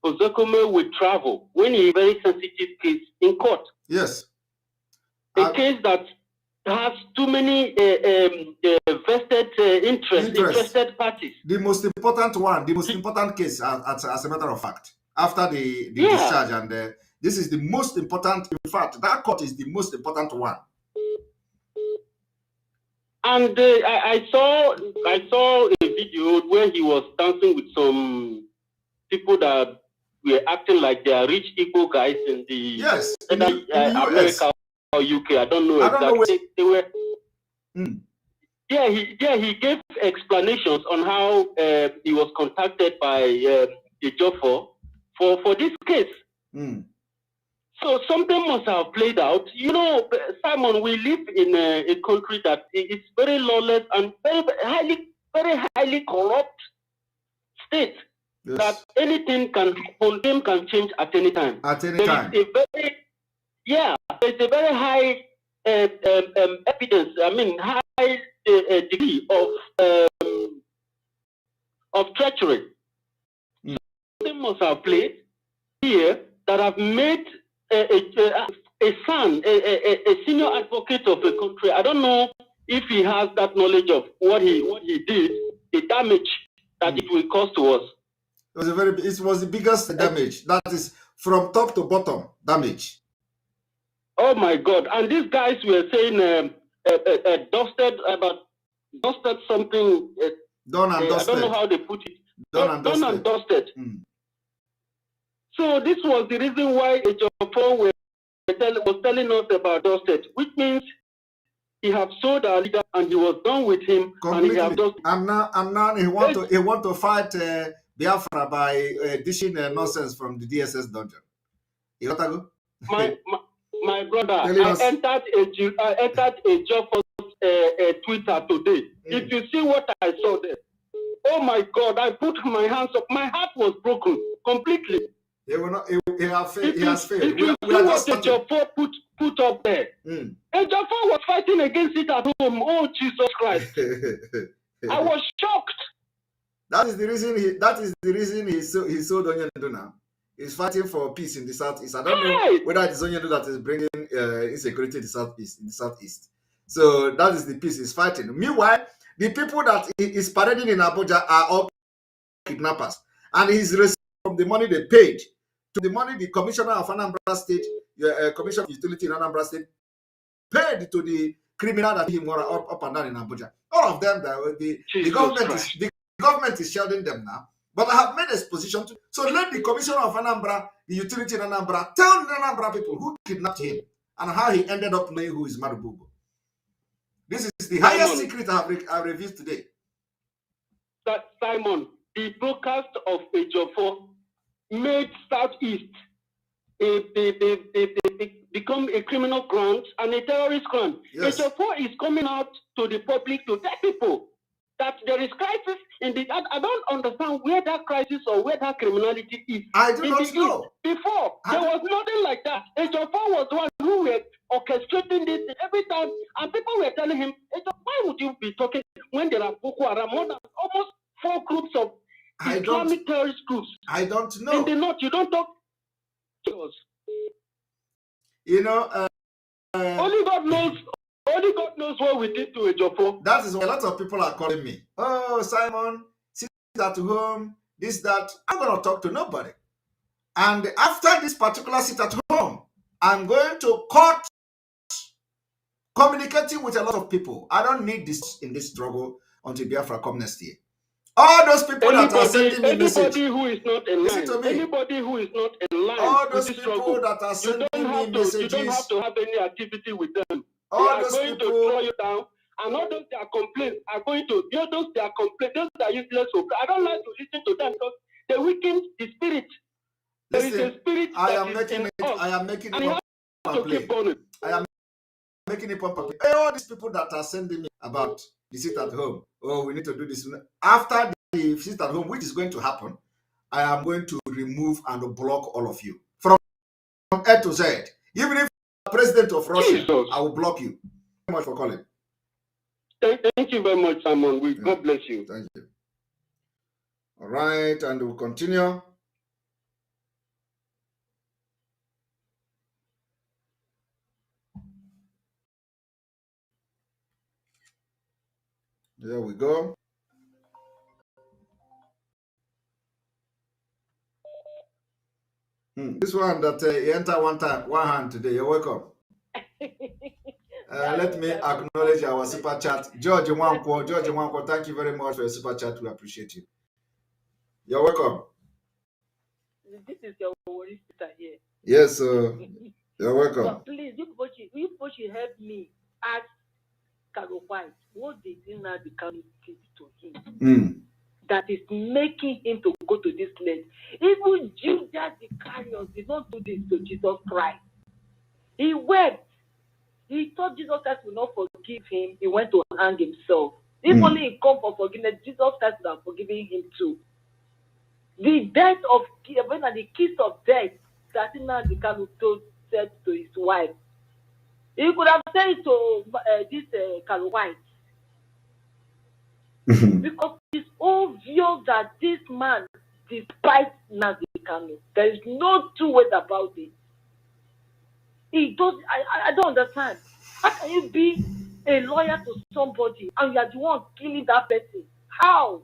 Ozokome will travel when he is a very sensitive case in court? Yes. A case that has too many vested interested parties. The most important one, the most important case, as a matter of fact, after the discharge, and this is the most important. In fact, that court is the most important one. And I saw a video where he was dancing with some people that were acting like they are rich Igbo guys in the America or UK. I don't know exactly. They were. He gave explanations on how he was contacted by Ejiofor for this case. So something must have played out. You know, Simon, we live in a country that is very lawless and very highly corrupt state. Yes. That anything can change at any time. At any time. There's a very high evidence. I mean, high degree of treachery. Something must have played here that have made a senior advocate of a country. I don't know if he has that knowledge of what he did, the damage that it will cause to us. It was the biggest damage. That is from top to bottom damage. Oh my God! And these guys were saying dusted something. Done and dusted. I don't know how they put it. Done and dusted. So this was the reason why Ejiofor was telling us about dusted, which means he have sold our leader and he was done with him. Completely. And he have and now he want to fight Biafra by dishing nonsense from the DSS dungeon. You want to go? My brother, I entered Ejiofor's Twitter today. If you see what I saw there, oh my God! I put my hands up. My heart was broken completely. He has failed. If you see what Ejiofor put up there, Ejiofor was fighting against it at home. Oh Jesus Christ! I was shocked. That is the reason he sold Onyendu now. He's fighting for peace in the southeast. I don't know whether it's Onyendu that is bringing insecurity in the southeast. So that is the peace he's fighting. Meanwhile, the people that he is parading in Abuja are all kidnappers, and he's receiving from the money they paid to the money the commissioner of Anambra State, Commission of Utility in Anambra State, paid to the criminal that he up and down in Abuja. All of them, the government is shielding them now. But I have made a position to. So let the commissioner of Anambra, the utility in Anambra, tell the Anambra people who kidnapped him and how he ended up knowing who is Marububu. This is the highest secret I revealed today. That Simon, the broadcast of Ejiofor made Southeast become a criminal ground and a terrorist ground. Yes. Ejiofor is coming out to the public to tell people that there is crisis in the. I don't understand where that crisis or where that criminality is. I do not know. Before there was nothing like that. Ejiofor was the one who were orchestrating this every time, and people were telling him, "Why would you be talking when there are Boko Haram, more than almost 4 groups of Islamic terrorist groups?" I don't know. In the north, you don't talk to us. You know, only God knows. Only God knows what we did to Ejiofor. That is why a lot of people are calling me. Oh, Simon, sit at home, this, that. I'm going to talk to nobody. And after this particular sit at home, I'm going to cut communicating with a lot of people. I don't need this in this struggle until Biafra come next year. All those people that are sending me messages. Anybody who is not in line. Anybody who is not in line. All those people that are sending me messages. You don't have to have any activity with them. All they are those going people to throw you down, and all those their complaints are going to those their complaints, those that are useless. I don't like to listen to them because they weaken the spirit. There is a spirit. I am making it public. I am making it public. All these people that are sending me about the sit at home. Oh, we need to do this. After the sit at home, which is going to happen, I am going to remove and block all of you from A to Z. Even if President of Russia, Jesus. I will block you. Thank you very much for calling. Thank you very much, Simon. God bless you. Thank you. All right, and we'll continue. There we go. This one that you enter one hand today. You're welcome. Let me acknowledge our super chat. George Nwankwo, thank you very much for your super chat. We appreciate you. You're welcome. This is your Barista here. Yes, you're welcome. So please, you people should help me ask Carol White what they did not communicate to him. that is making him to go to this place. Even Judas Iscariot did not do this to Jesus Christ. He wept. He thought Jesus Christ would not forgive him. He went to hang himself. If only he come for forgiveness, Jesus Christ would have forgiven him too. The death of the kiss of death that Nnamdi Kanu said to his wife. He could have said it to this Kalu White. Because it's obvious that this man despises Nnamdi Kanu. There is no two ways about it. He does. I don't understand. How can you be a lawyer to somebody and you are the one killing that person? How?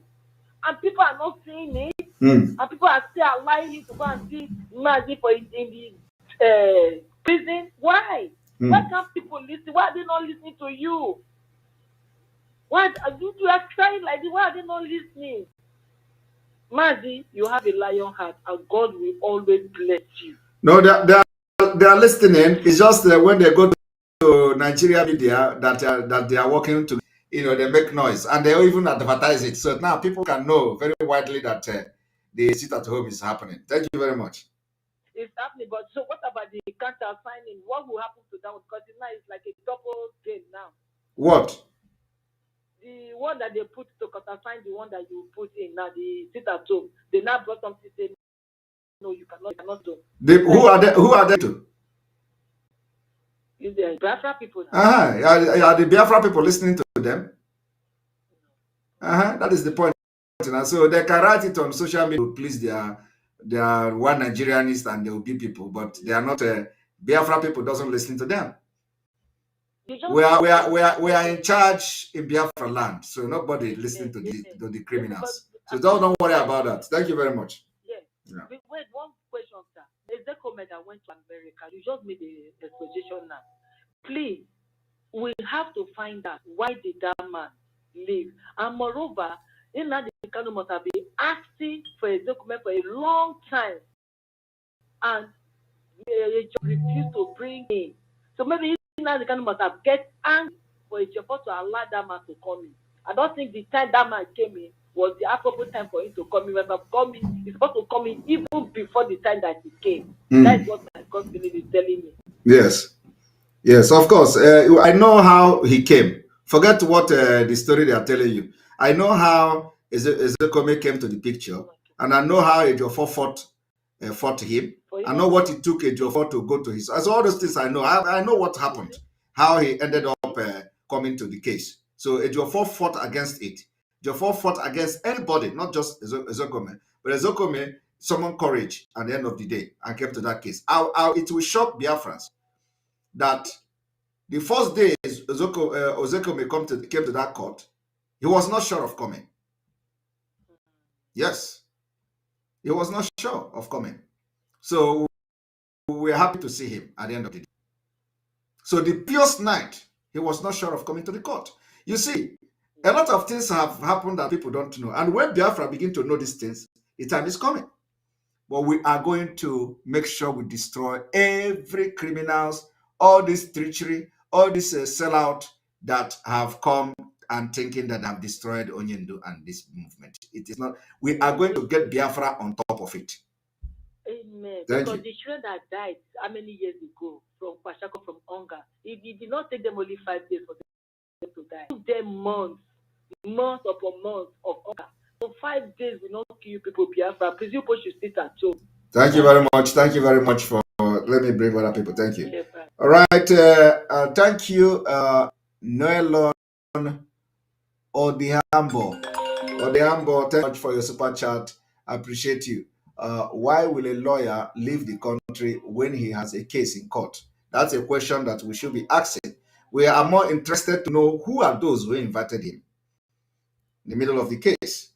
And people are not saying it. And people are still allowing him to go and see Nnamdi in the prison. Why? Why can't people listen? Why are they not listening to you? Why you are crying like this? Why are they not listening? Mazi, you have a lion heart, and God will always bless you. No, they are listening. It's just when they go to Nigeria media that they are working to, they make noise and they even advertise it. So now people can know very widely that the sit at home is happening. Thank you very much. It's happening, but so what about the counter signing? What will happen to that one? Because now it's like a double game now. What? The one that they put to countersign the one that you put in now, the sit at home. They now brought something saying, no, you cannot do. Who are they to? Is the Biafra people now? Are the Biafra people listening to them? That is the point. So they can write it on social media to please their one Nigerianist and the Obi people, but they are not. Biafra people doesn't listen to them. We are in charge in Biafra land, so nobody listening to the criminals. So don't worry about that. Thank you very much. Yeah. Wait, one question, sir. Is the comment that went to America? You just made the exposition now. Please, we have to find out why did that man leave. And moreover, Nnamdi Kanu must have been asking for a document for a long time, and they refused to bring in. So maybe Nnamdi Kanu must have get angry for Ejiofor to allow that man to come in. I don't think the time that man came in was the appropriate time for him to come in. He's supposed to come in even before the time that he came. That is what my gut feeling is telling me. Yes, of course. I know how he came. Forget what the story they are telling you. I know how Ezekome came to the picture, and I know how Ejiofor fought him. I know what it took Ejiofor to go to his. As all those things I know. I know what happened, how he ended up coming to the case. So Ejiofor fought against it. Ejiofor fought against anybody, not just Ezekome, but Ezekome summoned courage at the end of the day and came to that case. It will shock Biafrans that the first day Ezekome came to that court, he was not sure of coming. Yes, he was not sure of coming. So we were happy to see him at the end of the day. So the previous night, he was not sure of coming to the court. You see, a lot of things have happened that people don't know. And when Biafra begin to know these things, the time is coming. But we are going to make sure we destroy every criminals, all this treachery, all this sellout that have come and thinking that have destroyed Onyendu and this movement. It is not. We are going to get Biafra on top of it. Amen. Thank because you. the children that died how many years ago from Kwashako, from hunger, it did not take them only 5 days for them to die. It took them months upon months of hunger. So 5 days will not kill people, Biafra. Please, you should sit at home. Thank you very much. Thank you very much for. Let me bring other people. Thank you. Yeah, all right. Thank you, Noelon Odiambo. Odiambo, thank you much for your super chat. I appreciate you. Why will a lawyer leave the country when he has a case in court? That's a question that we should be asking. We are more interested to know who are those who invited him in the middle of the case.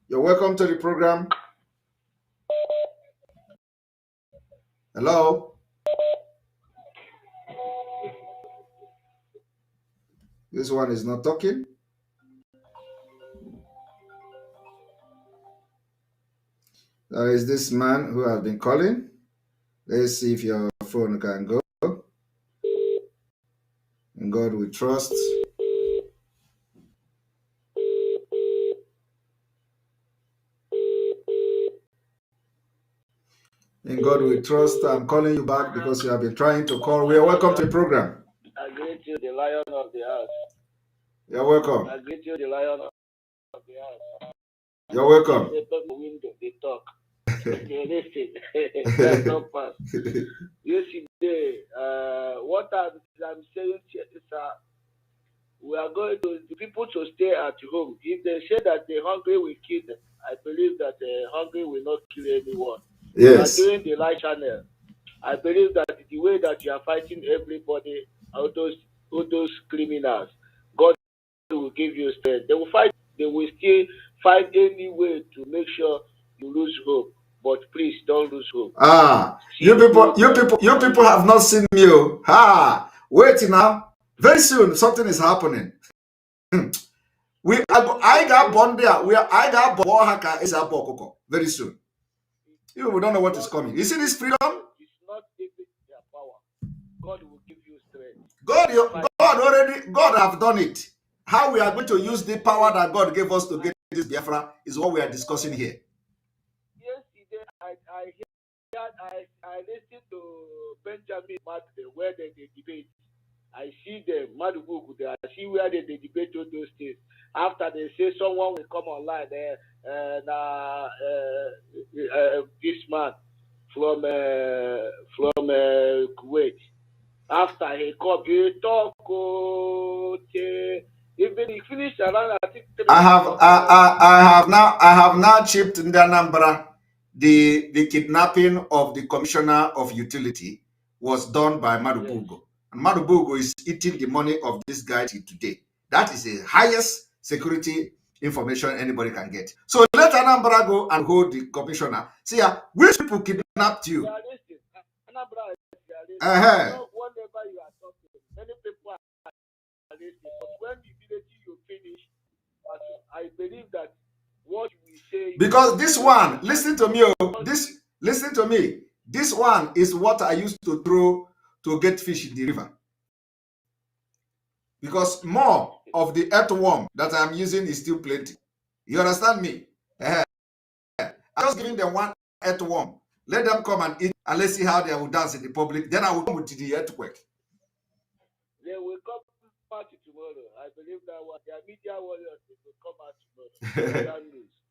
You're welcome to the program. Hello? This one is not talking. There is this man who has been calling. Let's see if your phone can go. In God we trust. In God we trust. I'm calling you back because you have been trying to call. We are welcome to the program. I greet you, the lion of the house. You're welcome. I greet you, the lion of the house. You're welcome. They open the window, they talk. They listen. That's not fast. Yesterday, what I'm saying is we are going to the people to stay at home. If they say that the hungry will kill them, I believe that the hungry will not kill anyone. Yes. You are doing the light channel. I believe that the way that you are fighting everybody, all those criminals, God will give you strength. They will fight. They will still find any way to make sure you lose hope. But please don't lose hope. You people have not seen me. Wait now. Very soon something is happening. I got born there. I got born haka is a bokoko very soon. You don't know what is coming. You see this freedom? It's not giving their power. God will give you strength. God have done it. How we are going to use the power that God gave us to get this Biafra is what we are discussing here. Yesterday, I listened to Benjamin Madden where they debate. I see them, Madubuku, I see where they debate on those things. After they say someone will come online there, this man from Kuwait. After he come, he talk. Even he finished around, I think. I have now chipped in the Anambra. The kidnapping of the commissioner of utility was done by Madubugo. Yes. And Madubugo is eating the money of this guy today. That is the highest security information anybody can get. So let Anambra go and hold the commissioner. See, which people kidnapped you? Anambra, whenever you are talking, many people are arrested. But when immediately you finish, I believe that what we say. Because this one, listen to me. Listen to me. This one is what I used to throw to get fish in the river. Because more of the earthworm that I'm using is still plenty. You understand me? I'm just giving them one earthworm. Let them come and eat and let's see how they will dance in the public. Then I will come with the earthquake. They will come out tomorrow. I believe that their media warriors will come out tomorrow.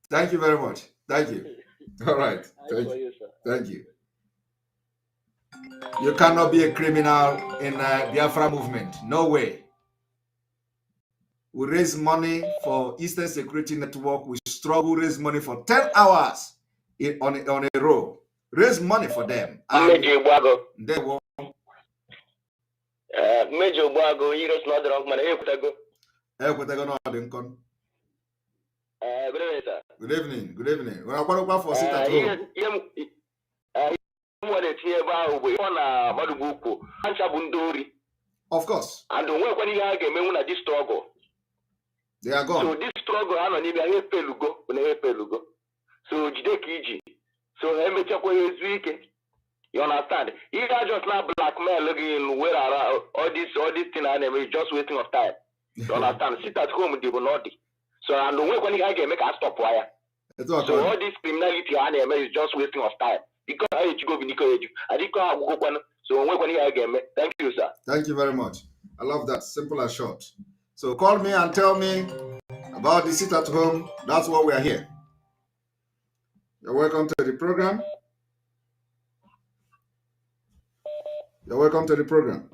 Thank you very much. Thank you. All right. Thank you. You cannot be a criminal in the Biafra movement. No way. We raise money for Eastern Security Network. We struggle, raise money for 10 hours on a row. Raise money for them. They won't. Major Bago, you don't know the wrong money. Good evening. Good evening. We're going to for sit at home. Of course. And when you have this struggle, they are gone. So this struggle, I don't even have pelugo. So Jidekiji. So you understand? You guys just not blackmail looking where all this thing is just wasting of time. You understand? Sit at home with the naughty. So and the way when you guys make a stop wire. So all this criminality is just wasting of time. Because I go so when you guys thank you, sir. Thank you very much. I love that. Simple and short. So call me and tell me about the sit at home. That's why we are here. You're welcome to the program. You're welcome to the program.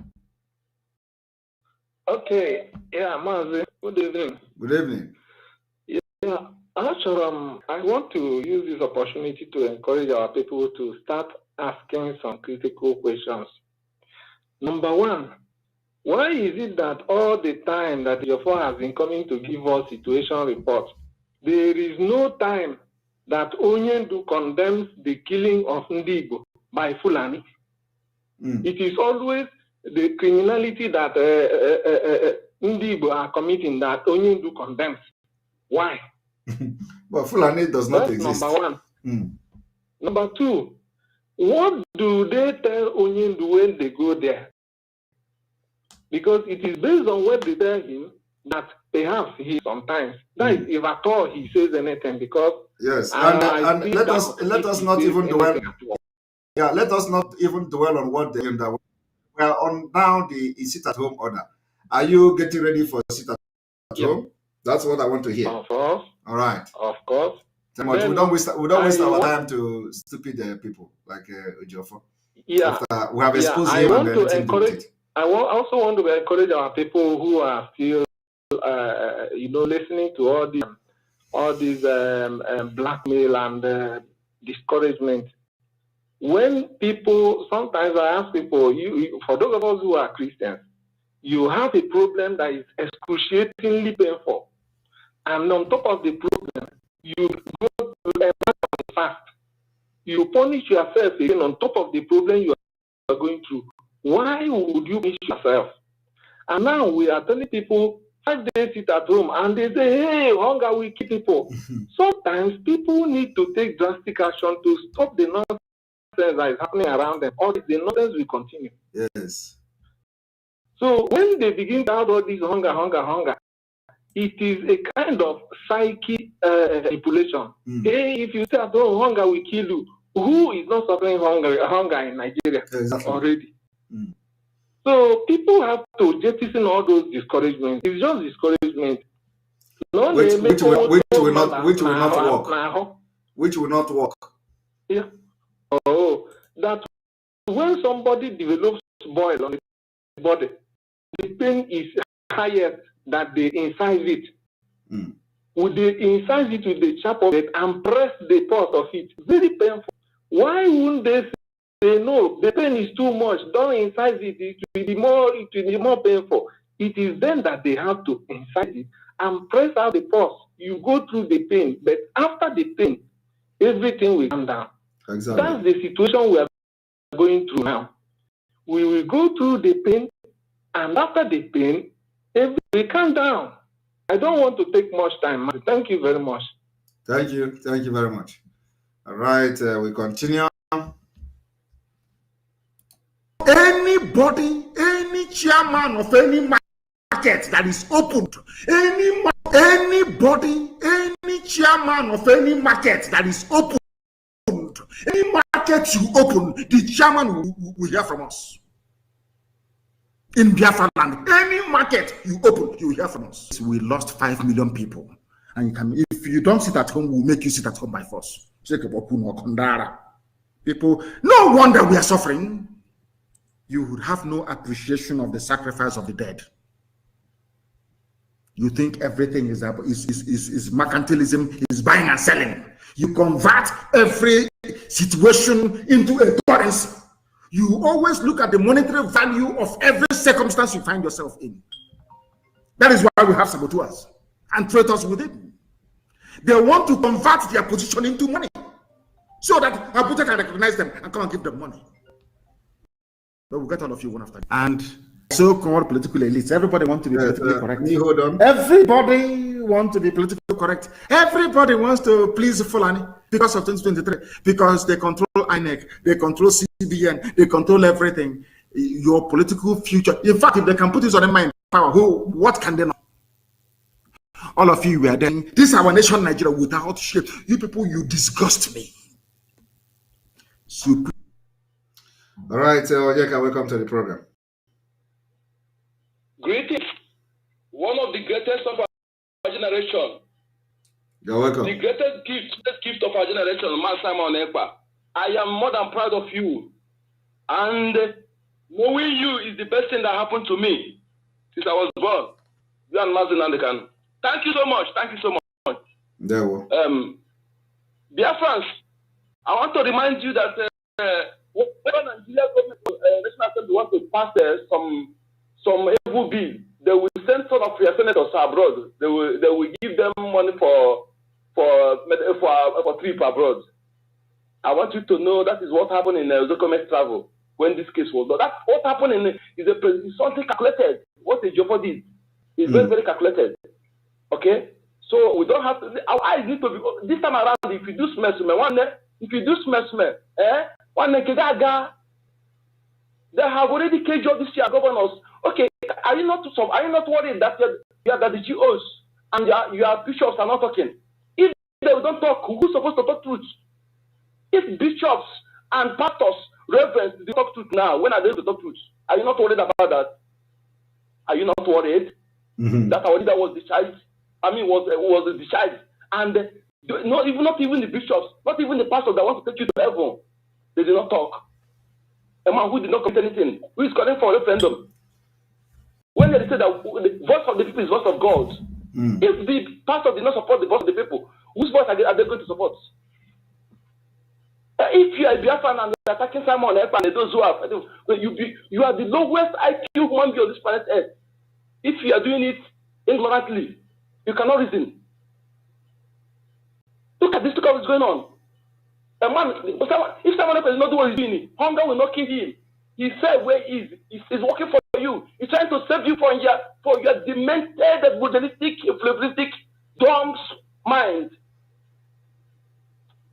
Okay. Yeah, Mazi. Good evening. Good evening. Yeah, actually, I want to use this opportunity to encourage our people to start asking some critical questions. Number one, why is it that all the time that Ejiofor has been coming to give us situation reports, there is no time that Onyendu condemns the killing of Ndigo by Fulani? It is always the criminality that Ndigo are committing that Onyendu condemns. Why? But Fulani does not exist. Number one. Number two, what do they tell Onyendu when they go there? Because it is based on what they tell him that perhaps he sometimes, that is if at all he says anything, because yes, and let us not even dwell. Yeah, let us not even dwell on what they end up. We are on now the sit-at-home order. Are you getting ready for sit-at-home? That's what I want to hear. Of course. All right. Of course. Then we don't waste our time to stupid people like Ejiofor. Yeah. After we have exposed him and everything. I also want to encourage our people who are still, listening to all these blackmail and discouragement. When people, sometimes I ask people, for those of us who are Christians, you have a problem that is excruciatingly painful, and on top of the problem, you go to a fast. You punish yourself again on top of the problem you are going through. Why would you punish yourself? And now we are telling people 5 days sit at home, and they say, hey, hunger will kill people. Sometimes people need to take drastic action to stop the nonsense that is happening around them, or the nonsense will continue. Yes. So when they begin to have all this hunger, it is a kind of psychic manipulation. Hey, if you say at home, hunger will kill you. Who is not suffering hunger in Nigeria already? So people have to jettison all those discouragements. It's just discouragement. No, which will not work. Which will not work. Yeah. Oh, that when somebody develops boil on the body, the pain is higher than they incise it. Would they incise it with the sharp of it and press the part of it? Very painful. Why wouldn't they say no? The pain is too much. Don't incise it. It will be more painful. It is then that they have to incise it and press out the pulse. You go through the pain, but after the pain, everything will come down. Exactly. That's the situation we are going through now. We will go through the pain, and after the pain, everything will calm down. I don't want to take much time. Thank you very much. Thank you. Thank you very much. All right, we continue. Anybody, any chairman of any market that is opened, anybody, any chairman of any market that is opened, any market you open, the chairman will hear from us. In Biafra land, any market you open, you will hear from us. We lost 5 million people, and if you don't sit at home, we'll make you sit at home by force. People, no wonder we are suffering. You would have no appreciation of the sacrifice of the dead. You think everything is mercantilism, is buying and selling. You convert every situation into a currency. You always look at the monetary value of every circumstance you find yourself in. That is why we have saboteurs and traitors within. They want to convert their position into money so that Abuja can recognize them and come and give them money. But we'll get all of you one after. And so-called political elites, everybody wants to be politically correct. Hold on. Everybody wants to be politically correct. Everybody wants to please Fulani because of 2023, because they control INEC, they control CBN, they control everything. Your political future. In fact, if they can put this on their mind, power, what can they know? All of you were then. This is our nation, Nigeria, without shame. You people, you disgust me. Super. All right, Ojeka, welcome to the program. Greetings. One of the greatest of our generation. You're welcome. The greatest gift of our generation, Man Simon Ekpa. I am more than proud of you. And knowing you is the best thing that happened to me since I was born. You and Mazin Andekan. Thank you so much. Thank you so much. There we go. Dear friends, I want to remind you that when Nigeria government, National Assembly want to pass some evil bill, they will send some of your senators abroad. They will give them money for trip abroad. I want you to know that is what happened in Zokome's travel when this case was done. That's what happened is something calculated. What Ejiofor did is very, very calculated. Okay? So we don't have to. Our eyes need to be this time around. If you do smell, one gaga. They have already caged up this year governors. Okay, are you not worried that the GOs and your bishops are not talking? If they don't talk, who's supposed to talk truth? If bishops And pastors, reverends, they talk truth now. When are they to talk truth? Are you not worried about that? Are you not worried that our leader was discharged? I mean, was discharged, and not even the bishops, not even the pastors that want to take you to heaven, they did not talk. A man who did not commit anything, who is calling for a referendum. When they say that the voice of the people is the voice of God, if the pastor did not support the voice of the people, whose voice are they going to support? If you are a Biafran and attacking Simon Ekpa and those who are, you are the lowest IQ human being on this planet Earth. If you are doing it ignorantly, you cannot reason. Look at this, look at what's going on. A man, if someone else does not do what he's doing, hunger will not kill him. He said where he is. He's working for you. He's trying to save you from your demented, buddhistic, influenceristic, dumb mind.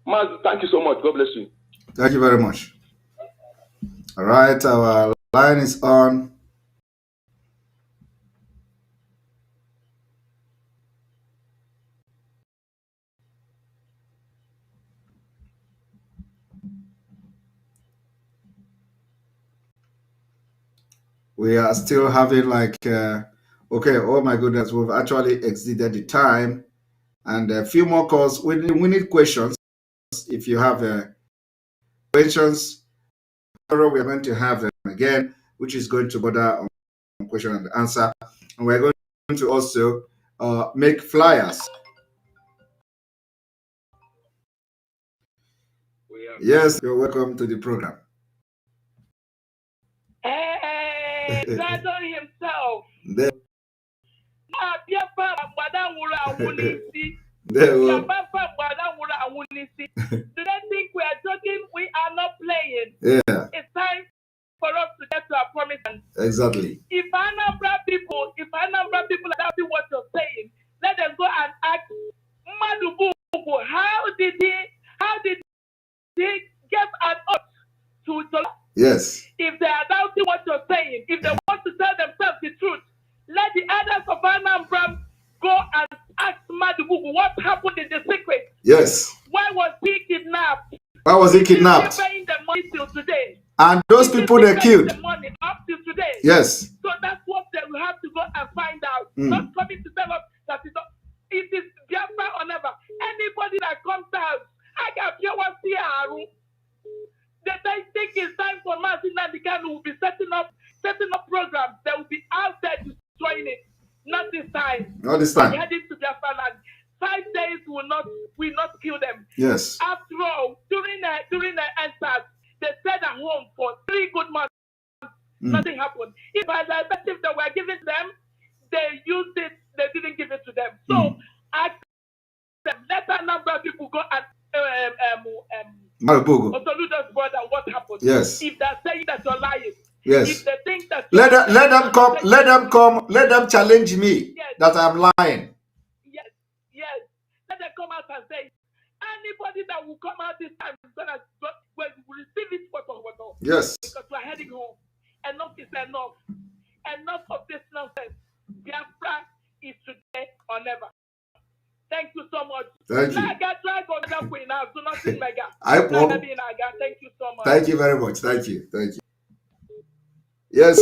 Man, thank you so much. God bless you. Thank you very much. All right, our line is on. We are still having like, okay, oh my goodness, we've actually exceeded the time. And a few more calls. We need questions. If you have questions, tomorrow we are going to have them again, which is going to border on question and answer. And we're going to also make flyers. Yes, you're welcome to the program. Hey, God himself. There Do they think we are joking? We are not playing. Yeah. It's time for us to get to our promise. Exactly. If Anambra people are happy what you're saying, let them go and ask Madubu, how did he get an oath to Yes. If they are doubting what you're saying, if they want to tell themselves the truth, let the elders of Anambra go and ask Madubu what happened in the secret. Yes. Why was he kidnapped? Why was he kidnapped? Paying the money till today. And those people they killed. The money up to today. Yes. So that's what they will have to go and find out. Not coming to tell us that it is Biafra or never. Anybody that comes out, I got pure one CR. They think it's time for Martin Nandikan will be setting up programs. They will be out there destroying it. Not this time. Not this time. We're heading to Biafra land. 5 days will not kill them. Yes. After all, during the answers, they stayed at home for 3 good months. Nothing happened. If by the effective that were given to them, they used it. They didn't give it to them. So ask them. Let a number of people go and Otoludo's brother. What happened? Yes. If they're saying that you're lying. Yes. If they think that let them come. Let them challenge me that I'm lying. Yes. Let them come out and say, anybody that will come out this time is gonna receive it for. Yes. Because we're heading home. Enough is enough. Enough of this nonsense. Biafra is today or never. Thank you so much. Thank you. Thank you so much. Thank you very much. Thank you. Yes,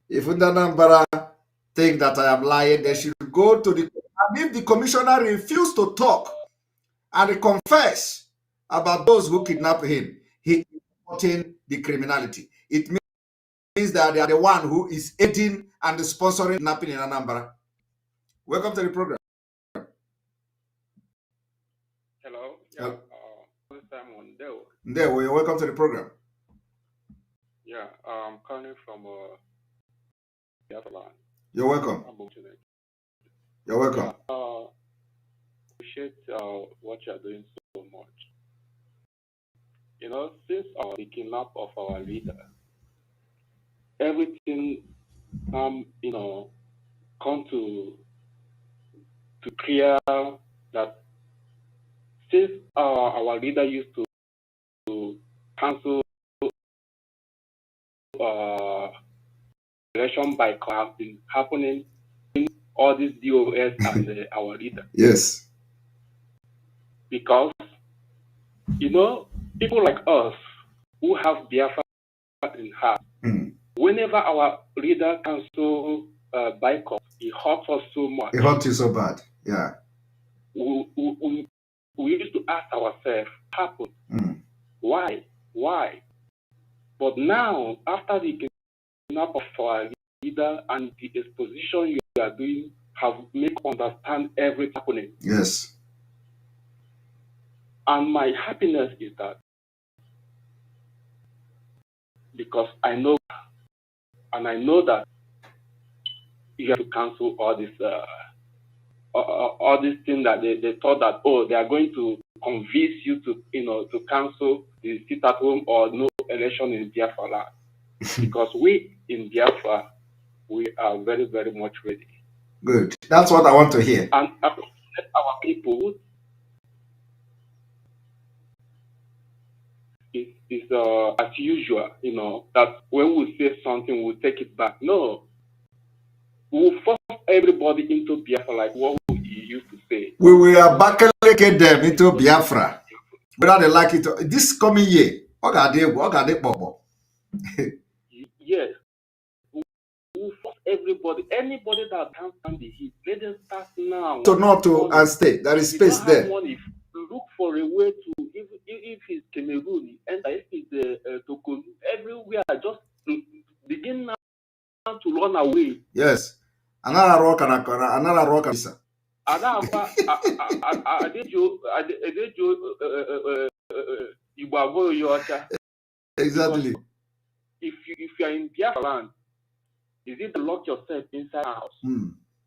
if Undanambara think that I am lying, they should go to the, and if the commissioner refused to talk and confess about those who kidnapped him, he is supporting the criminality. It means that they are the one who is aiding and sponsoring kidnapping in Anambra. Welcome to the program. Hello. There, you're welcome to the program. Yeah, I'm calling from Biafra. You're welcome. You're welcome. Appreciate what you're doing so much. You know, since the kidnap of our leader, everything come to clear that since our leader used to cancel election by have been happening in all these DOS and our leader. Yes. Because, people like us, who have Biafra in heart. Whenever our leader council boycott, it hurts us so much. It hurts you so bad. Yeah. We used to ask ourselves, what happened? Why? But now, after the kidnapping of our leader and the exposition you are doing have made understand everything happening. Yes. And my happiness is that because I know that you have to cancel all this things that they thought that they are going to convince you to to cancel the sit at home or no election in Biafra land. Because we in Biafra, we are very, very much ready. Good. That's what I want to hear. And our people is as usual, that when we say something, we'll take it back. No. We'll force everybody into Biafra like what we used to say. We will backlick them into Biafra. Whether they like it. This coming year, yes. We'll force everybody, anybody that can't stand the heat, let them start now. So not to and stay. There is space there. Money, look for a way to, if it's Cameroon, and if it's Togo, everywhere, just begin now to run away. Yes. Another rock. Exactly. If you are in Biafra land, is it to lock yourself inside a house,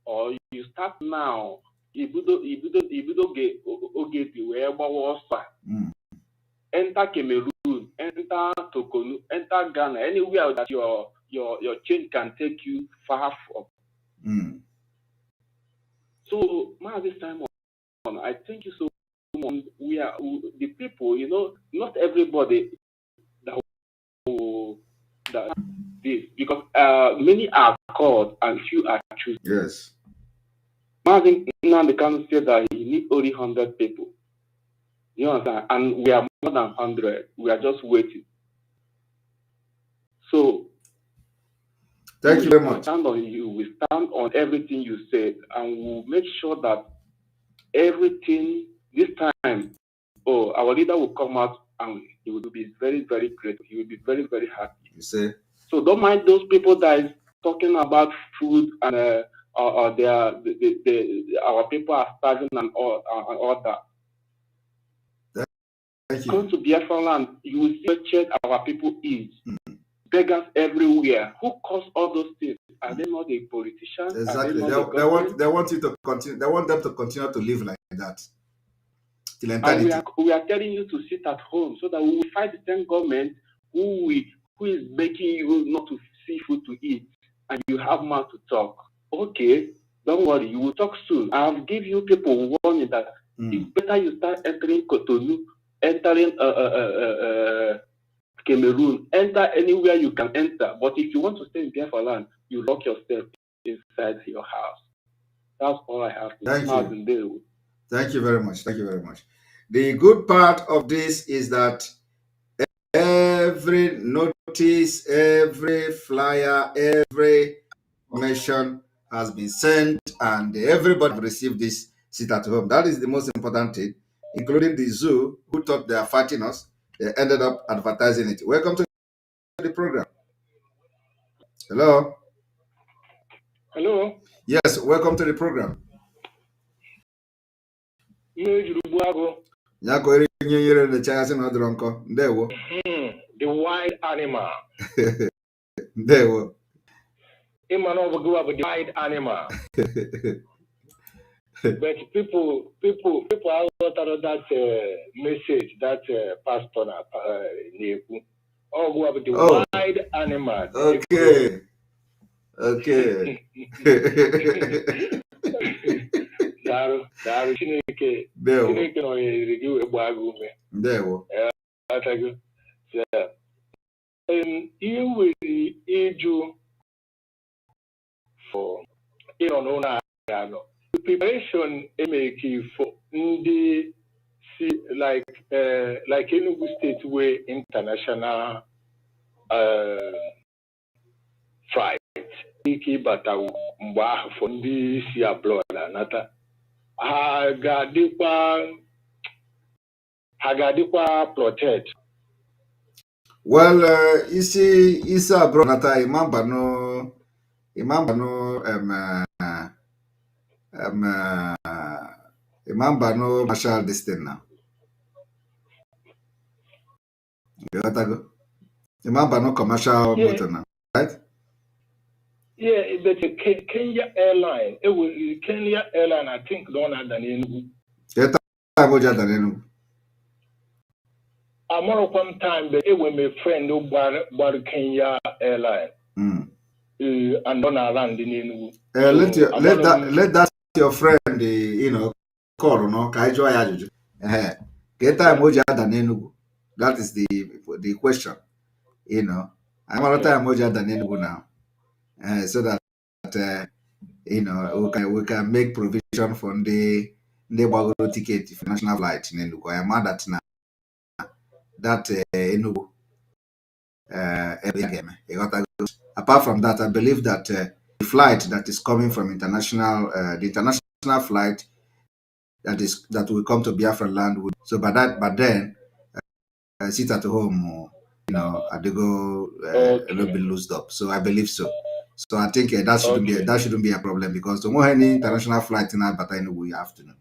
or you start now? Enter Cameroon, enter Togo, enter Ghana, anywhere that your chain can take you far from. So, this time on, I thank you so much. We are the people, not everybody that this, because many are called and few are chosen. Yes. Martin now the council said that he needs only 100 people. You understand? And we are more than 100. We are just waiting. So, thank you very much. Stand on you. We stand on everything you said, and we'll make sure that everything this time, our leader will come out and he will be very, very grateful. He will be very, very happy. You say? So don't mind those people that is talking about food and our people are starving and all that. Thank you. Come to Biafra land, you will see check our people eat. Beggars everywhere. Who caused all those things? Are they not the politicians? Exactly. They want you to continue. They want them to continue to live like that. And we are telling you to sit at home so that we will fight the same government who is making you not to see food to eat, and you have mouth to talk. Okay, don't worry, you will talk soon. I'll give you people warning that it's better you start entering Cotonou, entering Cameroon, enter anywhere you can enter. But if you want to stay in Biafra land, you lock yourself inside your house. That's all I have to say. Thank you very much. Thank you very much. The good part of this is that every notice, every flyer, every information has been sent, and everybody received this sit at home. That is the most important thing, including the zoo who thought they are fighting us. They ended up advertising it. Welcome to the program. Hello. Hello. Yes, welcome to the program. The wild animal. The wild animal. But people have got that message that pastor Neku. Wild animal. Okay. Chineke no review egbagu me. You will iju for the preparation make for the see, like Enugu State, where international flight, Iki Batawu, Mba, Fondi, Sia Blola, Nata, Hagadikwa protect. Well, you see, Isa Bronata, Imambano Marshal Distin now. You got to go. Imambano commercial motor now, right? Yeah, but Kenya Airline, it was Kenya Airline, I think, don't have the name. I'm on one time, but it was my friend who bought Kenya Airline. And don't around the name. Let that your friend, call, no? Kaijo Ayaju. Get time Moja than Enugu. That is the question. I'm a time Moja than Enugu now. So that we can make provision for the Bagoro ticket for national flight in Enugu. I am mad at now that Enugu apart from that, I believe that the flight that is coming from the international flight that will come to Biafra land would, so but then sit at home, they go a little bit loosed up. So I believe so. So I think that shouldn't be a problem, because the more any international flight in Alberta, we have to know.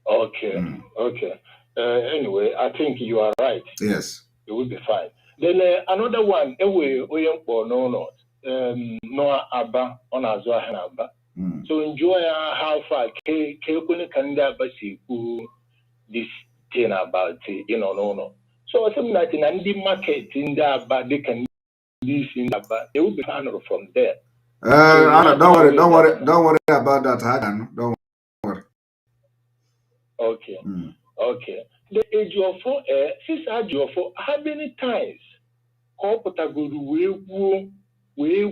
Okay. Okay. Anyway, I think you are right. Yes. It will be fine. Then another one, no Abba on Azwa. So enjoy how far Kekuni Kanda Basi who this thing about no. So something like in the market in there, but they can this in that, but they will be handled from there. Don't worry about that, Hagan. Don't worry. Okay. Okay. The Ejiofor, since Ejiofor, how many times Kopotaguru we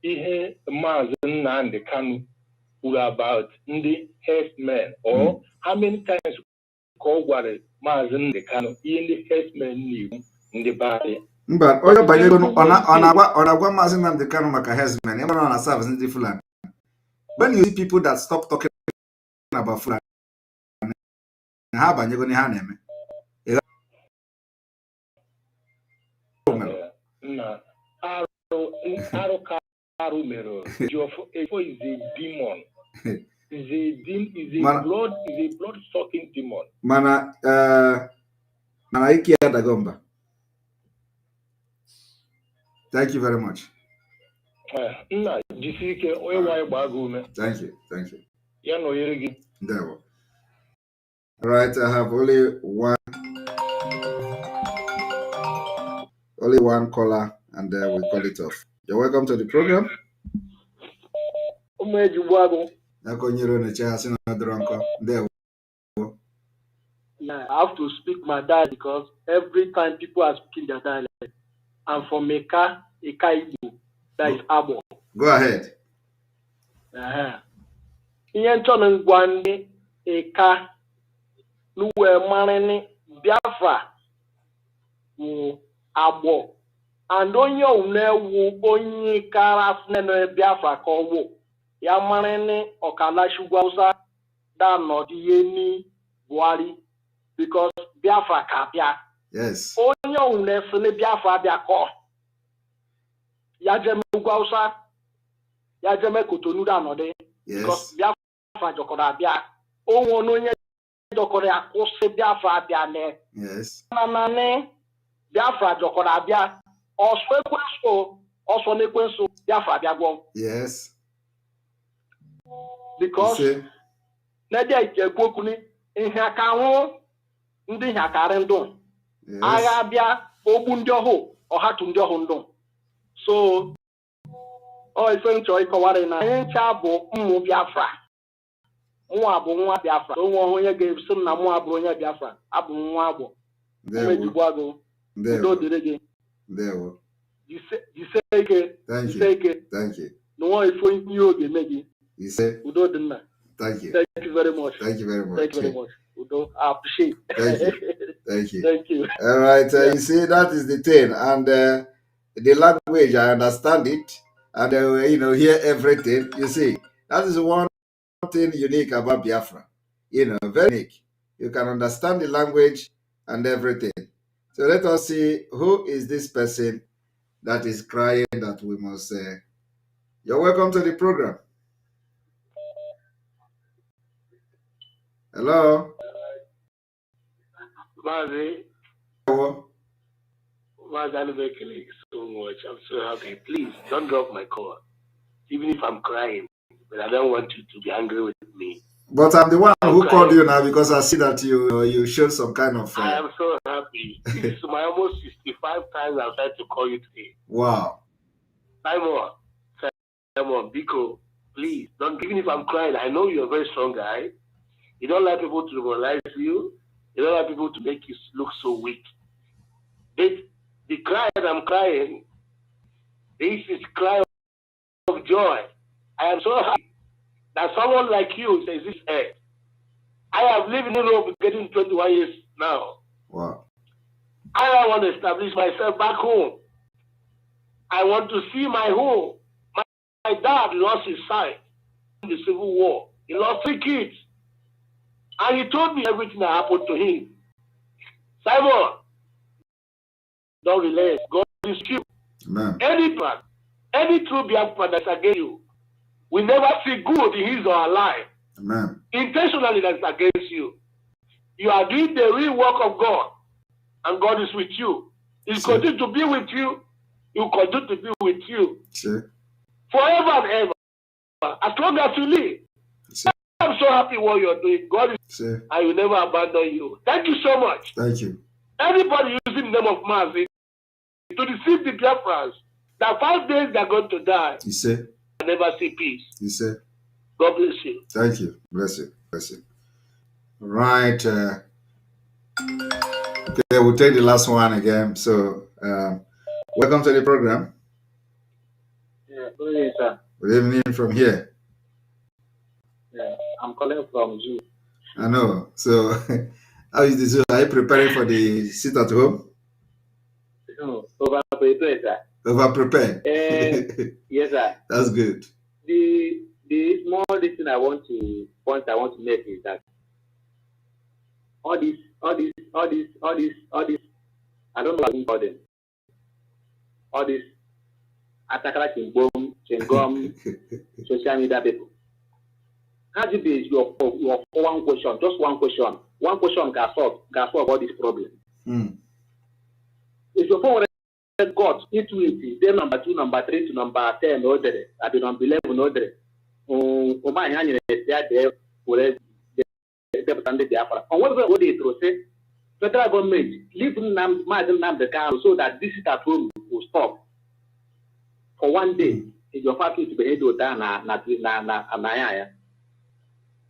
ihe Mazen and the Kanu who about the herdsmen, or how many times call what Mazen the Kanu in the herdsmen in the body? But on a Mazen and the Kanu Maka herdsmen, everyone on a service in the Fulani. When you see people that stop talking about Fulani, how about you going to hand him? Ejiofor is a demon. Is a blood sucking demon. Mana Iki Adagomba. Thank you very much. Thank you. There. All right, I have only one caller, and we call it off. You're welcome to the program. Yeah, I have to speak my dialect because every time people are speaking their dialect, I'm from Eka Igbo, that is Abo. Go ahead. Eka Nuwe Marine Biafra Abo and onye karas nene Biafra kowo ya Marine Okala Shugwausa da no di Buhari because Biafra kapia. Yes. Onye unefele Biafra biako. Ya jeme Ugwausa, ya jeme Kotonu da no de. Because Biafra jokoda bia. Onye jokore akose Biafra bia ne. Yes. Nanane Biafra jokoda bia. Also nekwenso Biafra bia gwon. Yes. Because Nadia Ikekokuni in Hakaho ndị hakara ndụ agha abịa ogbu ndị ọhụụ ọhatụ ndị ọhụụ ndụ so ife nchọ ịkọwara na ihe ncha bụ mmụ Biafra nwa bụ nwa Biafra onwe onye ga-esi na mụ abụrụ onye Biafra abụ nwa agbọ mmejigbo agụ udo dịrị gị jise ike thank you na nwa ife ihe oge eme gị udo dị nna thank you very much thank you very much udo So I appreciate. Thank you. Thank you. Thank you. All right. You see, that is the thing. And the language, I understand it. And, hear everything. You see, that is one thing unique about Biafra. Very unique. You can understand the language and everything. So let us see, who is this person that is crying that we must say. You're welcome to the program. Hello. Mazi, Hello. Mazi, I love you so much. I'm so happy. Please don't drop my call, even if I'm crying. But I don't want you to be angry with me. But I'm the one who called you now because I see that you showed some kind of. I am so happy. This is my almost 65 times I've tried to call you today. Wow. Simon, Biko, please don't. Even if I'm crying, I know you're a very strong guy. You don't like people to demoralize you. You don't like people to make you look so weak. The cry that I'm crying, this is cry of joy. I am so happy that someone like you says this earth. I have lived in Europe getting 21 years now. Wow. I want to establish myself back home. I want to see my home. My dad lost his sight in the Civil War. He lost 3 kids. And he told me everything that happened to him. Simon, don't relent. God is you. Any true Biafran that's against you, we never see good in his or her life. Amen. Intentionally that's against you. You are doing the real work of God, and God is with you. He's continue to be with you. He'll continue to be with you. Forever and ever. As long as you live. I'm so happy what you're doing. God is, I will never abandon you. Thank you so much. Thank you. Anybody using the name of Mazi to deceive the Biafrans that 5 days they're going to die. You say? I never see peace. You say? God bless you. Thank you. Bless you. Bless you. Right. Okay, we'll take the last one again. So, welcome to the program. Yeah, good evening, sir. Good evening from here. Yeah, I'm calling from Zoo. I know. So, how is the Zoo? Are you preparing for the sit at home? No, over prepared, sir. Over prepared. Yes, sir. That's good. The small thing I want to make is that all this, I don't know what to call them. All this attacker chingom, social media people. How do you base your one question? Just one question. One question can solve all this problem. If your phone got into it, then number 2, number 3 to number 10, no there. I be number 11, no there. My hand is there for the Biafra. And what they throw say, federal government leave them the car so that this is at home will stop. For one day, if your family to be able to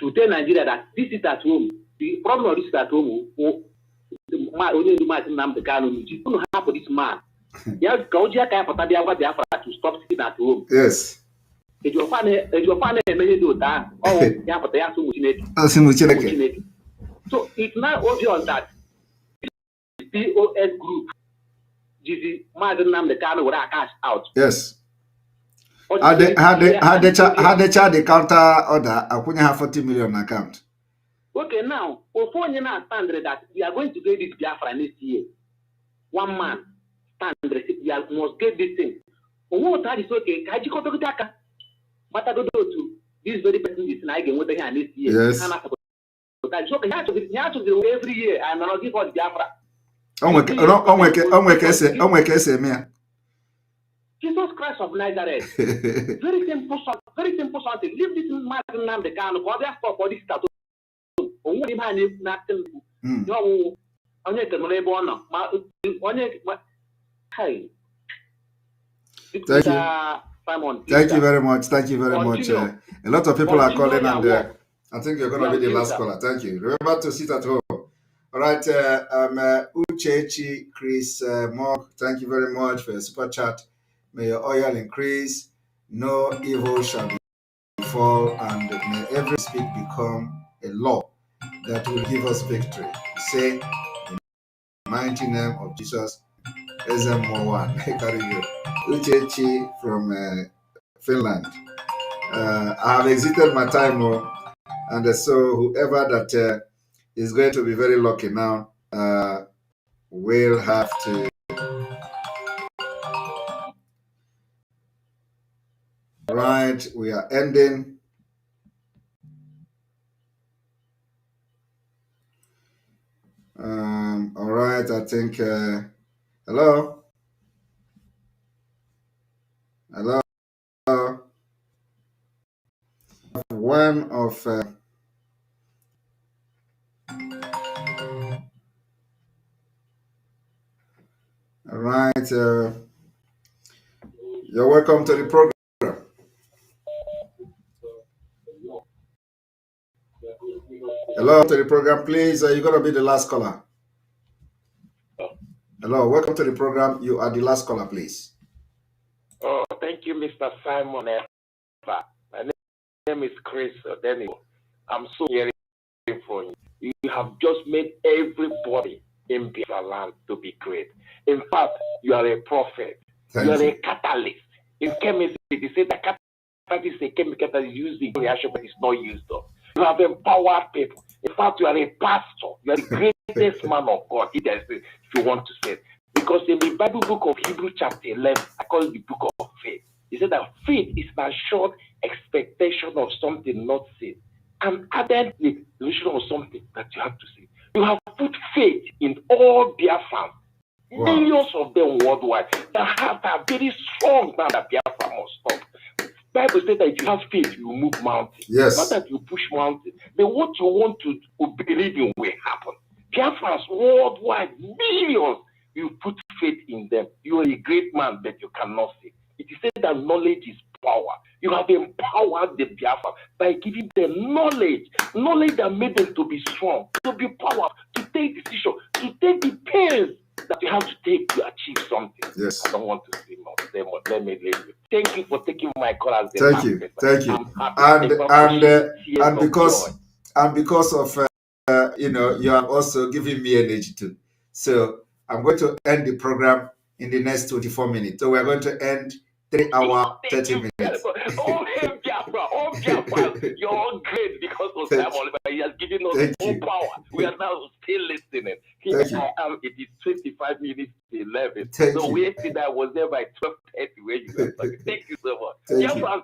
to tell Nigeria that this is at home, the problem of this is at home, only the man the car don't have for this man. Yeah, Gaudia can put Biafra to stop sitting at home. Yes. If your father may do that, oh, yeah, but they are so much. So it's not obvious that the POS group, the man the car will cash out. Yes. Had they charged the counter order, I couldn't have 40 million account. Okay, now, before you understand that we are going to get this Biafra next year, one man stand we must get this thing. What that is okay, but I don't know to this very person is like what they have next year. Yes. It's okay, you have to do every year and I'll give all the Biafra. Jesus Christ of Nazareth. Very simple something. Leave this man the can for their stop for this tattoo. Only man is nothing. No, only the Malebona. Hey. Thank you. Simon, thank you very much. Thank you very much. A lot of people are calling and I think you're going to be the last caller. Thank you. Remember to sit at home. All right. Uchechi, Chris, Mark, thank you very much for your super chat. May your oil increase, no evil shall befall, and may every speech become a law. that will give us victory. We say, in the mighty name of Jesus, Ezemo1, Uchechi from Finland. I have exited my time, and so whoever that is going to be very lucky now will have to. Right, we are ending. All right, I think. Hello. Hello. One of. All right. You're welcome to the program. Hello to the program, please. You're going to be the last caller. Hello, welcome to the program. You are the last caller, please. Oh, thank you, Mr. Simon. My name is Chris Daniel. I'm so hearing from you. You have just made everybody in Biafra land to be great. In fact, you are a prophet. You are a catalyst. In chemistry, they say that catalyst is a chemical that is used in reaction, but it's not used up. You have empowered people. In fact, you are a pastor. You are the greatest man of God, if you want to say it. Because in the Bible book of Hebrews chapter 11, I call it the book of faith. He said that faith is an assured expectation of something not seen, and added the illusion of something that you have to see. You have put faith in all Biafrans, millions of them worldwide, that hearts are very strong now that Biafra must stop. Bible says that if you have faith, you move mountains. Yes. Not that you push mountains, but what you want to believe in will happen. Biafrans worldwide, millions, you put faith in them. You are a great man, but you cannot see. It is said that knowledge is power. You have empowered the Biafra by giving them knowledge that made them to be strong, to be powerful, to take decisions, to take the pains that you have to take to achieve something. Yes. I don't want to say more. Let me leave you. Thank you for taking my call as the Thank you. Thank you. And because of you have also given me energy too. So I'm going to end the program in the next 24 minutes. So we're going to end 3 hours, 30 minutes. Oh, Biafra, you're all great because of Simon. He has given us more power. We are now still listening. Here I am. It is 25 minutes to 11. So yesterday I was there by 12:30 where you were talking. Thank you so much. Biafra,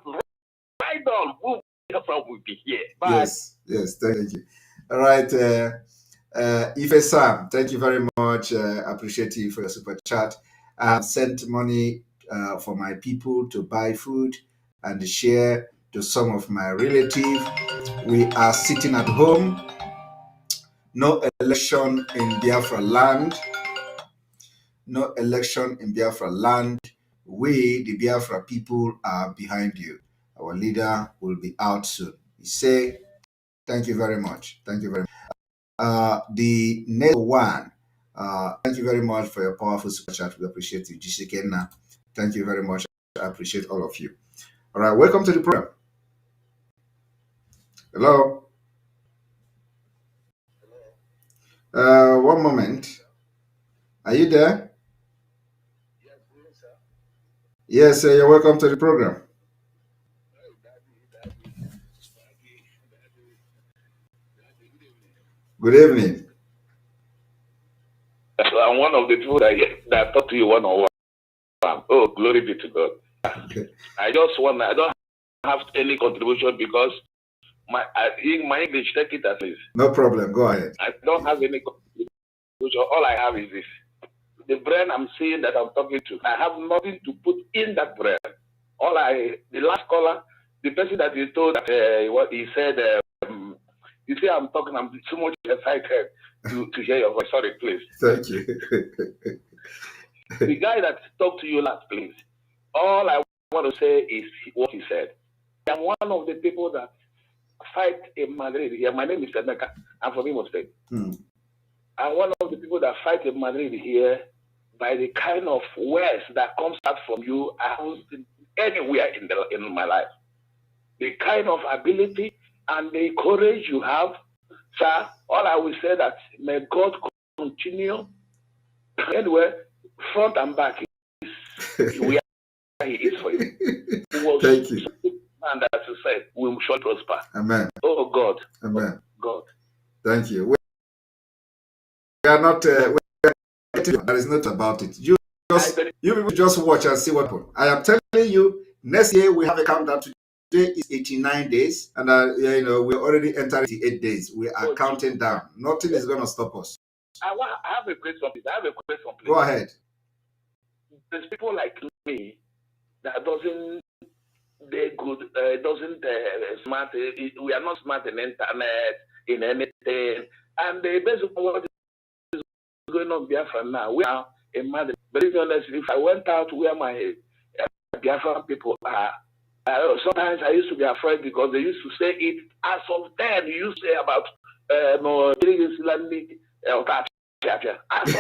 right on. Biafra will be here. Bye. Yes, thank you. All right. Ife Sam, thank you very much. Appreciate you for your super chat. I have sent money for my people to buy food and share to some of my relatives. We are sitting at home. No election in Biafra land. No election in Biafra land. We, the Biafra people, are behind you. Our leader will be out soon. We say, thank you very much. Thank you very much. The next one, thank you very much for your powerful super chat. We appreciate you. Jishikena, thank you very much. I appreciate all of you. All right, welcome to the program. Hello. One moment. Are you there? Yes, you're welcome to the program. Good evening. So I'm one of the people that talk to you one-on-one. Oh, glory be to God. I don't have any contribution because my English, take it as is. No problem. Go ahead. I don't have any contribution. All I have is this. The brain I'm seeing that I'm talking to, I have nothing to put in that brain. The last caller, the person that you told what he said, you see, I'm so much excited to hear your voice. Sorry, please. Thank you. The guy that talked to you last, please. All I want to say is what he said. I'm one of the people that fight in Madrid. Yeah, my name is Emeka. I'm from Imo State. I'm one of the people that fight in Madrid here by the kind of words that comes out from you I haven't seen anywhere in my life. The kind of ability and the courage you have Sir, all I will say that may God continue. Anyway, front and back, we are he is for you. Thank you. And as you said, we shall prosper. Amen. Oh God. Amen. God. Thank you. We are not. There is not about it. You people just watch and see what happens. I am telling you, next year we have a countdown. Today is 89 days, and you know we're already entering 88 days. We are counting down. Nothing is going to stop us. I have a question, please. I have a question, please. Go ahead. There's people like me that doesn't smart. We are not smart in internet, in anything, and based on what is going on Biafra now, we are a mother. Very honestly, if I went out where my Biafran people are, sometimes I used to be afraid because they used to say it as of then. You used to say about Islamic as of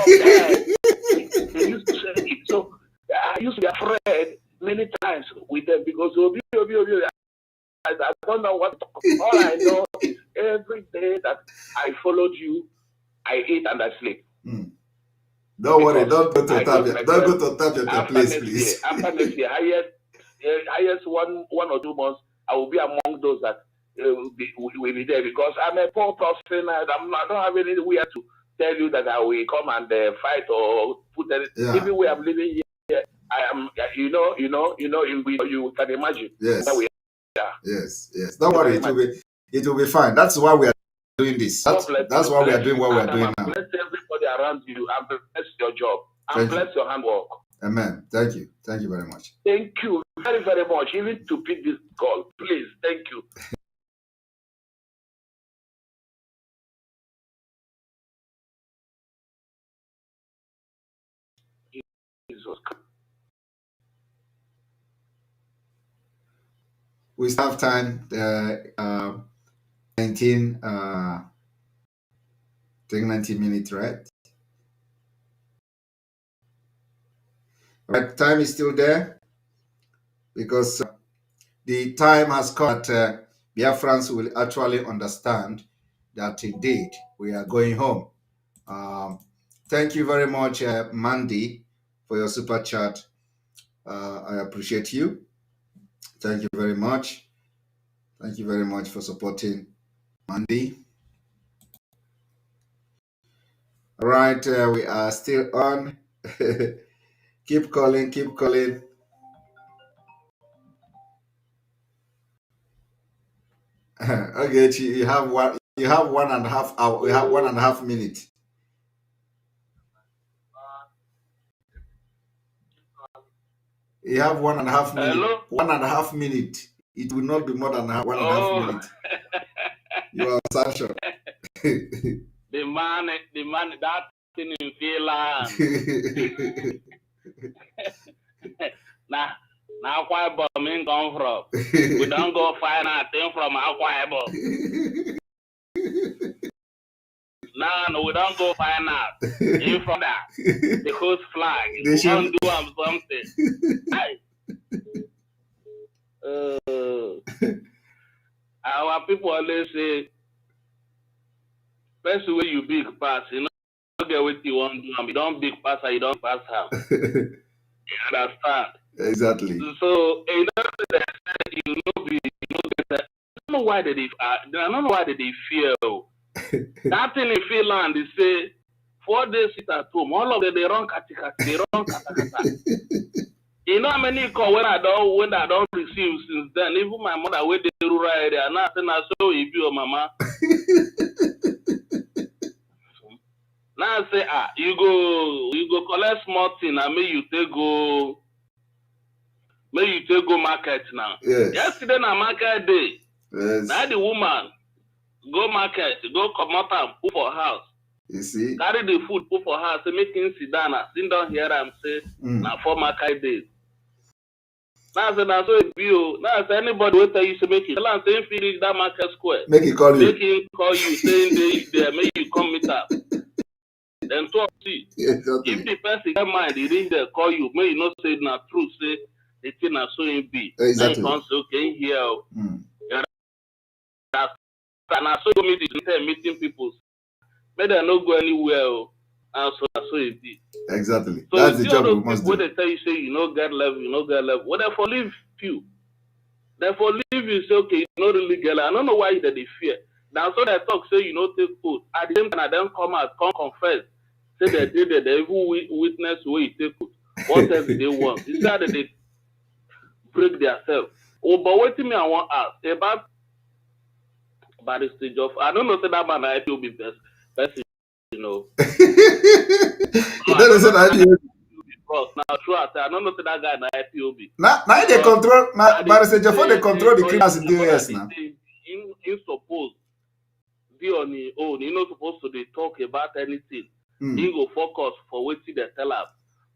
then. They used to say it. So I used to be afraid many times with them because I don't know what. All I know is every day that I followed you, I eat and I sleep. Don't worry, don't go to tap. Don't go to tap your place, please. After next year, highest 1 or 2 months, I will be among those that will be there because I'm a poor person. I don't have anywhere to tell you that I will come and fight or put anything. Yeah. Even where I'm living here, I am. You can imagine. Yes. That we are. Yes. Don't worry, it will be fine. That's why we are doing this. That's why we are doing what we are doing now. Bless everybody around you and bless your job and bless your handwork. Amen. Thank you. Thank you very much. Thank you very, very much. Even to pick this call, please. Thank you. Jesus. We still have time. 19 minutes, right? Right, time is still there because the time has come that Biafrans will actually understand that indeed we are going home. Thank you very much, Mandy, for your super chat. I appreciate you. Thank you very much. Thank you very much for supporting Mandy. All right, we are still on. Keep calling, keep calling. Okay, you have 1.5 hour. We have 1.5 minutes. You have 1.5 minutes. Hello? 1.5 minutes. It will not be more than 1.5 minutes. You are sanctioned. The man, that thing in Finland. Now, Akwa Ibom come from. We don't go find a thing from Akwa Ibom. No, we don't go find out. In from that, the host flag. They should do something. Our people always say, first way you big pass, you know, get what you want to do. You don't big pass, you don't pass how. You understand? Exactly. So, you know why they I don't know why they fear. That thing in Finland, they say 4 days sit at home. All of them they run katika, they run katakata. You know how many call when I don't receive since then. Even my mother where the rural area now saying I saw if your mama. Now I say you go collect small thing and may you take go market now. Yes. Yesterday na market day. Yes. Now the woman go market, go come out and put for house. You see? Carry the food, put for house, make him sit down here and say, now for market days. Now I say, now so it be. Now I say, anybody will tell you to make it. Tell him, say, if you reach that market square, make him call you. Make him call you, saying there, make you come meet up. Then talk, see. Exactly. If the person get mind, he reach there, call you, may you not say, na true, say, the thing na so it be. Exactly. Then you come say, okay, here. and I saw meeting people. Maybe they not go anywhere. And so it is. Exactly. So That's the job we must do. When they tell you, say, you know, get level, you know, get level. Well, therefore, leave you. Therefore, leave you, say, okay, you know, really get level. I don't know why they fear. Now, so they talk, say, you know, take food. At the same time, I then come out, come confess. Say they did it, they even witness where you take food. What else they want? It's that they break themselves. Oh, but what me I want to ask about Barista Ejiofor. I don't know, say that man, I will be best, you know. You don't know, say that IPOB. Now, true, I don't know, say that guy na IPOB. Now they control, Barista Ejiofor, they control the cleaners in the US now. You supposed be on his own. You're not supposed to talk about anything. He go focus for what they tell us.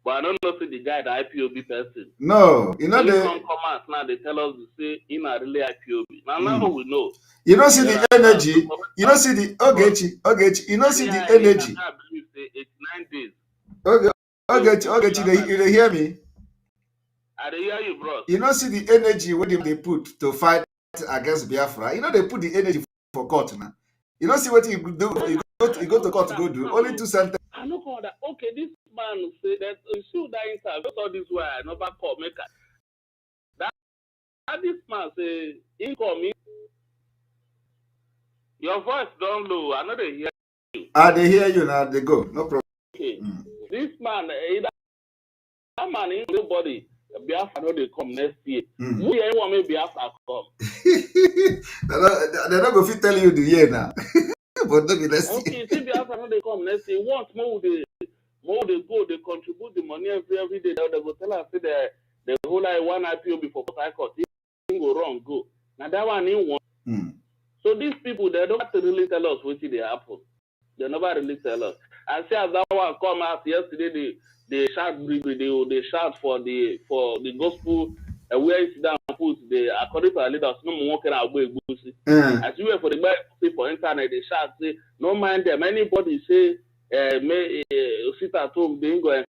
But I don't know if the guy the IPOB person. No, you know they come out now. They tell us to say in a really IPOB. Now we know. You don't see the energy. You don't see the Ogechi. You don't see the energy. I believe say 89 days. Ogechi, they hear me? I hear you, bro. You don't see the energy what they put to fight against Biafra. You know they put the energy for court now. You don't see what you do. You go to court to go do. Only 2 sentences. I know that. Okay, this man say that you see that interview. All this way I never call maker. That this man say he call me. Your voice don't low. I know they hear you. They hear you now. They go. No problem. Okay. This man, that man ain't nobody. Biafra know they come next year. We ain't want me Biafra come. They're not going to tell you the year now. But don't be next year. Okay, see Biafra know they come next year. Once more they go, they contribute the money every day. They go tell us say the whole like one IPO before Port Harcourt. Thing go wrong, go. Now that one ain't one. So these people, they don't have to really tell us what they happen. They never really tell us. I see as that one come out yesterday, they shout for the gospel where it's down put the according to our leaders, no more walking out way. As you were for the Bible for internet, they shout say, no mind them. Anybody say may sit at home, they ain't go and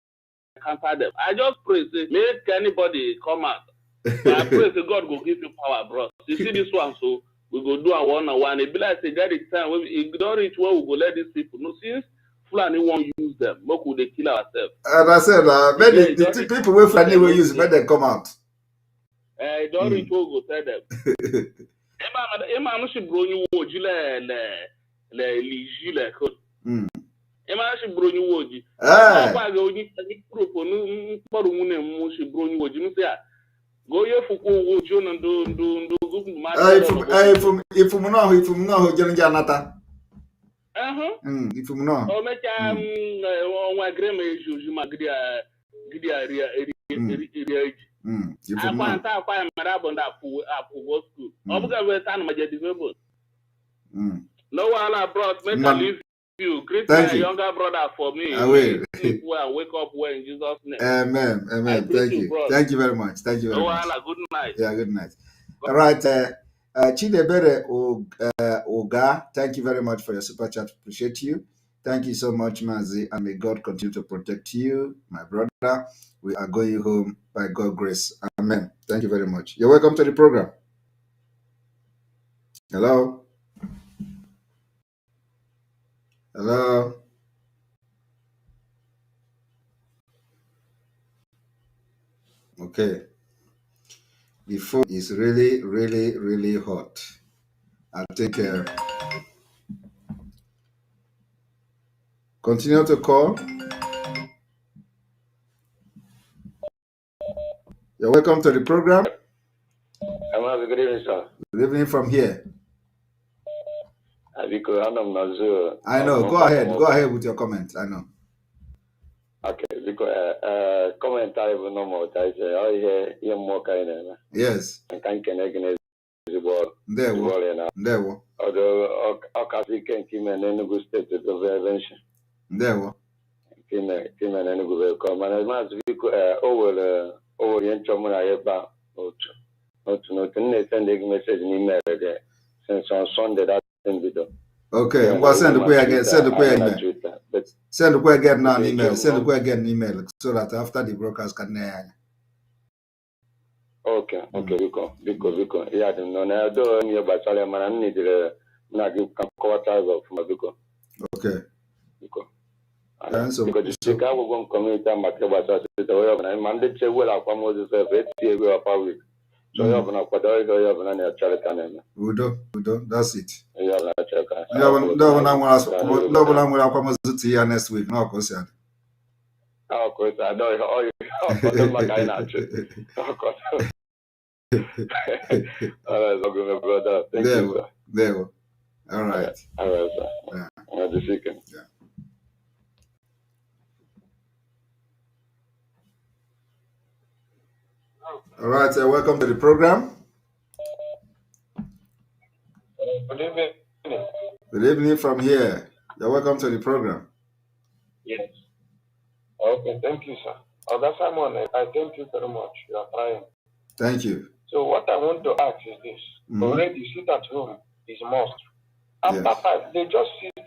counter them. I just pray, say, make anybody come out. I pray say God will give you power, bro. You see this one, so we go do a one-on-one. It be like say that it's time when we don't reach where we go let these people know. Since Fulani won't use them, what could they kill ourselves? And I said, maybe the people with Fulani will use, let them come out. Don't reach where we go tell them. Emma, no she bro you woji le liji le ko. Emma she bro you woji. Kwa go ni propo no paru mu na mu she bro you woji no say go ye fuku woji no ndo go ma. If you know jana nata. If you know. O mecha on grema ejuju ma gidia ria Aqua Marabon Apu school. Obuga Wetan Major. No one brought me to leave you. Greet my younger brother for me. I will. Sleep well, wake up well in Jesus' name. Amen. Thank you. Bro. Thank you very much. Thank you very much. Good night. Yeah, good night. All right. Chidebere Oga, thank you very much for your super chat. Appreciate you. Thank you so much, Mazi, and may God continue to protect you, my brother. We are going home by God's grace. Amen. Thank you very much. You're welcome to the program. Hello? Hello? Okay. The phone is really, really, really hot. I'll take care. Continue to call. You're welcome to the program. Good evening, sir. Good evening from here. I know. Go ahead. Go ahead with your comment. I know. Okay. Because comment I have no more. I say, I more kind of. Yes. I can't connect the ball. There we Although I can keep an Enugu state to prevention. There we Kim an Enugu come. And I must be over the Enchomon I have not send a message in email again. Since on Sunday that thing be done. Okay, well, send the way again. Send the way again. Send the way again now an email. Send the way again an email so that after the broadcast can. Okay, because yeah, no, I don't need battalion man. I need Now give quarters of Mabico. Okay. Because the guy will go community and Makeba the way of an mandate will have come with himself, it's public. So you have an aquador, you have an charity. Udo, that's it. You have a check. No, next week. No, of course. Of course, I know. Oh, my guy, of course. All right, okay, brother. Thank you, sir. There we go. All right. All right, sir. Yeah. The second. Yeah. All right, welcome to the program. Good evening. Good evening from here. You're welcome to the program. Yes. Okay, thank you, sir. That's Simon. I thank you very much. You are trying. Thank you. So what I want to ask is this. Already sit at home is must. After 5, they just sit,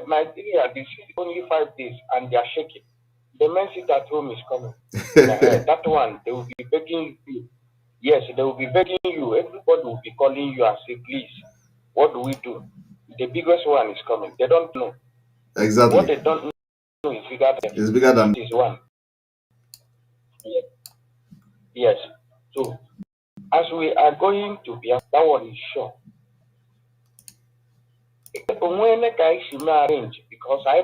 Nigeria, they sit only 5 days and they are shaking. The men sit at home is coming. That one, they will be begging you. Yes, they will be begging you. Everybody will be calling you and say, please, what do we do? The biggest one is coming. They don't know. Exactly. What they don't know is bigger than. It's bigger than. This one. Yes. So, as we are going to be, that one is sure. When I should arrange, because I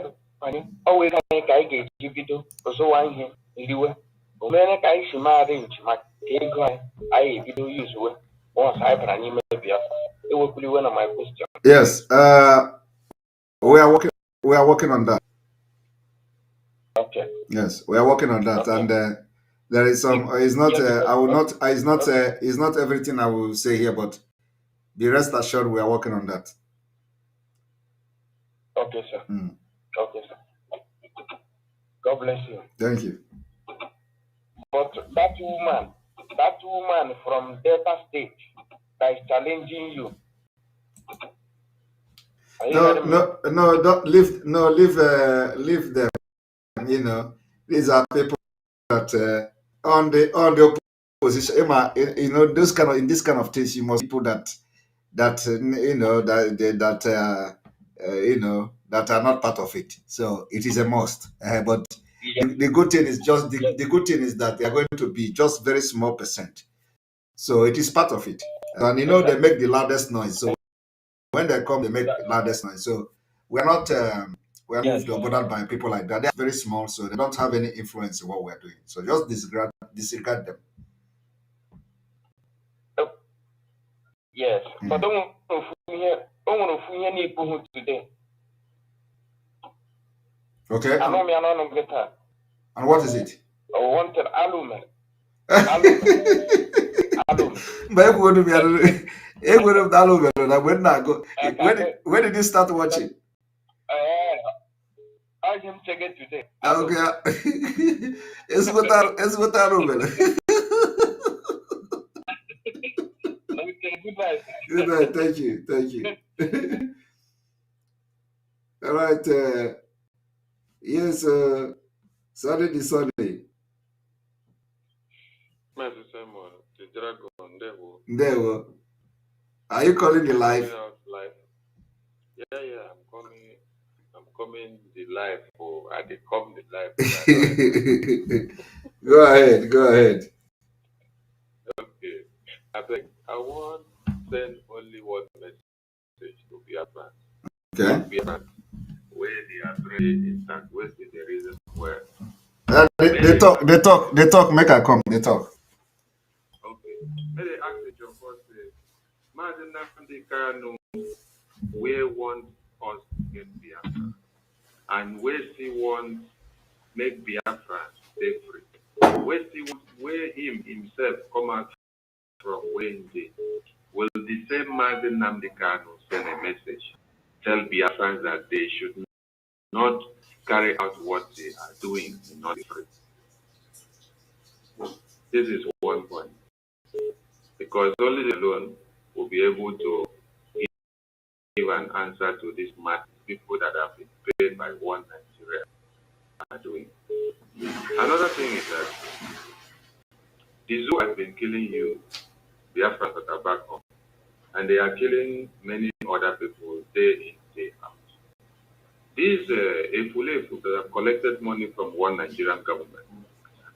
always get video, so I hear anyway. When I should arrange, my I video use once I can email maybe. It will be one of my questions. Yes. We are working on that. Okay. Yes, we are working on that, and there is some. It's not. I will not. It's not. It's not everything I will say here, but be rest assured, we are working on that. Okay, sir. Okay, sir. God bless you. Thank you. But that woman from Delta State that is challenging you. No, don't leave. No, leave them. You know, these are people that on the opposition. You know, those kind of in this kind of things, you must people that you know that are not part of it. So it is a must. But the good thing is just the good thing is that they are going to be just very small percent. So it is part of it, and you know they make the loudest noise. So when they come, they make the loudest noise. So we're not moved or bothered by people like that. They're very small, so they don't have any influence in what we're doing. So just disregard them. Yes, but don't want to hear any people today. Okay. I know me, I know better. And what is it? I wanted alumen. But when did you start watching? I can check it today. Okay. It's what Good night. Thank you. All right. Yes, Saturday, Sunday. There. Are you calling the live? Yeah, I'm coming the live for I come the live. Go ahead. Okay. I want to send only one message to Biafra. Okay. Biafra, where they are very instant, where is the reason where they talk, make her come, they talk. Okay. May they ask Ejiofor, Madam Kanu, where want us to get Biafra, and where she wants make Biafra stay free. Where him himself come out from Wednesday, will the same Madam Kanu send a message, tell Biafrans that they should not carry out what they are doing in not free? This is one point. Because only alone will be able to give an answer to these mad people that have been paid by one Nigeria are doing. Another thing is that the zoo has been killing you, Biafrans that are back home, and they are killing many other people day in, day out. These Efulefu that have collected money from one Nigerian government,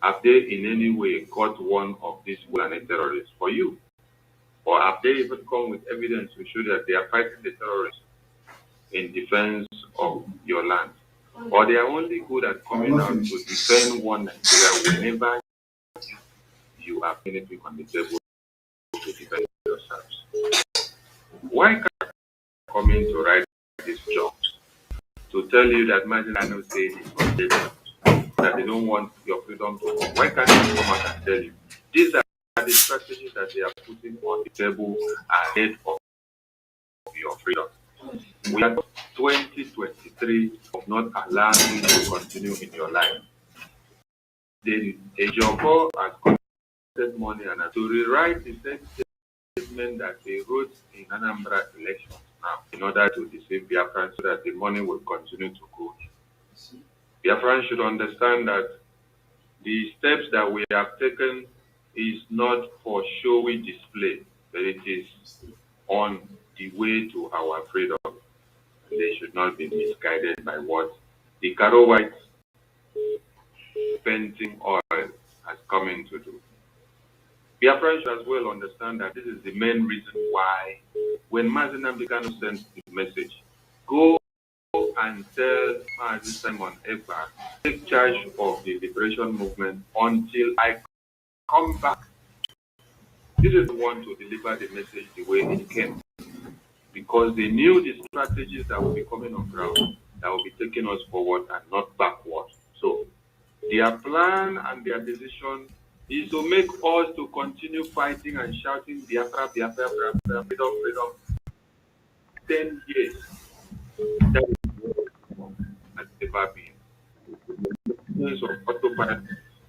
have they in any way caught one of these Fulani terrorists for you? Or have they even come with evidence to show that they are fighting the terrorists in defense of your land? Or they are only good at coming out to defend one Nigeria whenever you have anything on the table to defend yourselves? Why can't you come in to write these jobs to tell you that Mazinano said it's not there, that they don't want your freedom to come? Why can't you come out and tell you these are the strategies that they are putting on the table ahead of your freedom? We are 2023 of not allowing you to continue in your life. The Ejiofor has collected money and to rewrite the same statement that they wrote in Anambra elections now in order to deceive Biafrans so that the money will continue to go. Biafrans should understand that the steps that we have taken is not for showy display, but it is on the way to our freedom. They should not be misguided by what the Caro White painting oil has come in to do. Biafrans should as well understand that this is the main reason why when Mazinam Bikano sends the message, go and tell Mazi Simon Ekpa, take charge of the liberation movement until I come back. This is the one to deliver the message the way it came. Because they knew the strategies that will be coming on ground, that will be taking us forward and not backward. So their plan and their decision is to make us to continue fighting and shouting Biafra, Biafra, Biafra, freedom, freedom. 10 years. That is what has ever been. The emergence of autopilot,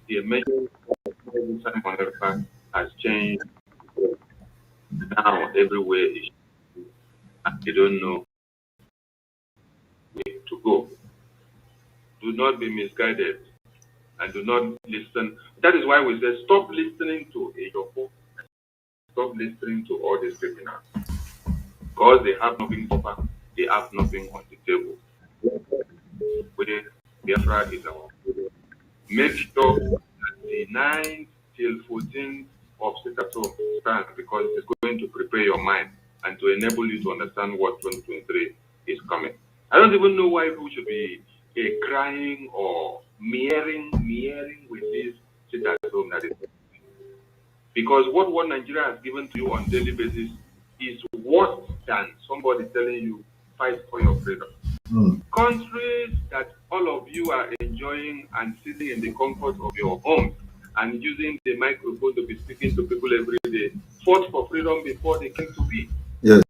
the emergence of Simon has changed. Now everywhere is and they don't know where to go. Do not be misguided and do not listen. That is why we say stop listening to Ejiofor. Stop listening to all these criminals. Because they have nothing to offer, they have nothing on the table. Where Biafra is our freedom. Make sure that the 9th till 14th of September stands because it's going to prepare your mind and to enable you to understand what 2023 is coming. I don't even know why people should be crying or mearing with this sit at home that is. Because what one Nigeria has given to you on a daily basis is worse than somebody telling you fight for your freedom. Countries that all of you are enjoying and sitting in the comfort of your homes and using the microphone to be speaking to people every day fought for freedom before they came to be. Yes.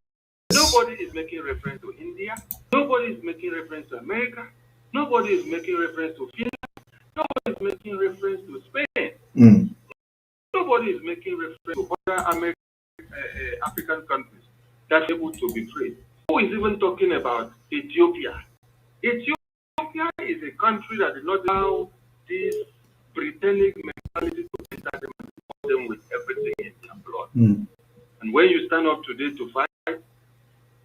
Nobody is making reference to India. Nobody is making reference to America. Nobody is making reference to Finland. Nobody is making reference to Spain. Nobody is making reference to other African countries that are able to be free. Who is even talking about Ethiopia? Ethiopia is a country that did not allow this Britannic mentality to enter them and support them with everything in their blood. And when you stand up today to fight,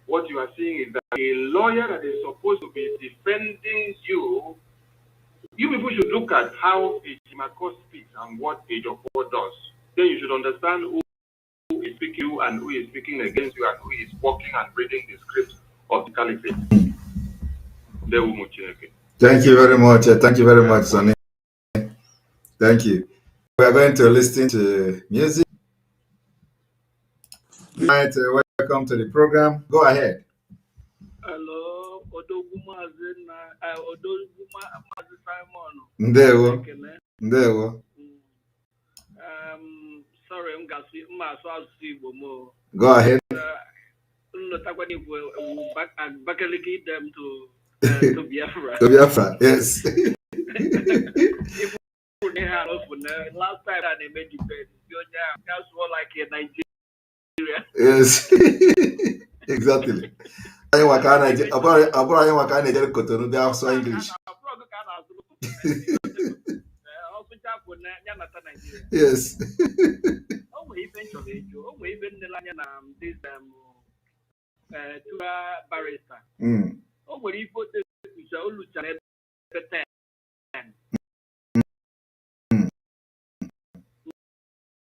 what you are seeing is that a lawyer that is supposed to be defending you people should look at how Ejiofor speaks and what Ejiofor does. Then you should understand who is speaking to you and who is speaking against you and who is walking and reading the script of the caliphate. Thank you very much. Thank you very much, Sonny. Thank you. We are going to listen to music. Right, welcome to the program. Go ahead. Hello, Odoguma Simon. Ndewo. Ndewo. Sorry, go ahead. Them to Biafra. To Biafra, yes. Last time they made debate, that's more like a Nigeria. Yes, exactly. I work on English. Yes. Barista. Oh, when you put the solution at 10.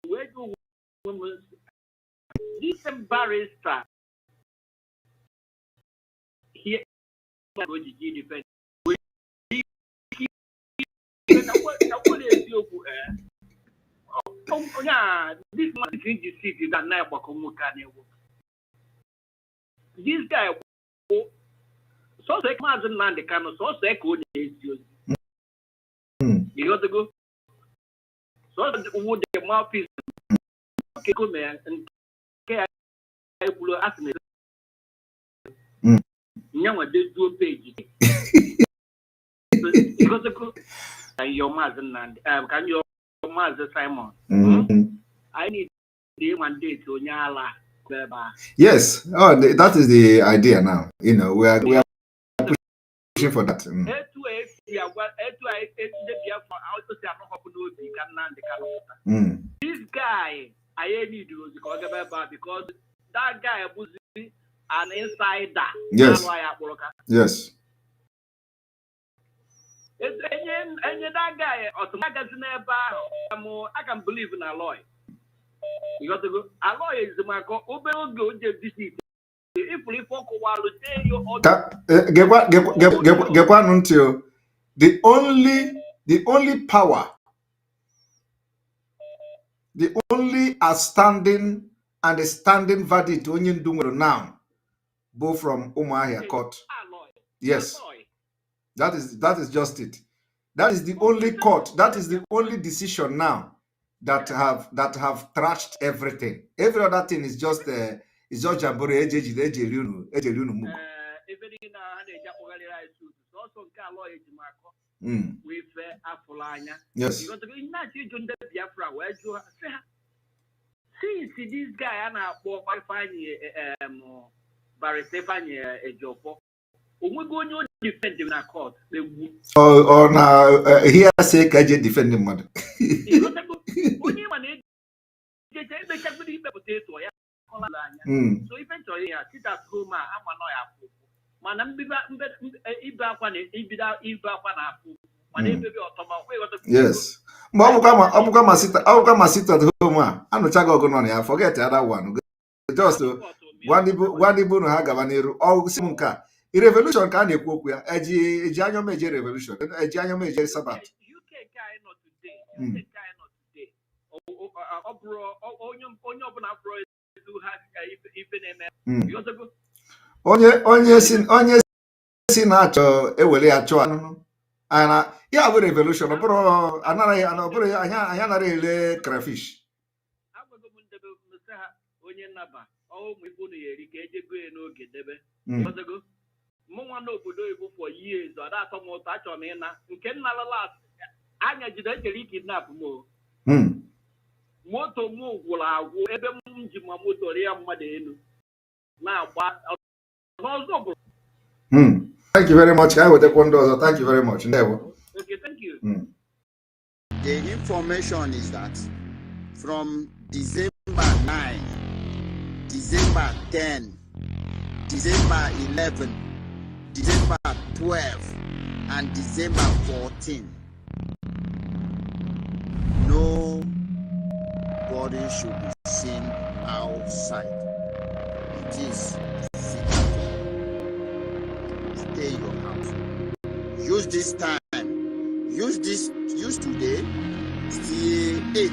Where do women this Barista here going to defend? What is your oh, yeah, this man is in the city that night. This guy, so say, Mazin man, the canoe, so say, could you got to go? So would the mouthpiece come and care? I will ask me. Young, this do page. You got to go. Your Mazin and can your Master Simon? I need the one day to Nyala. Yes, oh, that is the idea now. You know, we are pushing for that. This guy, I need to because that guy was an insider. Yes. Yes. And that guy, I can believe in a lawyer. You got to go. A lawyer is my go. If we folk while say you the only power, the only outstanding and a standing verdict when you do now, both from Umahia court. Yes, that is just it. That is the only court. That is the only decision now that have trashed everything. Every other thing is just jambore yes. See this guy and I Barista Ejiofor. We go no defend in a court. Or now here say KJ defending mother. So eventually, I sit at home. I'm a yes. I'll come sit at home. I'm not going on here. Forget the other one. Just one no hagabanero or simunka. Revolution can you cook with a major revolution, a giant major Sabbath. UK guy not today. UK guy not today. Onye si na-achọ ewere achọ anụnụ ana ya bụ revolution bụrụ anya nara ele crayfish onye nnaba ụmụ Igbo na-eri ka ejego ya n'oge debe mụnwa n'obodo Igbo for years ọ da-atọ m ụtọ achọrọ m ịna nke nna lala anya jide ejere kidnap m moto m gwụrụ agwụ ebe m ji ma moto rie mmadụ elu na-agba n'ọzọ bụrụ. Thank you very much. I will take one door. Thank you very much. Okay, thank you. The information is that from December 9, December 10, December 11, December 12, and December 14, nobody should be seen outside. It is stay in your house. Use this time. Use today. Stay 8.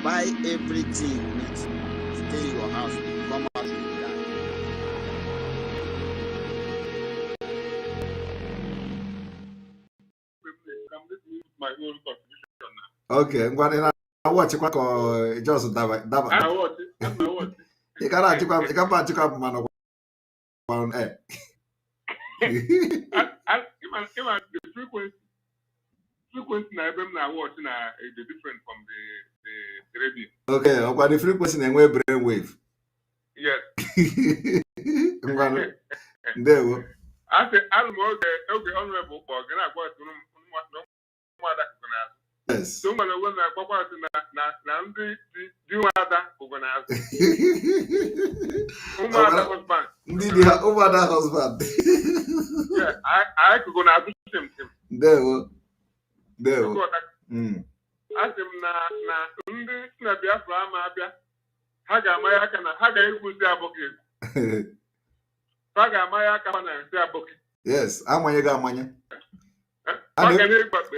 Buy everything you need. Stay in your house. Come out with that. My own contribution now. Okay, I'm going to watch it. Just daba. I watch it. You can't man on air. The frequency na ebe m na watch na the different from the radio. Okay, but the frequency na enwe brain wave. Yes. There we go. I say I'm okay honorable but gonna go to So when I papa na ndị di nwada organize. Umada husband. Umada husband. Yeah, I could go na him. There. Asị m na ndị si na Biafra ama abịa ha ga-ama ya aka na ha ga-egwuzi abụghị egwu. Ha ga-ama ya aka na nsị abụghị. Yes, amanye ga-amanye. A na-egwuzi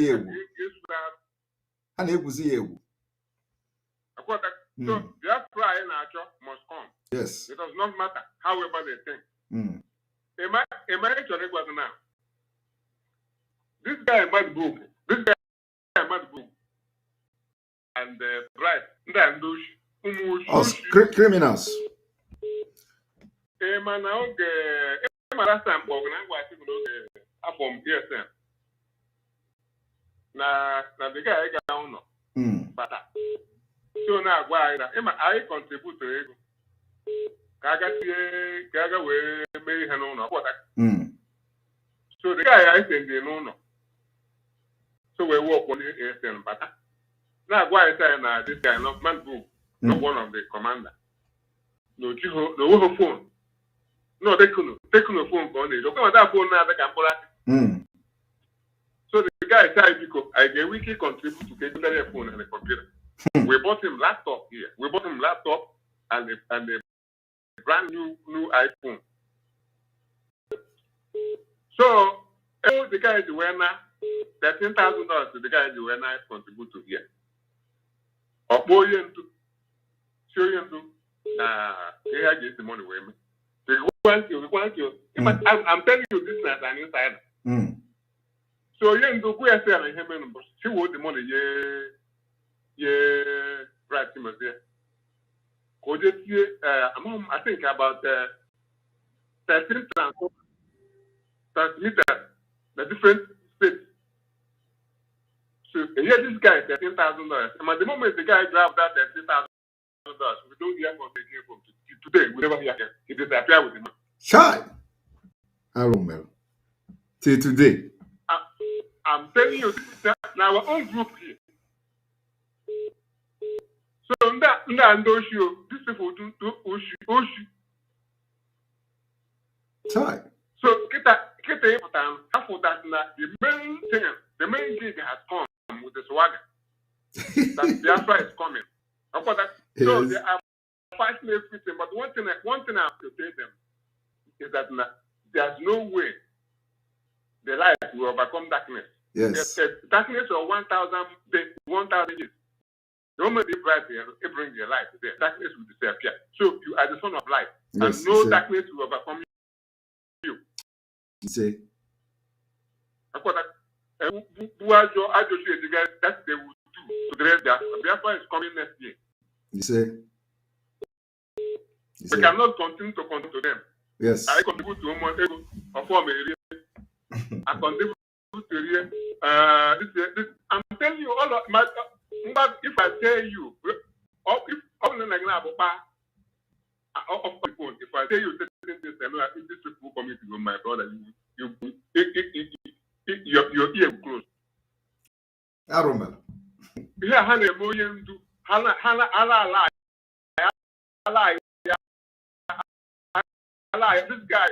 ya egwu. So Biafra anyị na-achọ must come. Yes. It does not matter however they think. Am I chọrọ ịgwa gị now? This guy mad book. And right, criminals. Man, okay. Last time, I'm from ESM. Na the guy got down. But so now, why? I contribute to it. Kaga we may have known what. So the guy I send the no. So we work on the ASM, but now why is that this guy not man book, not one of the commander. No phone. No, they couldn't take no phone on it. Look at that phone now, they can pull out. So the guy said, I get wiki contribute to get the phone and the computer. We bought him laptop here. We bought him laptop and a brand new iPhone. So the guy is wearing $13,000 to the guy is wearing contribute to here. Or show you to he has the money with me. We want you. I'm telling you this as an insider. So you do go and say him she want the money, right him there. Could you I think about 13 transmitters, the different states. So here this guy $13,000. And at the moment the guy grabbed that $13,000, we don't hear from the from today. We never hear him. He disappeared with him. Shy. I remember. Till today. I'm telling you, this is our own group here. So these people do Oshi. Shy. So the main gig has come with the swagger. That Biafra is coming. So they are fighting everything. But one thing I have to tell them is that there's no way the light will overcome darkness. Yes. Darkness of 1,000 years. The moment they bright there, they bring the light there. Darkness will disappear. So you are the son of light. Yes, and no darkness will overcome you. You say. That's they will do to the rest. Biafra is coming next year. You say. We cannot continue to contribute to them. Yes. I contribute to one ego of one area. I contribute to area. I'm telling you all of my. But if I tell you, if I tell you certain things, I know I think this people coming to my brother, your ear will close. I remember. Here, Hannah Moyen do Hannah this guy,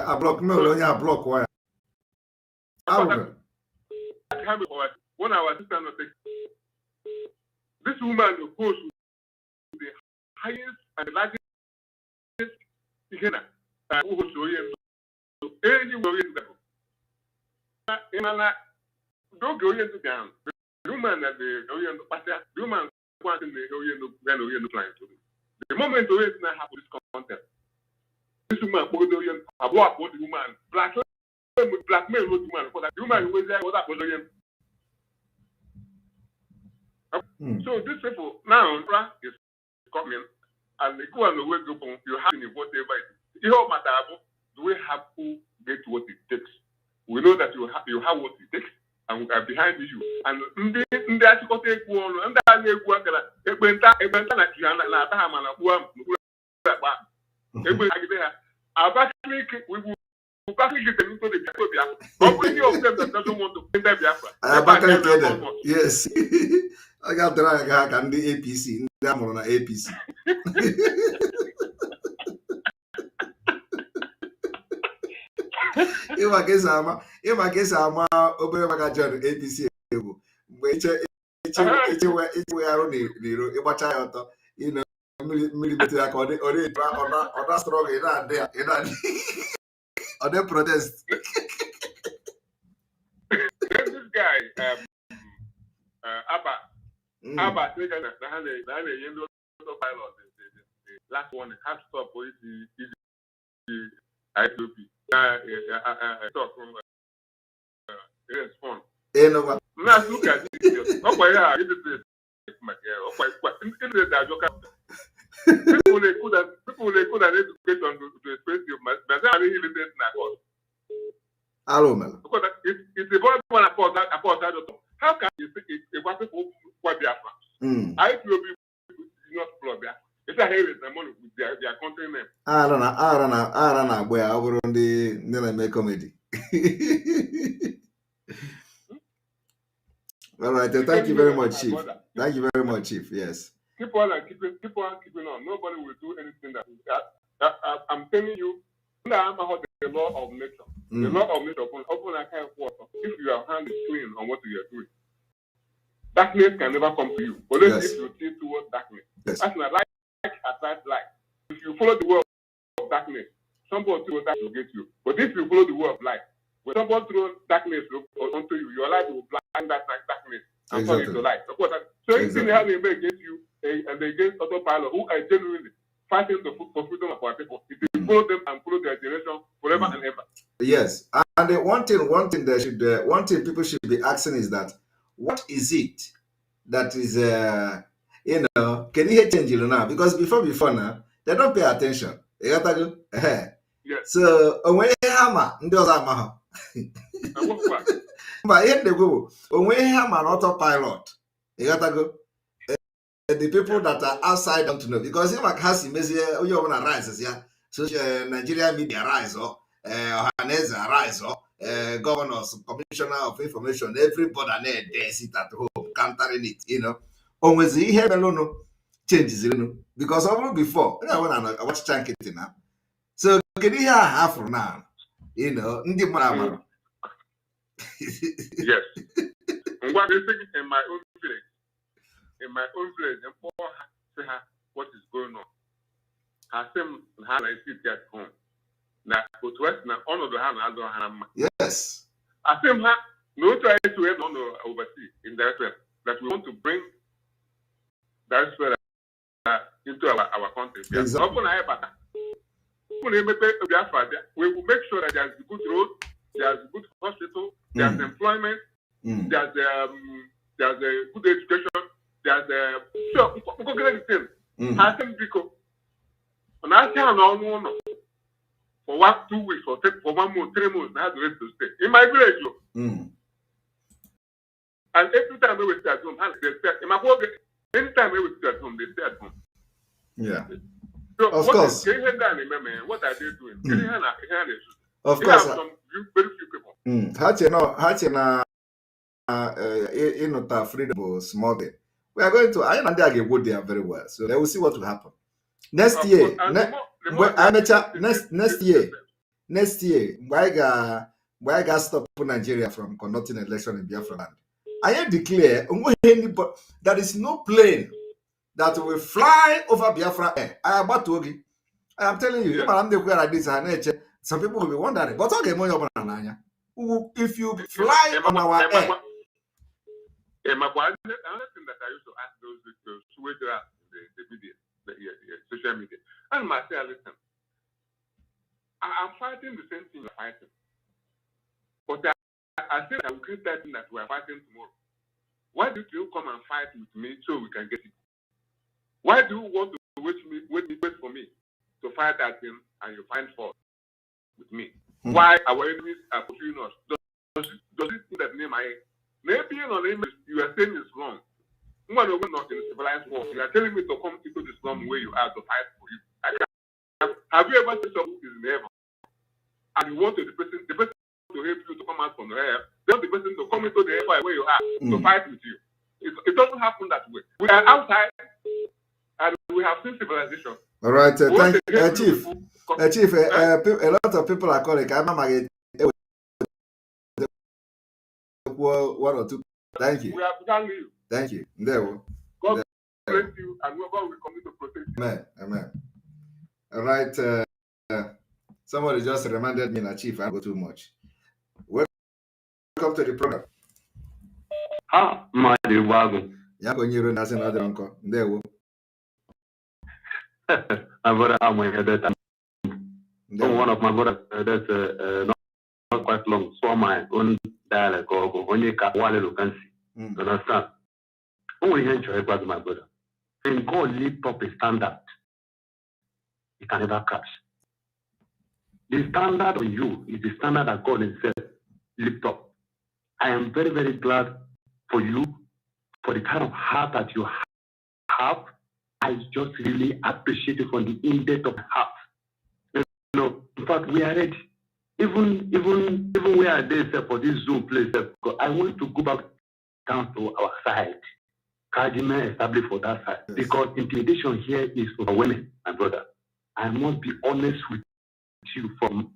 I block no, I block wire. When I was this woman goes to the highest and largest beginner who was anywhere in the don't go into down. The woman that the woman wanting the client to the moment we not have this content. This woman, I block what the woman, blackmail what woman, for that woman was there, what that was doing. So these people now is coming and they go on the way to you have whatever it is. You know, do we have to get what it takes? We know that you have what it takes, and we are behind you. And the article take one, and We will practically get into the Biafra. Any of them that doesn't want to enter Biafra. Yes. I got the right and the APC. I'm on APC. If I guess I'm over John APC. Which we are only you know, millimeter or that strong in that or they protest. This guy, Abba, the last one has to stop for IPOP. Talk from response. Now look at this. People they could have education to express your but they are really limited in course. Because it's the boy one apart that. How can you say a white people what they are from? IPOP is not flood. It's a heavy money with their country name. I don't know where I will only make comedy. All right, thank you very much, Chief. Thank you very much, Chief. Yes. Keep on keeping on. Nobody will do anything that I'm telling you. I'm about the law of nature. The law of nature open a kind of water. If your hand is clean on what you are doing, darkness can never come to you. Unless if you see towards darkness. Yes. That's not light attracts light. If you follow the world of darkness, somebody will get you. But if you follow the world of light, when someone throws darkness onto you, your light will blind that darkness and turn into light. So anything they have against you and against autopilot who are genuinely fighting for freedom of our people, if you follow them and follow their generation forever and ever. Yes, and one thing people should be asking is that what is it that is can you change it now? Because before now they don't pay attention. You got to go. So when you hammer, but here they go. When we have an autopilot, you gotta go. The people that are outside don't know because if I can't you want to rise, yeah. So Nigeria media rise, Haneza rise, governors, commissioner of information, everybody they sit at home countering it, you know. Always he have no changes, you know, because over before, I watch Chankit now. So can you hear half from now? You know, Yes. What they think in my own village, and what is going on. I same hand I sit at home. Now, but West now, on the hand, I don't have. Yes. I same hand, no try to have on the overseas in that way that we want to bring that way into our country. Exactly. We will make sure that there's good road, there's good hospital, there's employment, there's a good education, there's a I think because when I can for 1, 2 weeks or for 1 month, 3 months, I have the rest to stay in my village. And every time we stay at home, they stay in my work. Anytime we stay at home, they stay at home. Yeah. So of course. What are they doing? Of course. Some very few people. Freedom small day. We are going to I get wood there very well. So they will see what will happen. Next year, next year, why got stop Nigeria from conducting election in Biafra land? I declare there is no plane that will fly over Biafra air. I am about to I am telling you, some people will be wondering, but okay, if you fly on our air. Another thing that I used to ask those swagger the media, the social media, and myself, listen, I'm fighting the same thing you're fighting, but I think I will create that thing that we are fighting tomorrow. Why do you come and fight with me so we can get it? Why do you want to wait for me to fight that thing and you find fault with me? Why our enemies are pursuing us? Does it mean that name maybe you are saying it's wrong. We're not in a civilized world. You are telling me to come into the slum where you are to fight for you. Have you ever seen someone who is in heaven and you want the person to help you to come out from the hell? They want the person to come into the hellfire where you are to fight with you. It doesn't happen that way. We are outside and we have seen civilization. All right, thank you, Chief. Chief, a lot of people are calling. One or two. Thank you. We have thank you. Thank you. There. God bless you, and God will continue to protect you. Amen. Amen. All right. Somebody just reminded me that Chief, I go too much. Welcome to the program. My dear Wagon. Yeah, when you're not another uncle. There. My brother, I'm one of my brothers. That's not quite long. So my own dialect or when you can see. Understand? Only enjoy about my brother. When God lift up a standard, you can never crash. The standard on you is the standard that God Himself lift up. I am very, very glad for you, for the kind of heart that you have. I just really appreciate it from the in-depth of heart. You know, in fact, we are ready. Even where I did for this Zoom place, I want to go back down to our side. Cardinal established for that side. Yes. Because intimidation here is overwhelming, my brother. I must be honest with you from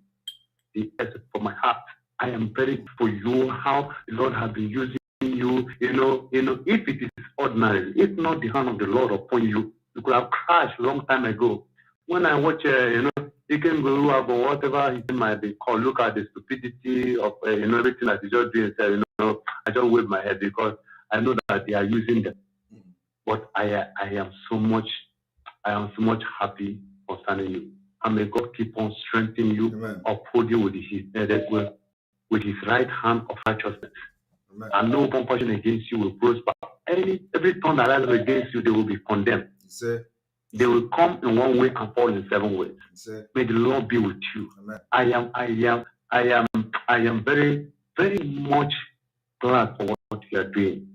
my heart. I am very for you how the Lord has been using you. You know, if it is ordinary, if not the hand of the Lord upon you, you could have crashed a long time ago. When I watch, you can go or whatever it might be called, look at the stupidity of everything that is just doing. I just wave my head because I know that they are using them. But I am so much happy concerning you. And may God keep on strengthening you, Amen. Uphold you with his right hand of righteousness. Amen. And no compassion against you will prosper. Every tongue that rises against you, they will be condemned. They will come in one way and fall in 7 ways. May the Lord be with you. Amen. I am very, very much glad for what you are doing.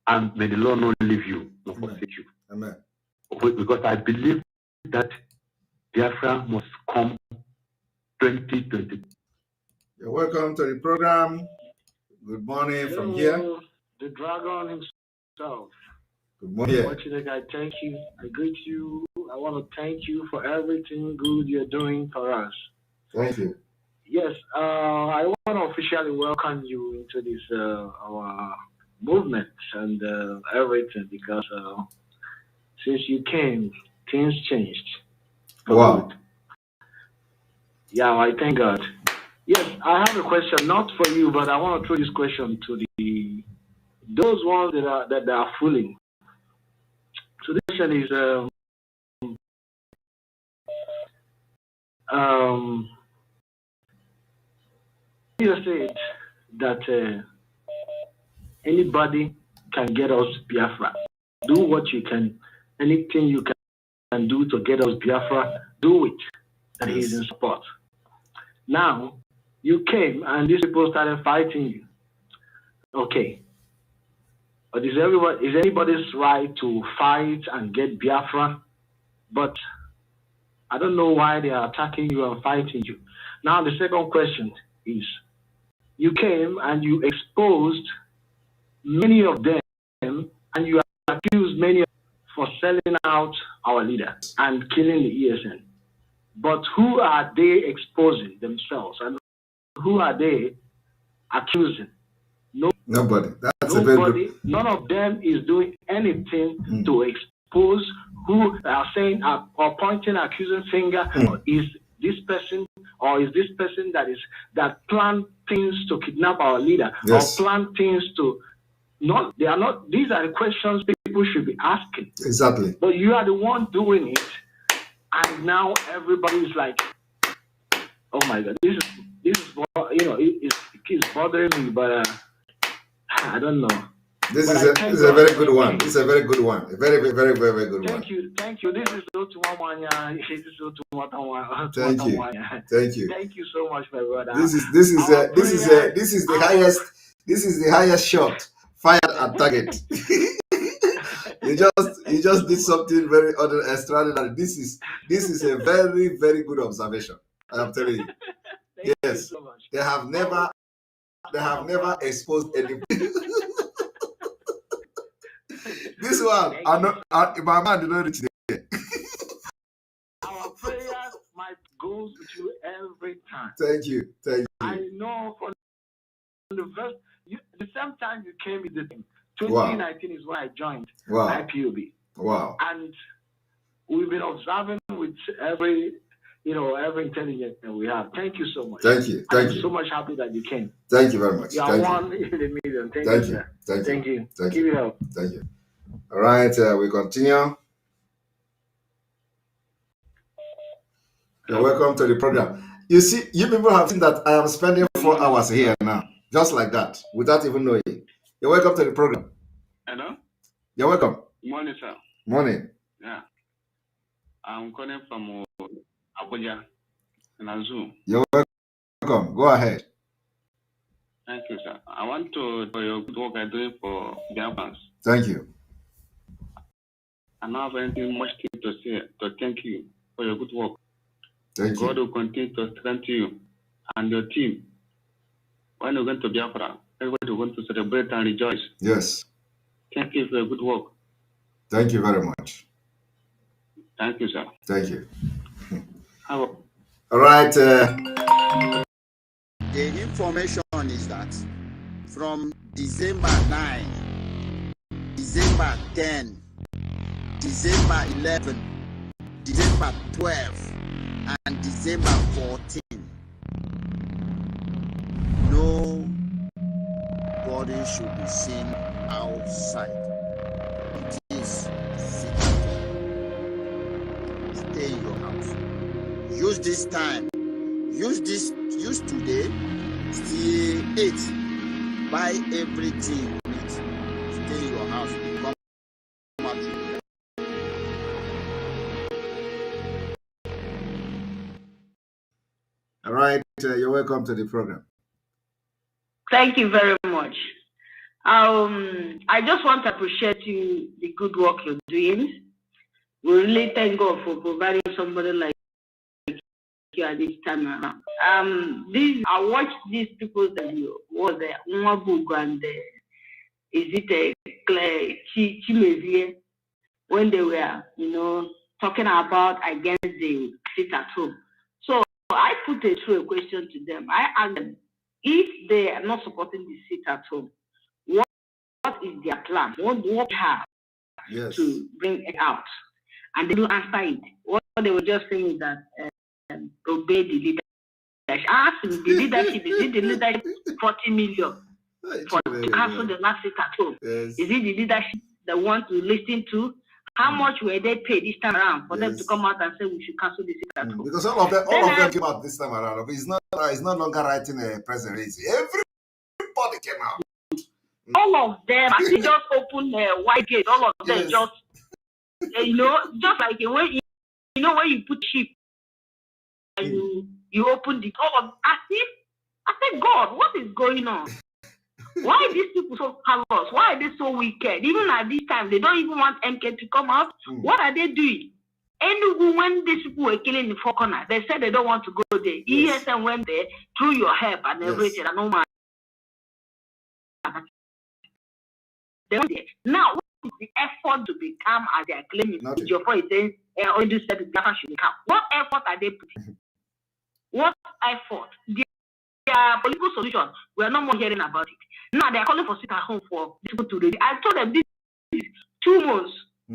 And may the Lord not leave you, nor forsake you. Amen. Because I believe that Biafra must come 2020. You're welcome to the program. Good morning from here. The dragon himself. Good morning. I thank you. I greet you. I want to thank you for everything good you're doing for us. Thank you. Yes, I want to officially welcome you into this our movement and everything because since you came, things changed. Wow. Good. Yeah, I thank God. Yes, I have a question, not for you, but I want to throw this question to those ones that are fooling. So the question is, you said that anybody can get us Biafra. Do what you can, anything you can do to get us Biafra, do it. And he's in support. Now, you came and these people started fighting you. Okay. But is anybody's right to fight and get Biafra? But I don't know why they are attacking you and fighting you. Now, the second question is, you came and you exposed many of them and you accused many of them for selling out our leader and killing the ESN. But who are they exposing themselves and who are they accusing? Nobody. That's nobody. A very good... None of them is doing anything to expose who are saying or pointing accusing finger. Is this person or is this person that plan things to kidnap our leader or plan things to not? They are not. These are the questions people should be asking. Exactly. But you are the one doing it. And now everybody's like, "Oh my God, this is it keeps bothering me." But I don't know. This is a very good one. It's a very good one. A very, very, very, very good one. Thank you. This is Thank you. Thank you so much, my brother. This is the highest shot fired at target. He just did something very extraordinary. This is a very, very good observation. I'm telling you. Yes, so much. They have never exposed any. This one, my man did not reach there. Our prayers might goes with you every time. Thank you. I know from the the same time you came with the thing. 2019 is when I joined IPOB. Wow. And we've been observing with every intelligence that we have. Thank you so much. Thank you. I'm so much happy that you came. Thank you very much. You are one in a million. Thank you. Thank you. Give it up. Thank you. All right, we continue. You're welcome to the program. You see, you people have seen that I am spending 4 hours here now, just like that, without even knowing. You're welcome to the program. Hello? You're welcome. Morning, sir. Morning. Yeah. I'm calling from Abuja in Azul. You're welcome. Go ahead. Thank you, sir. I want to for your good work you're doing for the Biafrans. Thank you. I don't have anything much to say to thank you for your good work. Thank you. God will continue to strengthen you and your team. When you're going to Biafra, everybody will going to celebrate and rejoice. Yes. Thank you for your good work. Thank you very much. Thank you, sir. Thank you. All right. The information is that from December 9, December 10, December 11, December 12, and December 14, no body should be seen outside. It is stay in your house. Use this time. Use today. Stay 8. Buy everything you need. Stay in your house. Come out. All right. You're welcome to the program. Thank you very much. I just want to appreciate you, the good work you're doing. We really thank God for providing somebody like you at this time around. I watched these people that was Nwabugu and is it Claire Chimezie when they were, talking about against the sit at home. So I put a question to them. I asked them, if they are not supporting the sit at home, what is their plan? What do they have to bring it out? And they don't answer it. What they were just saying is that obey the leadership. I asked them, the leadership, is it the leadership 40 million to cancel the last sit at home? Is it the leadership that want to listen to? How much were they paid this time around for them to come out and say we should cancel the sit at home? Because all of them came out this time around. It's no longer writing a press release. Everybody came out. All of them actually just opened a white gate. All of them just, just like when when you put sheep and you open the door. I said, God, what is going on? Why are these people so callous? Why are they so wicked? Even at this time, they don't even want MK to come out. What are they doing? And when these people were killing the four corner, they said they don't want to go there. ESN went there through your help and everything. And no man. Now, what is the effort to become as they are claiming? Ejiofor is saying, only said the should become. What effort are they putting? What effort? Their political solution, we are no more hearing about it. Now they are calling for sit at home for people to read. I told them this is 2 months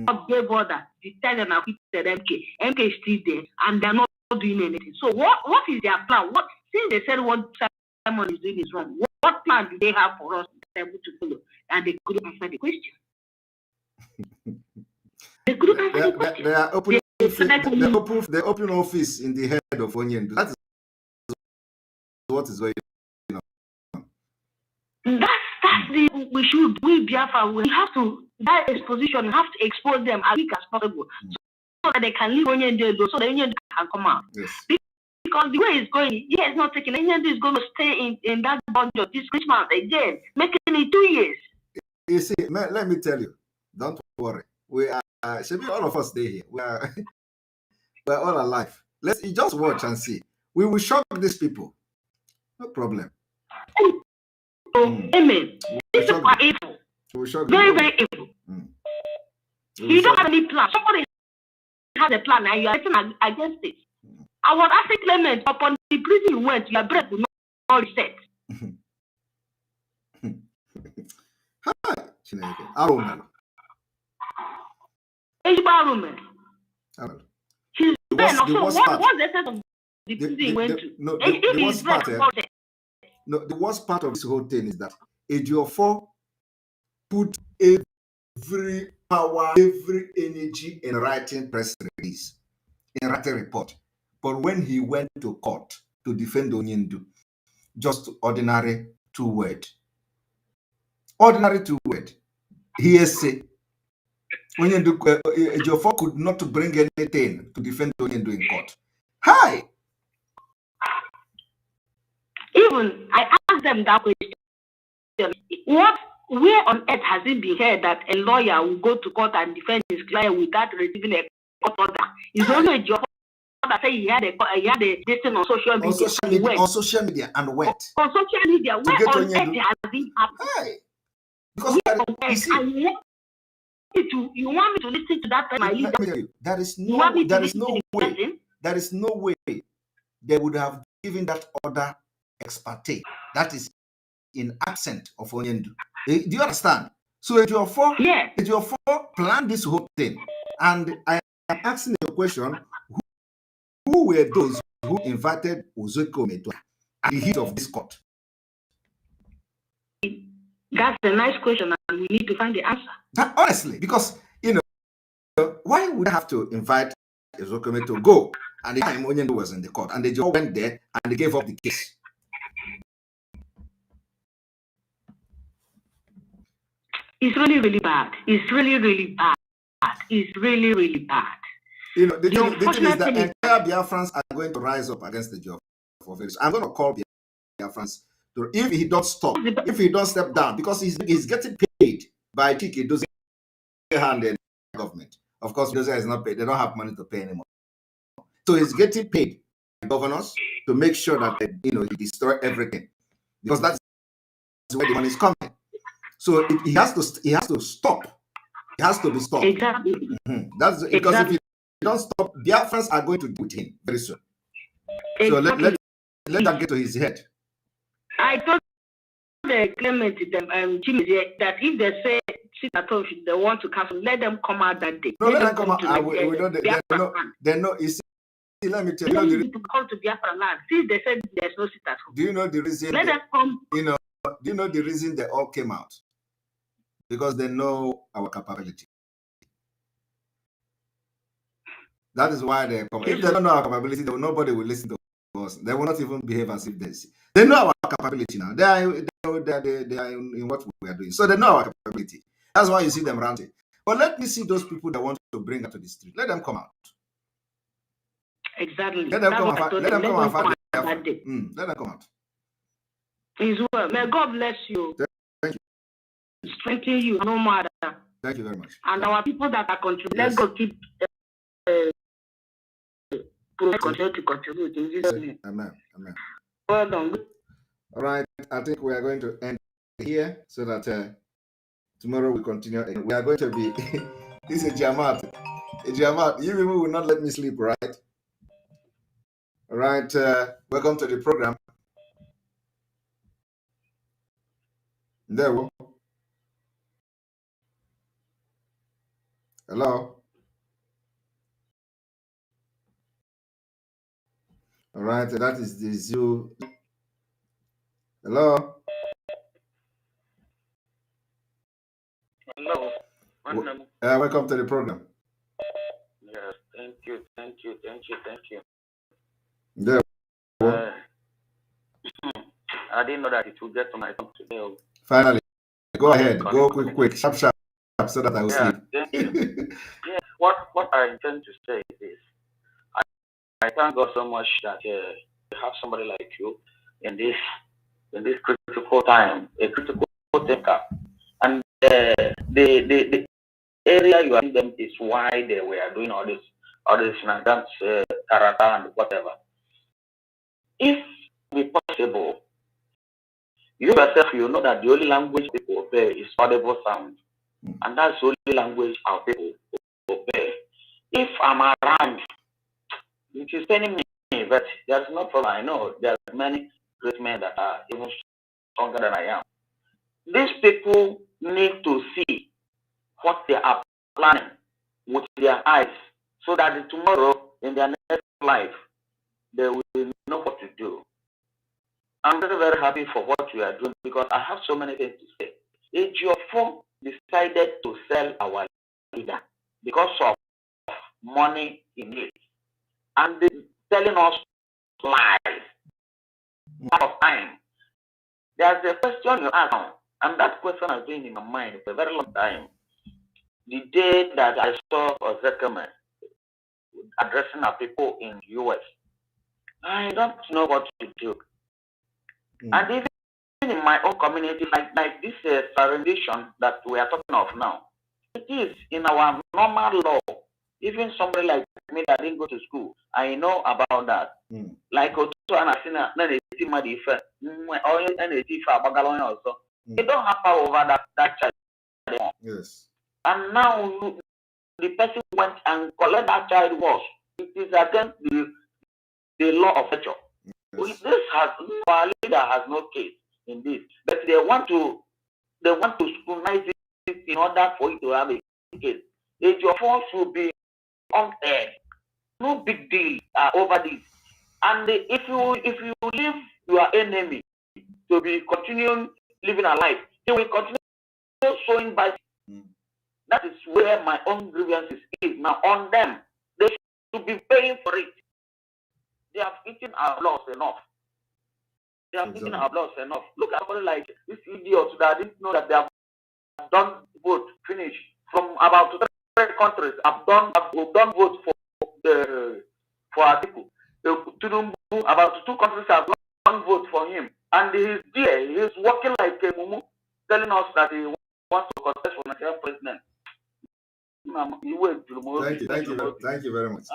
of gave order. The time and I said MK. MK is still there and they are not doing anything. So what is their plan? What since they said what Simon is doing is wrong, what plan do they have for us to be able to follow? And they couldn't answer the question. They couldn't answer the question. They are opening they open office in the head of Onion. That is what is going on. That's the we Biafra, we have to that exposition, we have to expose them as quick as possible so that they can leave Onion jail, so the Onion can come out. Yes. Because the way it's going, it's not taking Onion is going to stay in that budget this Christmas again, making it 2 years. You see, let me tell you, don't worry. We are, should be all of us stay here. We're all alive. Let's just watch and see. We will shock these people. No problem. Amen. These people are evil. Very, very evil. You don't have any plan. Somebody has a plan and you are acting against it. I was asking Clement, upon the prison you went, your breath will not reset. What's the essence of the prison you went to? The worst part of this whole thing is that Ejiofor put every power, every energy in writing press release, in writing report. But when he went to court to defend Onyendu, just ordinary 2 words. Ordinary 2 words. He say Onyendu, Ejiofor could not bring anything to defend Onyendu in court. Hi! Even I asked them that question. Where on earth has it been heard that a lawyer will go to court and defend his client without receiving a court order? It's only Ejiofor that say he had a thing on social media. On social media and went. On social media, where on earth has it happened? Hey. Because you want me to listen to that person? Let me tell you, there is no way they would have given that order ex parte. That is in absent of Onyendu. Do you understand? So Ejiofor planned this whole thing. And I am asking you a question. Who were those who invited Uzokome to at the heat of this court? That's a nice question, and we need to find the answer. Honestly, because, why would I have to invite Uzokome to go? And the time Onyendu was in the court, and they just went there and they gave up the case. It's really, really bad. It's really, really bad. It's really, really bad. The thing is that entire Biafrans are going to rise up against the job for this. I'm going to call Biafrans if he don't stop, if he don't step down, because he's getting paid by OKIKE, doesn't hand the government. Of course, Dozier is not paid. They don't have money to pay anymore. So he's getting paid by governors to make sure that he destroy everything, because that's where the money is coming. So he has to stop. He has to be stopped. Exactly. That's because if he don't stop, Biafrans are going to do with him very soon. So let that get to his head. I told Clement that if they say sit at home, they want to cancel, let them come out that day. No, let them come out. They know. Let me tell you. To come to Biafra land. See, they said there's no sit at home. Do you know the reason? Let them come. Do you know the reason they all came out? Because they know our capability. That is why they come. If they don't know our capability, nobody will listen to us. They will not even behave as if they see. They know our capability now. They are in what we are doing. So they know our capability. That's why you see them ranting. But let me see those people that want to bring us to the street. Let them come out. Exactly. Let them come out. Let them come out. Let them come out. Is well. May God bless you. Thank you. Strengthen you, no matter. Thank you very much. And our people that are contributing, let's go keep continue to contribute in Jesus' name. Amen. Amen. Well done. All right. I think we are going to end here so that tomorrow we continue. We are going to be this is Jamat. Jamat, you people will not let me sleep, right? All right. Welcome to the program. There we go. Hello. All right, that is the zoo. Hello. Hello. Welcome to the program. Yes, thank you. There. I didn't know that it would get to my talk today. Finally, go ahead. Go quick, sharp, so that I will sleep. Thank you. Yes, what I intend to say is this. I thank God so much that you have somebody like you in this critical time, a critical thinker. And the area you are in them is why they were doing all this shenanigans, karata and whatever. If it be possible, you yourself, you know that the only language people obey is audible sound. And that's the only language our people obey. If I'm around, it is paining me, but there's no problem. I know there are many great men that are even stronger than I am. These people need to see what they are planning with their eyes, so that tomorrow in their next life they will know what to do. I'm very, very happy for what you are doing because I have so many things to say. Ejiofor decided to sell our leader because of money in it, and they telling us lies. Out of time. There's a question you ask, and that question has been in my mind for a very long time. The day that I saw Ozekeme addressing our people in the US, I don't know what to do. And even in my own community, like this rendition that we are talking of now, it is in our normal law. Even somebody like me that didn't go to school, I know about that. Like also, you don't have power over that child. Yes. And now the person went and collected that child was. It is against the law of nature. Yes. This has our leader has no case in this, but they want to scrutinize it in order for it to have a case. Ejiofor should be on air. No big deal over this. And if you leave your enemy to be continuing living a life, he will continue showing by. That is where my own grievances is now on them. They should be paying for it. They have eaten our blood enough. They have eaten our blood enough. Look at somebody like this idiot that didn't know that they have done vote finish from about 3 countries. Have done vote for our people. About 2 countries have done vote for him, and he's there. He's working like a mumu, telling us that he wants to contest for Nigerian president. Thank you very much.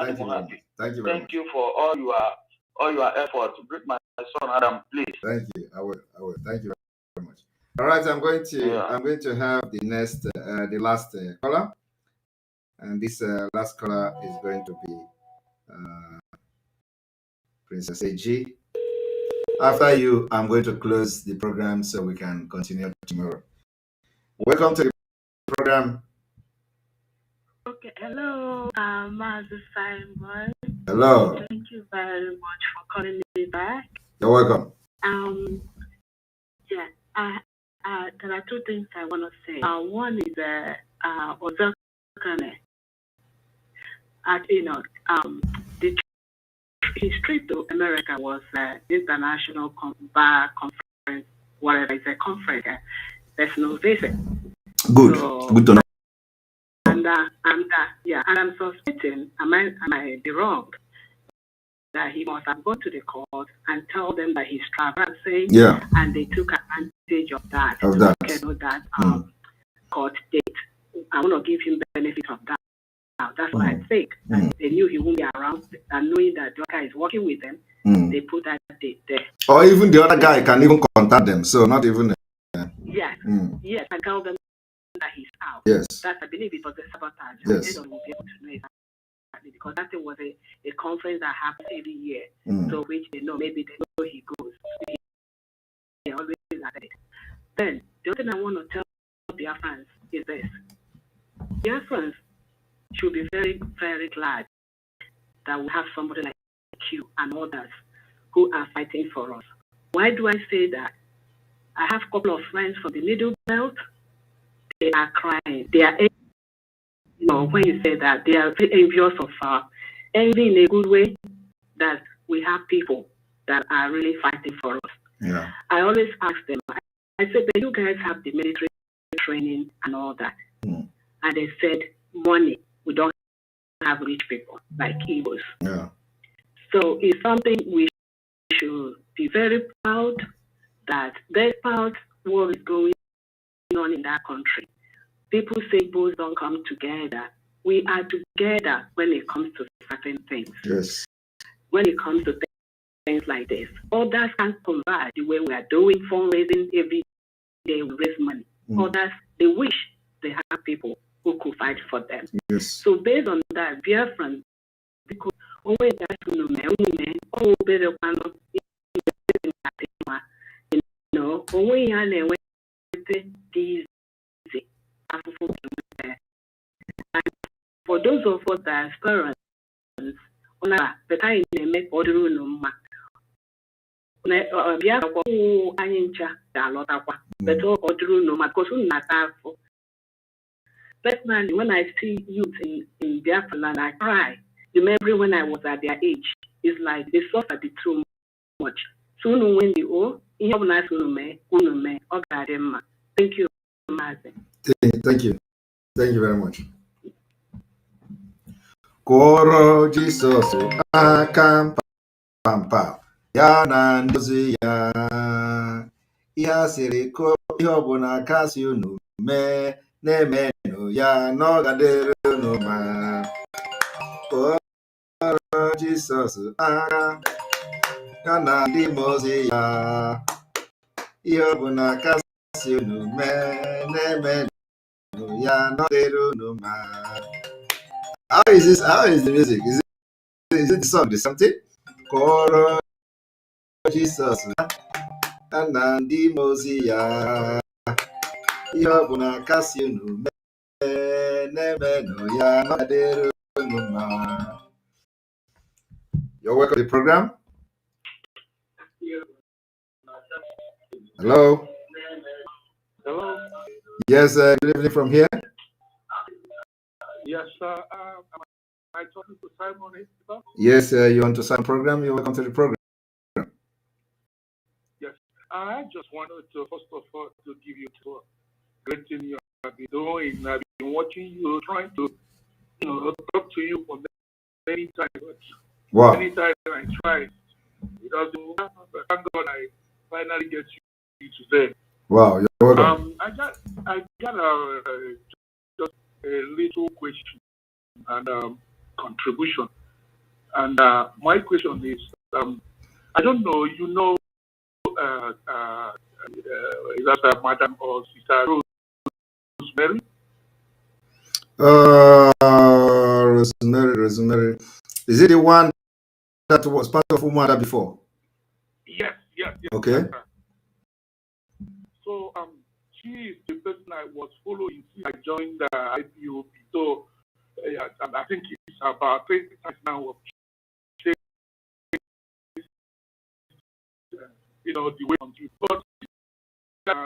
Thank you for all your efforts. Greet my son Adam, please. Thank you. I will. Thank you very much. All right, I'm going to have the last caller, and this last caller is going to be Princess AG. After you, I'm going to close the program so we can continue tomorrow. Welcome to the program. Okay, hello, Master Simon. Hello. Thank you very much for calling me back. You're welcome. Yeah, there are 2 things I want to say. One is Ozekeme. His trip to America was international bar conference, whatever it's a conference. There's no visit. Good. So, good to know. And I'm suspecting, I might be wrong, that he must have gone to the court and tell them that he's traversing, and they took advantage of that. Court date. I want to give him benefit of that. Now, that's what I think. They knew he won't be around, and knowing that the guy is working with them, they put that date there. Or even the other guy can even contact them, so not even. Yes, and tell them that he's out. Yes. That I believe it was a sabotage. Yes. I will be able to know exactly because that thing was a conference that happens every year. So which they know, maybe they know he goes. He always at it. Then the other thing I want to tell Biafrans is this: Biafrans should be very, very glad that we have somebody like you and others who are fighting for us. Why do I say that? I have a couple of friends from the Middle Belt. They are crying. They are, when you say that, they are envious of envy in a good way that we have people that are really fighting for us. Yeah. I always ask them, I said, but you guys have the military training and all that. And they said, money. We don't have rich people like Igbos. Yeah. So it's something we should be very proud that despite what is going on in that country, people say both don't come together. We are together when it comes to certain things. Yes. When it comes to things like this, others can't provide the way we are doing fundraising every day. We raise money. Others, they wish they have people who could fight for them. Yes. So based on that, Biafran, because always that for those of us that are parents, the kind they make order no ma. Personally, when I see youth in Biafra land, I cry. Remember when I was at their age, it's like they suffered too much. Soon when they thank you, Mazi. Thank you. Thank you very much. Koro Jesus akam pampa ya na ndozi ya ya siri ko ihe ọbụla kasị unu mee na-emenụ ya n'ọgadịrị unu ma koro Jesus aka ya na ndị mozi ya ihe ọbụla kasị unu mee na-emenụ ya n'ọgadịrị unu ma. How is this? How is the music? Is it the song? Is something? Koro Jesus Anandi Mozia Yobuna Kasiunu Nemeno Ya Naderu Numa. You're welcome to the program. Hello. Hello. Yes, good evening from here. Yes, am I talking to Simon? Yes, you want to sign program? You're welcome to the program. Yes, I just wanted to first of all to give you a great thing you have been doing. I've been watching you, trying to talk to you for many times. Wow. Many times I tried. It doesn't work, but thank God I finally get you today. Wow, you're welcome. I got just a little question and contribution. And my question is, I don't know, is that Madam or Sister Rosemary? Rosemary. Is it the one that was part of Umada before? Yes. Okay. So she is the person I was following since I joined the IPOP. So I think it's about 20 times now of the way on you. But